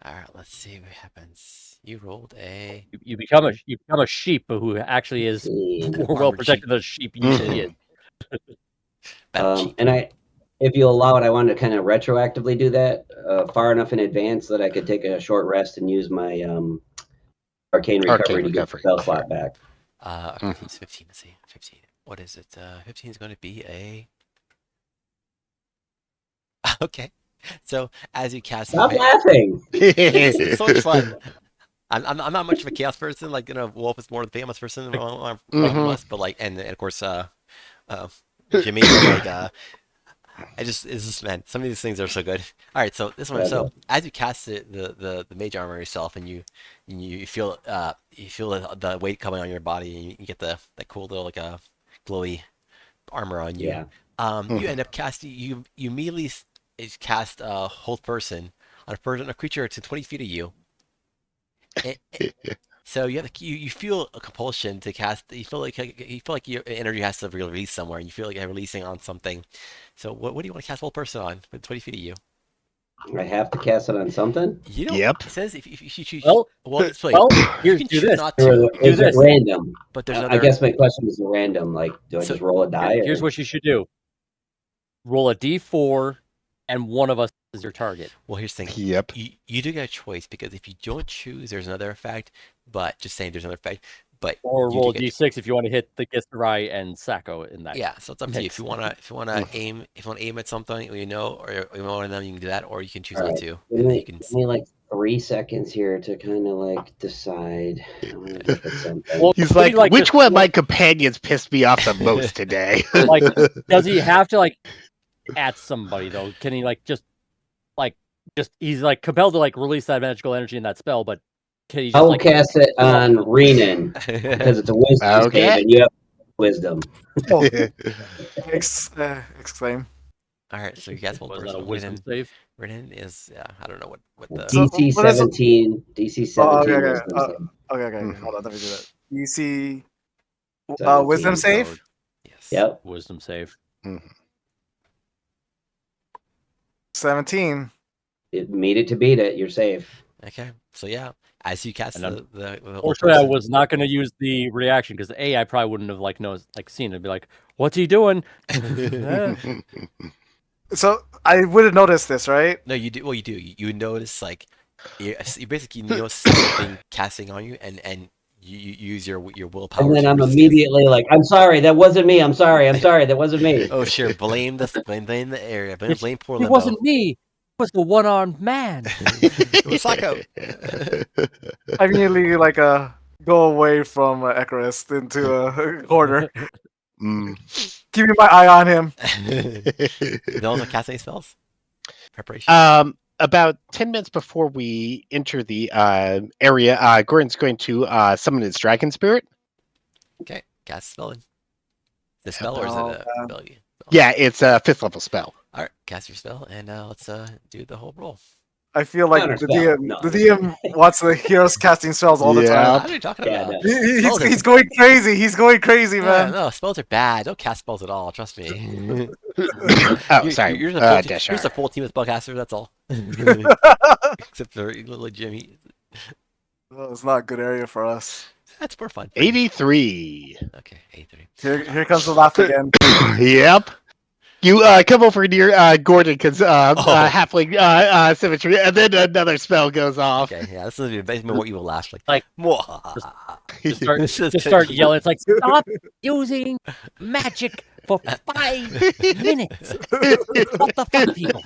All right, let's see what happens. You rolled a You become a sheep who actually is 15. more well protected than a sheep usually is. battle cheap. And if you allow it, I wanted to kind of retroactively do that far enough in advance that I could take a short rest and use my arcane recovery to get the spell slot back. Okay, it's 15. Let's see. 15. What is it? 15 is going to be a. Okay. So as you cast, Stop laughing. it's so much fun. I'm not much of a chaos person. Like, Wolf is more the famous person among us. But like, and of course, Jimmy, like, it's just, man, some of these things are so good. All right, so this one. So as you cast the mage armor yourself, and you feel the weight coming on your body, and you get that cool little like glowy armor on you. Yeah. You end up casting. You immediately cast hold person on a creature to 20 feet of you. So you feel a compulsion to cast. You feel like your energy has to release somewhere. You feel like you're releasing on something. So what do you want to cast Whole Person on? With 20 feet of you. I have to cast it on something. You don't. Yep. It says if you choose. Well, it's like well, you here's can do choose this. not Or to. Do is it this. random? But there's I other. guess my question is random. Like, do I So- just roll a die? Here's or- what you should do. Roll a d4, and one of us is your target. Well, here's the thing. Yep. You do get a choice because if you don't choose, there's another effect. But just saying, there's another effect. But Or you roll a do get d6 if you want to hit the Githrai and Sacco in that. Yeah, so it's up to you. mix. If you wanna aim at something, you know, or one of them, you can do that, or you can choose All not right. to, Give and then me, you can. give me like 3 seconds here to kind of like decide. I want to look at something. Well, He's Maybe, like, like, which just one of my like- companions pissed me off the most today? Like, does he have to like at somebody though? Can he like just he's like compelled to like release that magical energy in that spell, but can he just I will like cast it on Renan because it's a wisdom Okay. save and you have wisdom. Oh, exclaim. All right, so you guys will was person. that a wisdom save? Renan is I don't know what the. So, DC what is it? 17. DC 17 Oh, okay, wisdom okay. save. Okay, Mhm. hold on, let me do that. DC 17. wisdom save? So, Yes. Yep. wisdom save. 17. It made it to beat it. You're safe. Okay, so yeah, as you cast And the Fortunately, I was not going to use the reaction because I probably wouldn't have like seen it. It'd be like, what's he doing? So I would have noticed this, right? No, you do. Well, you do. You notice like you basically notice something casting on you, and you use your willpower. And then to I'm resist. immediately like, I'm sorry, that wasn't me. I'm sorry, that wasn't me. Oh sure, blame the area. Blame poor It Limbo. wasn't me. It was the one-armed man. It was Sacco. I immediately like go away from Icarus into a corner, Mm. keeping my eye on him. Those are casting spells. Preparation. About 10 minutes before we enter the area, Gordon's going to summon his dragon spirit. Okay, cast spell. The spell or is it a Oh, spell? Yeah, it's a 5th level spell. All right, cast your spell, and let's do the whole roll. I feel like Counter the spell. DM, No. the DM wants to hear us casting spells all the Yeah. time. What are you talking Yeah, about? no. He's going crazy. He's going crazy, Yeah, man. no, spells are bad. Don't cast spells at all. Trust me. Oh, sorry. You're just a full team, Deshar. you're just a full team with spellcasters. That's all. Except for little Jimmy. Well, it's not a good area for us. That's more fun. 83. Okay, 83. Here comes the laugh again. Yep. You come over near Gordon because halfling symmetry, and then another spell goes off. Okay, yeah, this is basically what you will laugh Like, Mwah. Just start yelling. It's like, stop using magic for 5 minutes. What the fuck, people?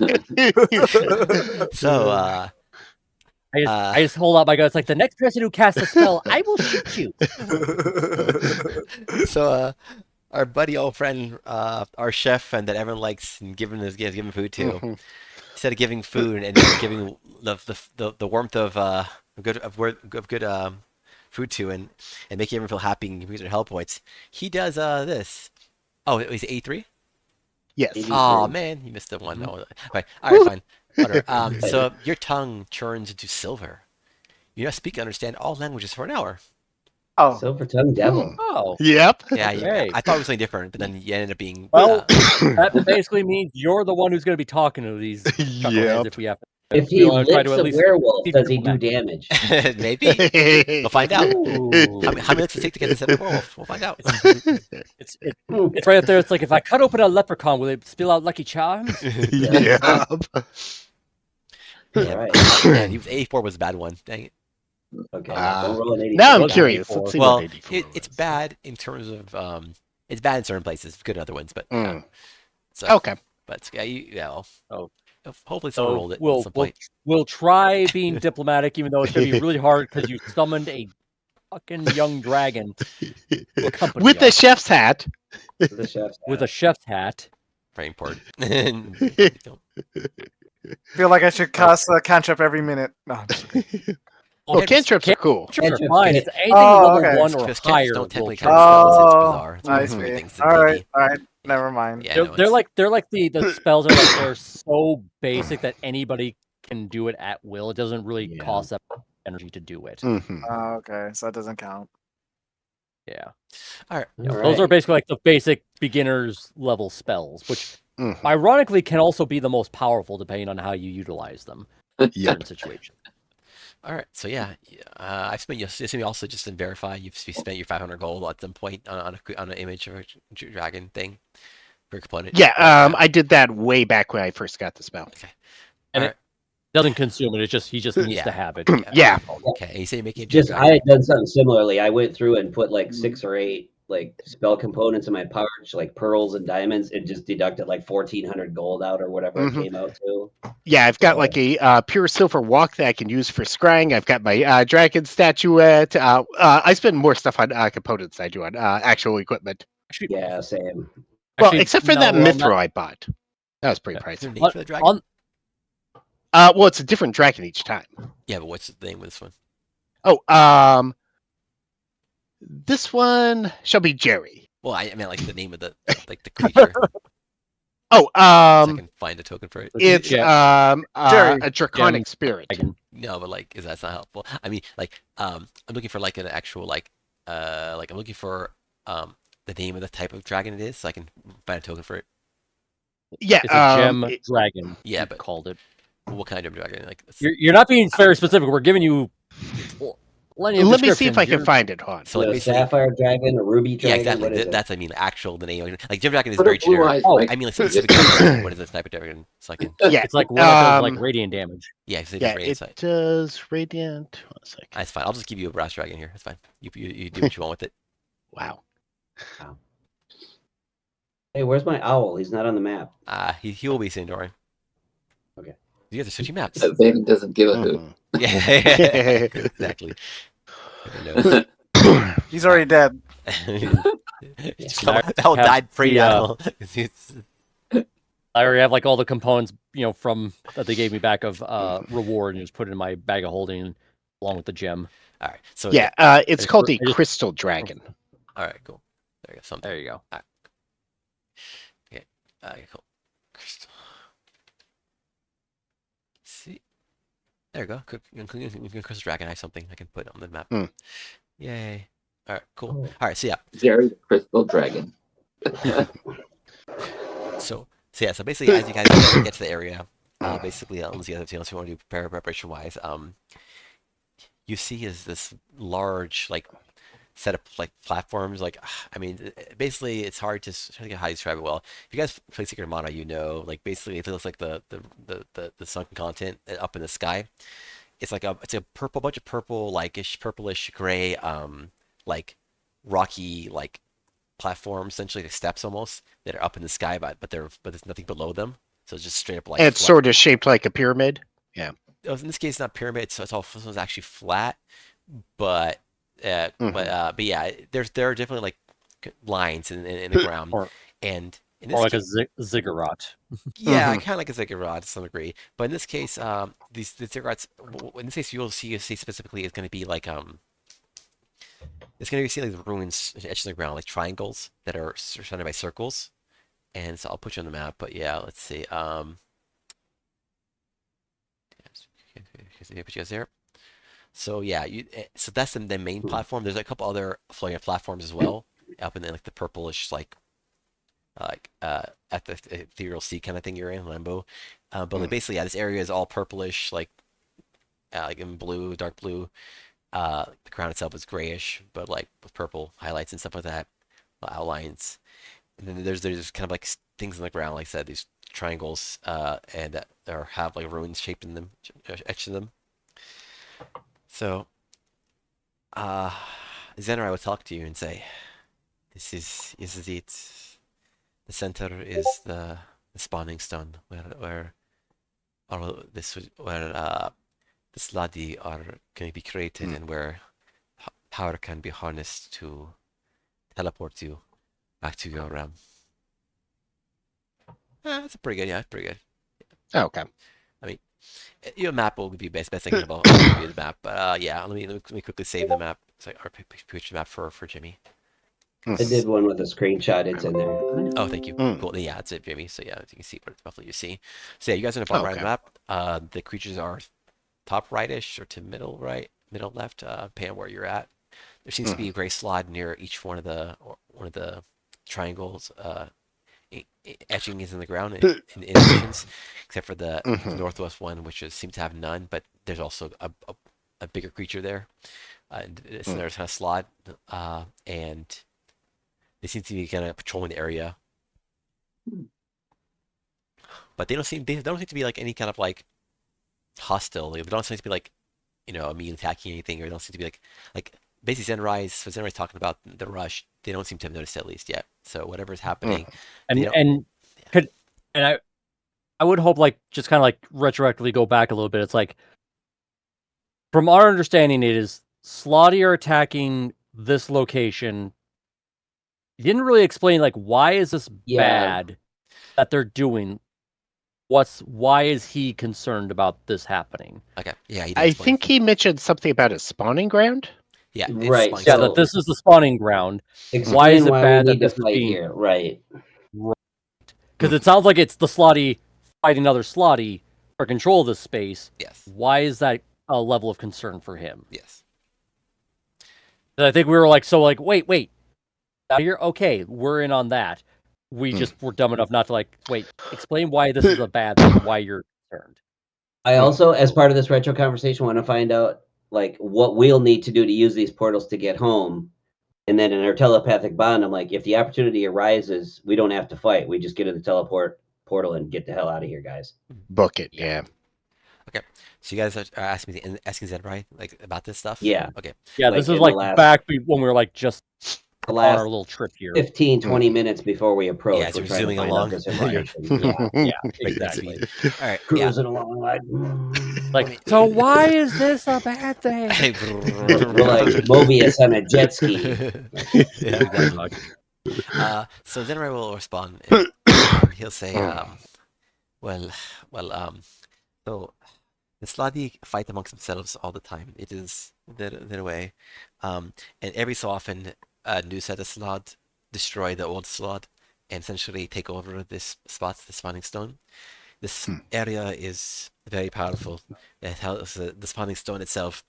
So, I just hold out my gun. It's like, the next person who casts a spell, I will shoot you. so our buddy, old friend, our chef, and that everyone likes and giving food to. Mhm. Instead of giving food and giving the warmth of good food to and making everyone feel happy and giving their health points, he does this. Oh, he's 83. Yes. 83. Oh man, you missed the one. No. Okay. All right, fine. Whatever. So your tongue turns into silver. You now speak and understand all languages for an hour. Oh, Silver tongue devil. Hmm. Oh. Yep. Yeah, Okay. I thought it was something different, but then you ended up being. Well, that basically means you're the one who's going to be talking to these chuckleheads Yep. if we have to. If We he wanna try licks to at a least werewolf, be does he do diplomatic. damage? Maybe. We'll find out. Ooh. How many minutes does it take to get this werewolf? We'll find out. It's right up there. It's like, if I cut open a leprechaun, will it spill out Lucky Charms? Yep. Yeah, Right. man, he was 84 was a bad one. Dang it. Okay. Ah. Don't roll an 84. Now I'm Those are curious. 84. Let's see Well, what 84 it's was. bad in terms of it's bad in certain places, good in other ones, but yeah. Mm. So, Okay. but yeah, well, Oh. hopefully someone So rolled it at some point. we'll try being diplomatic, even though it's going to be really hard because you summoned a fucking young dragon to accompany With the us chef's hat. The chef's with a chef's hat. Very important. feel like I should cast a cantrip every minute. No, I'm just kidding. Oh, cantrips are cool. Cantrips are Cantrips fine. can- It's anything Oh, level okay. 1 or Because higher. don't will technically count. count spells. It's Oh, bizarre. It's one I of the weird see. things in All right, D&D. all right. Never mind. Yeah, They're, no, they're it's- like the spells are like they're so basic that anybody can do it at will. It doesn't really Yeah. cost that energy to do it. Okay, so that doesn't count. Yeah. All right. Yeah, All those are right. basically like the basic beginner's level spells, which ironically can also be the most powerful depending on how you utilize them in certain situations. All right. So yeah, I've spent. You assume you also just to verify you've spent your 500 gold at some point on an image of a dragon thing for a component. Yeah, I did that way back when I first got the spell. Okay. And All it doesn't consume it. It just he just needs Yeah. to have it. Yeah. Okay. And you say you're making a Just gem I had dragon. done something similarly. I went through and put like 6 or 8 like spell components in my pouch, like pearls and diamonds, and just deducted like 1,400 gold out or whatever it came out to. Yeah, I've got like a pure silver walk that I can use for scrying. I've got my dragon statuette. I spend more stuff on components than I do on actual equipment. Actually, Yeah, same. Well, actually, except for now that we're on mithril I bought. That was pretty Is there a pricey. name for the dragon? Well, it's a different dragon each time. Yeah, but what's the name of this one? Oh, this one shall be Jerry. Well, I mean like the name of the creature. Oh, So I can find a token for it. it's Jerry. a draconic spirit. No, but like, that's not helpful. I mean, like, I'm looking for like an actual like I'm looking for the name of the type of dragon it is, so I can find a token for it. Yeah, it's a gem dragon. Yeah, but called it. What kind of dragon? Like, You're not being very specific. We're giving you plenty of let me see if I descriptions. can find it. Hold on. so like a basically, sapphire dragon, a ruby yeah, dragon. exactly. What is it? That's I mean actual the name. Like gem dragon is What are very blue generic. eyes Oh, like? I mean like specific dragon. What is the type of dragon? So I can Yeah, It's like one that does like radiant damage. yeah, it's yeah, radiant it side. does radiant. 1 second. That's fine. I'll just give you a brass dragon here. That's fine. You do what you want with it. Wow. Hey, where's my owl? He's not on the map. He will be soon, Dory. Okay. You guys are switching maps. Vaden doesn't give a hoot. Yeah, exactly. Everyone knows. He's already dead. That all Have died pre the, battle. I already have like all the components, from that they gave me back of reward, and just put it in my bag of holding along with the gem. All right. So Yeah, it's called a crystal dragon. All right. Cool. There you go. Something. There you go. All right. Okay. Cool. Crystal. See. There you go. Crystal dragon. I have something I can put on the map. Yay. All right. Cool. All right. So yeah. Jerry the Crystal Dragon. So yeah. So basically, as you guys get to the area, basically, unless you guys have you want to do preparation wise, you see is this large like set of like platforms. Like, I mean, basically, it's hard to try to get how to describe it well. If you guys play Secret of Mana, like basically, it looks like the sunken content up in the sky. It's like a bunch of purple purplish gray like rocky like platforms, essentially like steps almost that are up in the sky, but there's nothing below them. So it's just straight up like. And it's sort of shaped like a pyramid. Yeah. In this case, it's not pyramid. So it's actually flat, but yeah, there are definitely like lines in the ground, and in this Or like case, a ziggurat. yeah, kind of like a ziggurat to some degree. But in this case, the ziggurats, in this case, you'll see specifically, it's going to be like it's going to be like the ruins etched in the ground, like triangles that are surrounded by circles. And so I'll put you on the map. But yeah, let's see. Put you guys there. So yeah, so that's the main platform. There's a couple other floating platforms as well, up in like the purplish at the ethereal sea kind of thing you're in, Limbo. But like basically, yeah, this area is all purplish, like in blue, dark blue. The ground itself is grayish, but like with purple highlights and stuff like that, outlines. And then there's kind of like things in the ground, like I said, these triangles, and that have like ruins shaped in them, etched in them. So, Zener, I would talk to you and say, this is it. The center is the spawning stone where the Sladi are going to be created, and where power can be harnessed to teleport you back to your realm. That's pretty good. Yeah, pretty good. Okay. I mean, your map will be best thing about the map. But yeah, let me quickly save the map. It's like our picture map for Jimmy. I did one with a screenshot. It's in there. Oh, thank you. Cool. Yeah, that's it, Jimmy. So yeah, you can see what roughly you see. So yeah, you guys are in the bottom right of the map. The creatures are top rightish or to middle right. middle left, depending on where you're at. There seems to be a gray slot near each one of the triangles, etchings in the ground in additions, except for the northwest one, which seems to have none. But there's also a bigger creature there. There's kind of slot, and they seem to be kind of patrolling the area. But they don't seem to be like any kind of like hostile. They don't seem to be like immediately attacking anything, or they don't seem to be like basically Zenrise talking about the rush. They don't seem to have noticed it at least yet. So whatever's happening, and I would hope like just kind of like retroactively go back a little bit. It's like from our understanding, it is Slotty are attacking this location. You didn't really explain like why is this bad that they're doing. Why is he concerned about this happening? Okay, yeah, I think he mentioned something about a spawning ground. Yeah, right. Yeah, that this is the spawning ground. Why is it bad that this is being here? Right. Because it sounds like it's the Slotty fighting another Slotty for control of this space. Yes. Why is that a level of concern for him? Yes. I think we were like, wait, out here, okay, we're in on that. We just were dumb enough not to like, wait, explain why this is a bad thing, why you're concerned. I also, as part of this retro conversation, want to find out like what we'll need to do to use these portals to get home. And then in our telepathic bond, I'm like, if the opportunity arises, we don't have to fight. We just get in the teleport portal and get the hell out of here, guys. Book it, yeah. Okay, so you guys are asking Zed, right? Like about this stuff? Yeah. Okay. Yeah, this is like back when we were like just the on last our little trip here. 15, 20 minutes before we approach. Yeah, so we're zooming along. Yeah, exactly. All right, cruising along like, so why is this a bad thing? We're like Mobius on a jet ski. Yeah, exactly. So Zenrai will respond, and he'll say, so the Sladi fight amongst themselves all the time. It is their way, and every so often, a new set of Slod destroy the old Slod and essentially take over this spot, the spawning stone. This area is very powerful. The spawning stone itself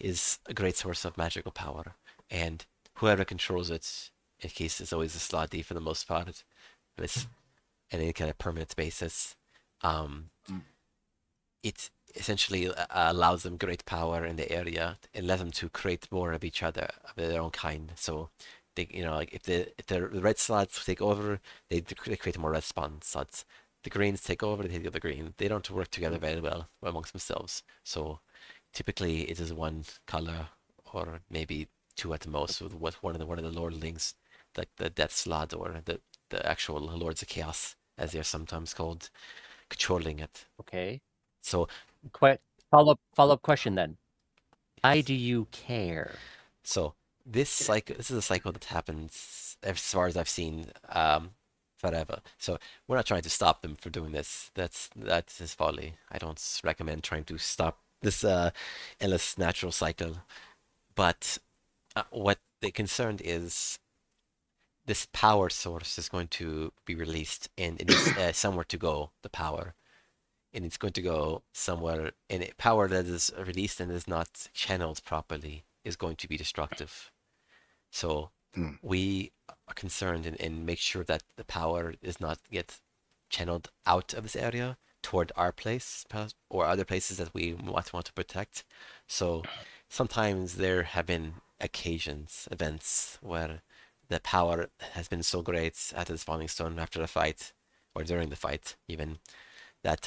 is a great source of magical power, and whoever controls it, in case it's always a Sladi for the most part, it's on any kind of permanent basis. It essentially allows them great power in the area and allows them to create more of each other, of their own kind. So they, like if the red slots take over, they create more red spawn slots. The greens take over, they take the other green. They don't work together very well amongst themselves. So typically it is one color or maybe two at the most, with one of the lordlings, like the death slot or the actual lords of chaos, as they're sometimes called, controlling it. Okay. So follow-up question then. Why do you care? So this is a cycle that happens as far as I've seen forever. So we're not trying to stop them from doing this. That's his folly. I don't recommend trying to stop this endless natural cycle. But what they're concerned is this power source is going to be released, and it is somewhere to go, the power. And it's going to go somewhere, and power that is released and is not channeled properly is going to be destructive. So we are concerned and make sure that the power is not get channeled out of this area toward our place or other places that we want to protect. So sometimes there have been events where the power has been so great at the spawning stone after the fight, or during the fight even, that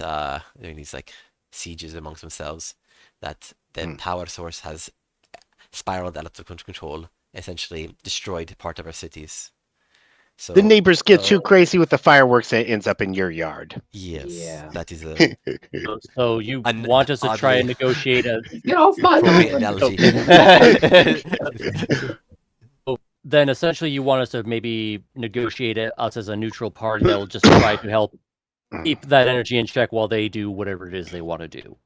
during these like sieges amongst themselves, that the power source has spiraled out of control, essentially destroyed part of our cities. So the neighbors get too crazy with the fireworks and it ends up in your yard. Yes, that is a. So you want us to try and negotiate a analogy. So then essentially you want us to maybe negotiate us as a neutral party that will just try to help keep that energy in check while they do whatever it is they want to do.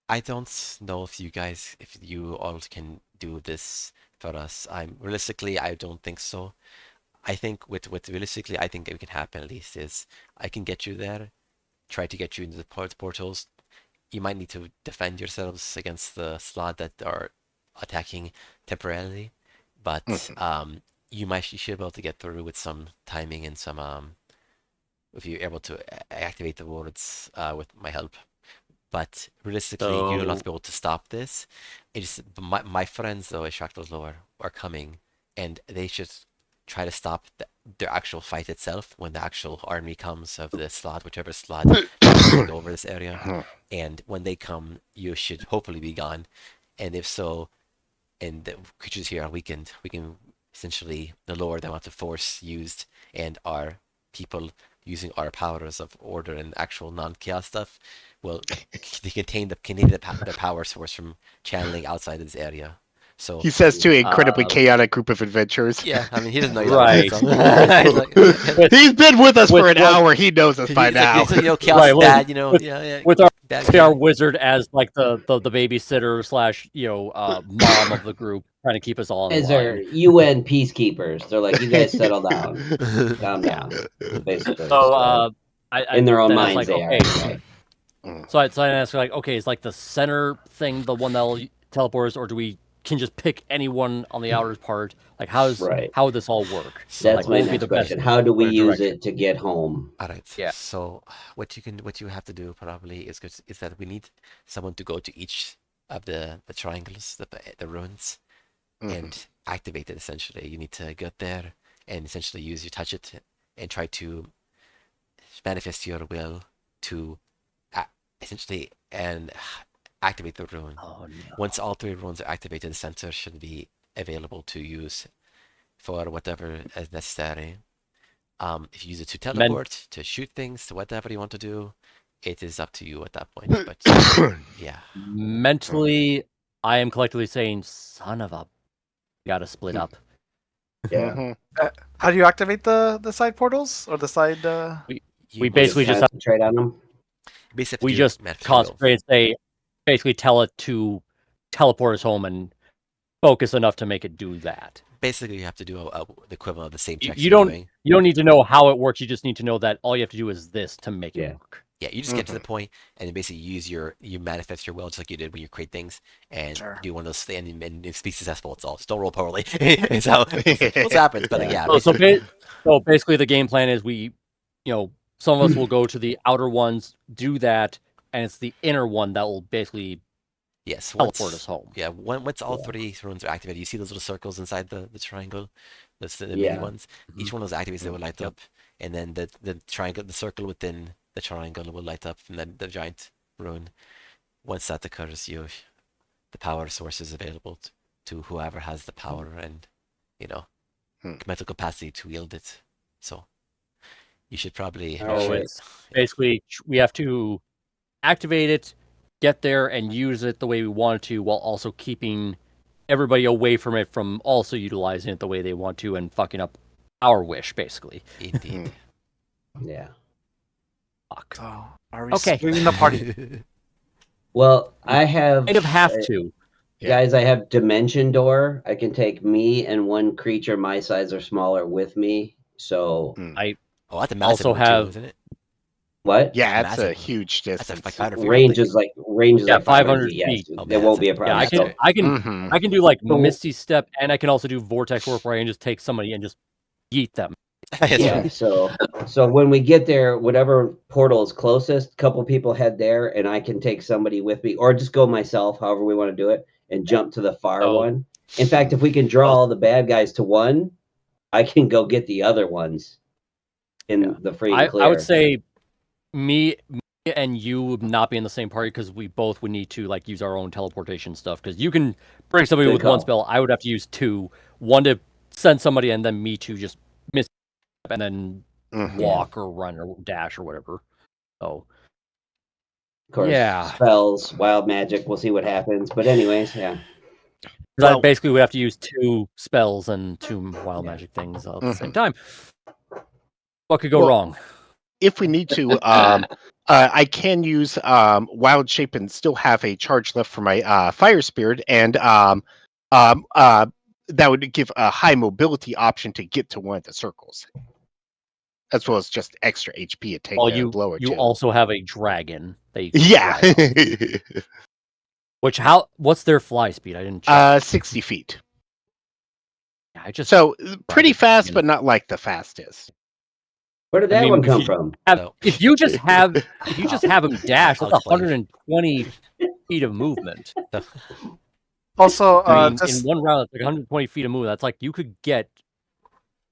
I don't know if you all can do this for us. Realistically, I don't think so. I think with realistically, I think it can happen at least is I can get you there, try to get you into the portals. You might need to defend yourselves against the slot that are attacking temporarily, but you should be able to get through with some timing and some if you're able to activate the wards with my help. But realistically, you will not be able to stop this. It's my friends though, Extractors Lore, are coming, and they should try to stop their actual fight itself when the actual army comes of the slot, whichever slot is take over this area. And when they come, you should hopefully be gone. And if so, and the creatures here are weakened, we can essentially the lower the amount of force used and our people using our powers of order and actual non-chaos stuff will contain their power source from channeling outside of this area. So He says to an incredibly chaotic group of adventurers. yeah, I mean he doesn't know Right. He's been with us for an hour. He knows us by now. Like, chaos is bad. With bad our wizard as like the babysitter slash mom of the group, trying to keep us all in As are line. UN peacekeepers. They're like, you guys settle down, calm down. Basically, So in their own then minds, like, they okay. are. Anyway. So I asked like, okay, is like the center thing the one that'll teleport us, or do we can just pick anyone on the outer part? Like, how would this all work? That's like, my next question. How do we use it to get home? All right. Yeah. So what you have to do probably is that we need someone to go to each of the triangles, the ruins, and activate it. Essentially, you need to get there and essentially touch it and try to manifest your will to essentially and activate the rune. Oh, no. Once all 3 runes are activated, the center should be available to use for whatever is necessary. If you use it to teleport, to shoot things, to whatever you want to do, it is up to you at that point. But yeah. Mentally, I am collectively saying, son of a... Gotta split up. Yeah. How do you activate the side portals or the side? We basically just concentrate on them. We just concentrate and say, basically tell it to teleport us home and focus enough to make it do that. Basically, you have to do the equivalent of the same checks You don't need to know how it works. You just need to know that all you have to do is this to make it work. Yeah, you just get to the point and then basically you manifest your will just like you did when you create things and do one of those things and if it's successful, it's all. Just don't roll poorly. It's how what happens. But yeah. So basically, the game plan is some of us will go to the outer ones, do that, and it's the inner one that will basically teleport us home. Yeah, once all 3 runes are activated, you see those little circles inside the triangle, the mini ones. Each one of those activates, they will light up, and then the triangle, the circle within the triangle will light up, and then the giant rune. Once that occurs, the power source is available to whoever has the power and mental capacity to wield it. So you should probably. Basically, we have to activate it, get there, and use it the way we want to, while also keeping everybody away from it from also utilizing it the way they want to and fucking up our wish, basically. Indeed. Yeah. Fuck. So, are we splitting the party? Well, I have. Kind of have to. Guys, I have Dimension Door. I can take me and one creature my size or smaller with me. So that's a massive also have. Too, isn't it? What? Yeah, that's a huge distance. That's like range is like 500 feet. feet. Yes, there won't be a problem. Yeah, I can do like Misty Step, and I can also do Vortex Warp, where I can just take somebody and just yeet them. Yeah. So when we get there, whatever portal is closest, couple people head there, and I can take somebody with me, or just go myself, however we want to do it, and jump to the far one. In fact, if we can draw all the bad guys to one, I can go get the other ones in the free and clear. I would say me and you would not be in the same party because we both would need to use our own teleportation stuff. Because you can bring somebody with one spell, I would have to use 2. One to send somebody, and then me to just miss and then walk or run or dash or whatever. So, of course, spells, wild magic. We'll see what happens. But anyways, yeah. Basically, we have to use 2 spells and 2 wild magic things at the same time. What could go wrong? If we need to, I can use Wild Shape and still have a charge left for my Fire Spirit, and that would give a high mobility option to get to one of the circles, as well as just extra HP to take a blow or two. You also have a dragon. Yeah. What's their fly speed? I didn't check. 60 feet. Yeah, I just So pretty it fast, in. but not like the fastest. Where did that one come from? If you just have them dash, I'll that's explain. 120 feet of movement. Also, I mean, just in one round, it's like 120 feet of movement. That's like you could get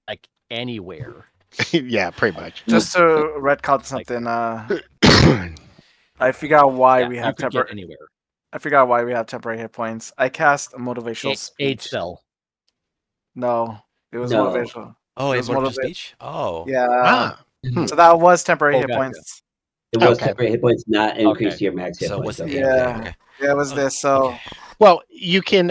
like anywhere. Yeah, pretty much. just to retcon something. I figure out why we You have could get temporary. anywhere. I figure out why we have temporary hit points. I cast a motivational Aid speech. spell. No, it was No. motivational. Oh, It a was motivational motiva- speech? Oh. Yeah. Ah. So that was temporary Oh, hit gotcha. points. It was Okay. temporary hit points, not increase Okay. your max hit So points. what's the Okay. aim there? Yeah. Okay. Yeah, it was this. So Okay. Well, you can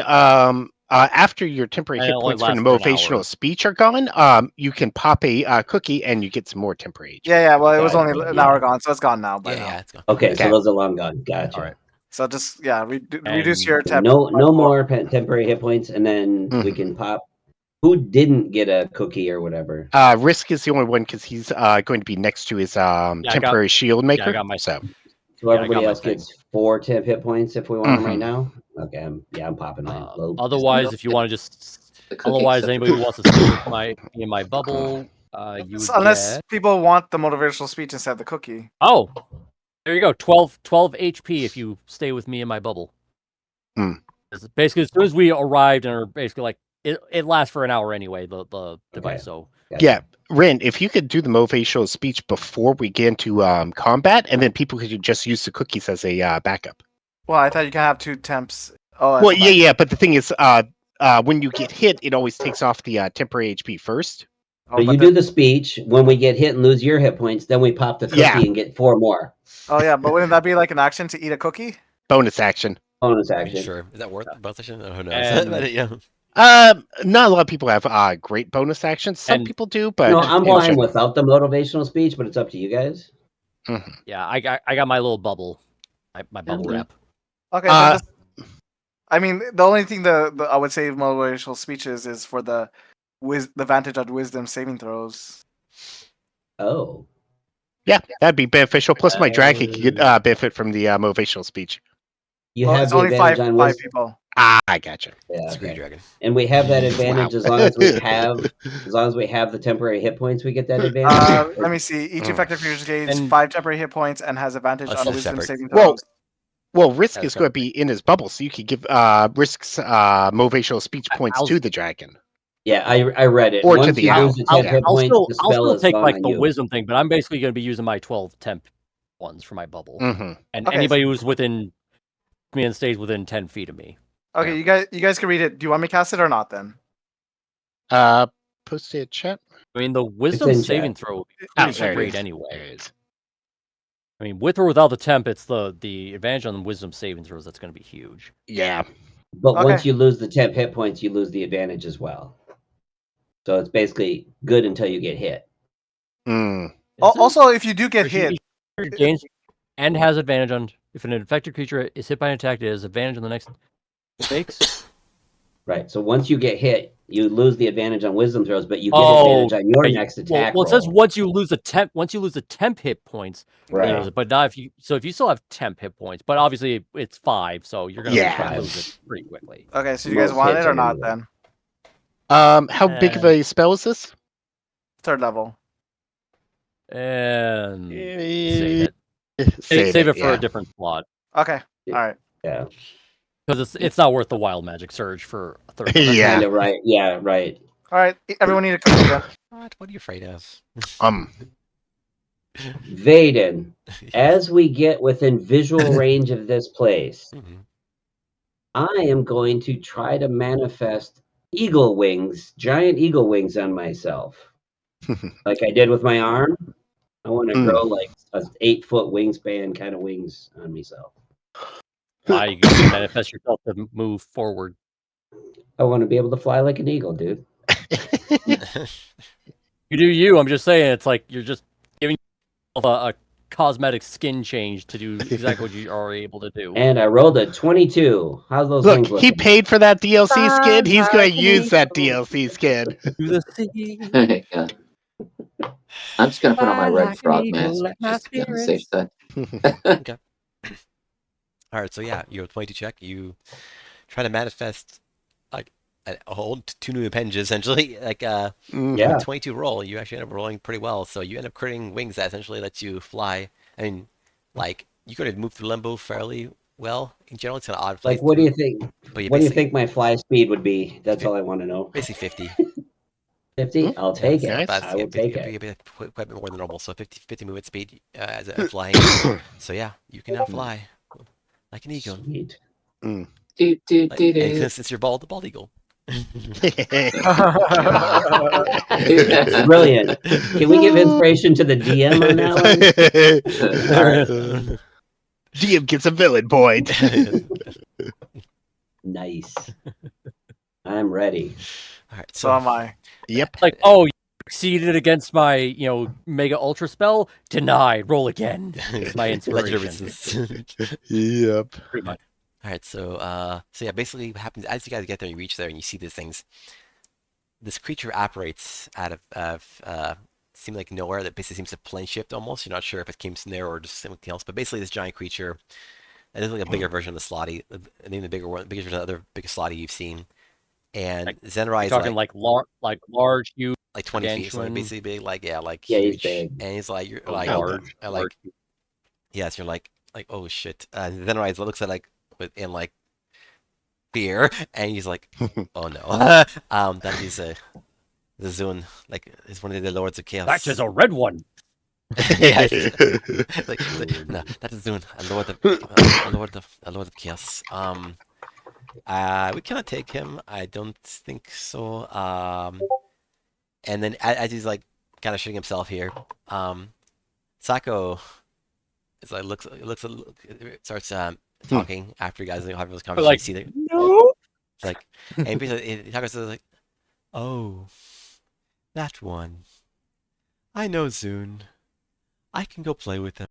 after your temporary And hit it only points from the lasts for an motivational hour. speech are gone, you can pop a cookie and you get some more temporary. yeah. Well, it was Gotcha, only an yeah. hour gone, so it's gone now. By Yeah, now. yeah, it's gone. Okay, Okay. so those are long gone. Gotcha. All right. So just reduce And your temp. No by 4. more temporary hit points, and then we Mhm. can pop. Who didn't get a cookie or whatever? Risk is the only one because he's going to be next to his temporary shield maker. I got my so So I everybody got my else thing. gets 4 temp hit points if we want them right Mhm. now. Okay, I'm popping mine. Low. Otherwise, if you want to just The cookie, otherwise so- anybody who wants to stay with in my bubble, you would Unless get people want the motivational speech instead of the cookie. oh, there you go, 12 HP if you stay with me in my bubble. Hmm. Basically, as soon as we arrived and are basically like it lasts for an hour anyway. The device, so Gotcha. yeah, Rin, if you could do the motivational speech before we get into combat, and then people could just use the cookies as a backup. Well, I thought you can have 2 temps. Oh, Well, yeah, but the thing is, when you get hit, it always takes off the temporary HP first. Oh, So but you then- do the speech. When we get hit and lose your hit points, then we pop the cookie Yeah. and get 4 more. Oh yeah, but wouldn't that be like an action to eat a cookie? Bonus action. Bonus I mean, action. sure. Is that worth both action? Who knows? And- But, yeah. Not a lot of people have great bonus actions. Some And- people do, but No, I'm in fine general- without the motivational speech, but it's up to you guys. Mhm. yeah, I got my little bubble, my bubble Okay. wrap. Okay, then I mean, the only thing the I would say motivational speeches is for the advantage on wisdom saving throws. Oh. Yeah, that'd be beneficial. Plus, my dragon could get benefit from the motivational speech. You Well, have it's the only advantage five on wisdom. people. I gotcha. Yeah, Screw you, okay. dragon. And we have that advantage Wow. as long as we have the temporary hit points, we get that advantage. Let me see. Each effective creature gains And- 5 temporary hit points and has advantage That's on wisdom separate. saving Well, throws. Well, Risk That's is going to be in his bubble, so you could give Risk's motivational speech points I'll- to the dragon. Yeah, I read it. Or to Once the you owl. lose the 10 hit I'll points, still the spell is take gone like on the you. wisdom thing, but I'm basically going to be using my 12 temp ones for my bubble, Mm-hmm. and Okay, anybody who's within me and stays within 10 feet of me. Okay, Yeah. you guys can read it. Do you want me to cast it or not then? Post it chat. I mean, the wisdom in saving chat. throw would be Oh, pretty there it great is. anyway. There it is. I mean, with or without the temp, it's the advantage on the wisdom saving throws that's going to be huge. Yeah. But once Okay. you lose the 10 hit points, you lose the advantage as well. So it's basically good until you get hit. Mm. Is it? Also, if you do get If you- hit, if you gains and has advantage on if an infected creature is hit by an attack, it has advantage on the next makes. Right. So once you get hit, you lose the advantage on wisdom throws, but you get Oh, advantage on your right. next attack Well, it says roll. once you lose the temp hit points, Right. but not if you. So if you still have temp hit points, but obviously it's 5, so you're gonna Yeah. lose it pretty quickly. okay, so you guys Most want hits it or are gonna not be then? How big of a spell is this? 3rd level. And save it. Save Save it for yeah. a different slot Okay, all right. Yeah. because it's not worth the wild magic surge for a third. That's Yeah. kinda right. Yeah, right. All right, everyone need a cookie then. What are you afraid of? Vaden, as we get within visual range of this place, Mhm. I am going to try to manifest eagle wings, giant eagle wings on myself. Like I did with my arm. I want to grow like a 8-foot wingspan kind of wings on myself. Why you can manifest yourself to move forward. I want to be able to fly like an eagle, dude. You do you. I'm just saying, it's like you're just giving yourself a cosmetic skin change to do exactly what you are able to do. And I rolled a 22. How's those Look, wings he looking? paid for that DLC skin. He's going to use that DLC skin. To the sea. Yeah. I'm just gonna put on my Fly red like frog an eagle, mask let my just to be on the spirits- safe side. Okay. All right, so yeah, your 22 check. You try to manifest like a whole two new appendages, essentially. Like Yeah. 22 roll, you actually end up rolling pretty well. So you end up creating wings that essentially lets you fly. I mean, like you could have moved through limbo fairly well. In general, it's an odd place Like, what to do you move, think? but you What do you basically think my fly speed would be? That's all I want to know. basically 50. 50? I'll Yeah, take it's it. not Nice. bad. I Yeah, will take it'd it. be quite a bit more than normal. So 50 movement speed as a flying. So yeah, you can now fly like an eagle. Sweet. Do, do, Like, do, and do. since you're bald, the bald eagle. Brilliant. Can we give inspiration to the DM on that one? All right. DM gets a villain point. Nice. I'm ready. All right, So am I. Yep. Like, oh, you succeeded against my, mega ultra spell. Denied. Roll again. It's my Legendary inspiration. resistance. Yep. Pretty much. All right, so yeah, basically what happens as you guys get there, you reach there and you see these things. This creature apparates out of seem like nowhere. That basically seems to plane shift almost. You're not sure if it came from there or just something else. But basically, this giant creature, and it's like a bigger version of the Slotty, maybe the bigger one, biggest version of the other biggest Slotty you've seen. And Like, Zenrai You're is talking like large, huge, like 20 feet, so gargantuan. basically big, like yeah, like Yeah, he's huge. big. And he's like you're Oh, like large, like large. yes, you're like oh shit. Zenrai looks at like in like fear, and he's like, oh no. That is the Zune, like is one of the lords of chaos. That is a red one. Yes. No, that is Zune, a lord of chaos. We cannot take him. I don't think so. And then as he's like kind of shooting himself here, Sako is like starts talking after you guys having this conversation. Like, You see that no. it's like, and basically Sako says like, oh, that one. I know Zune. I can go play with him.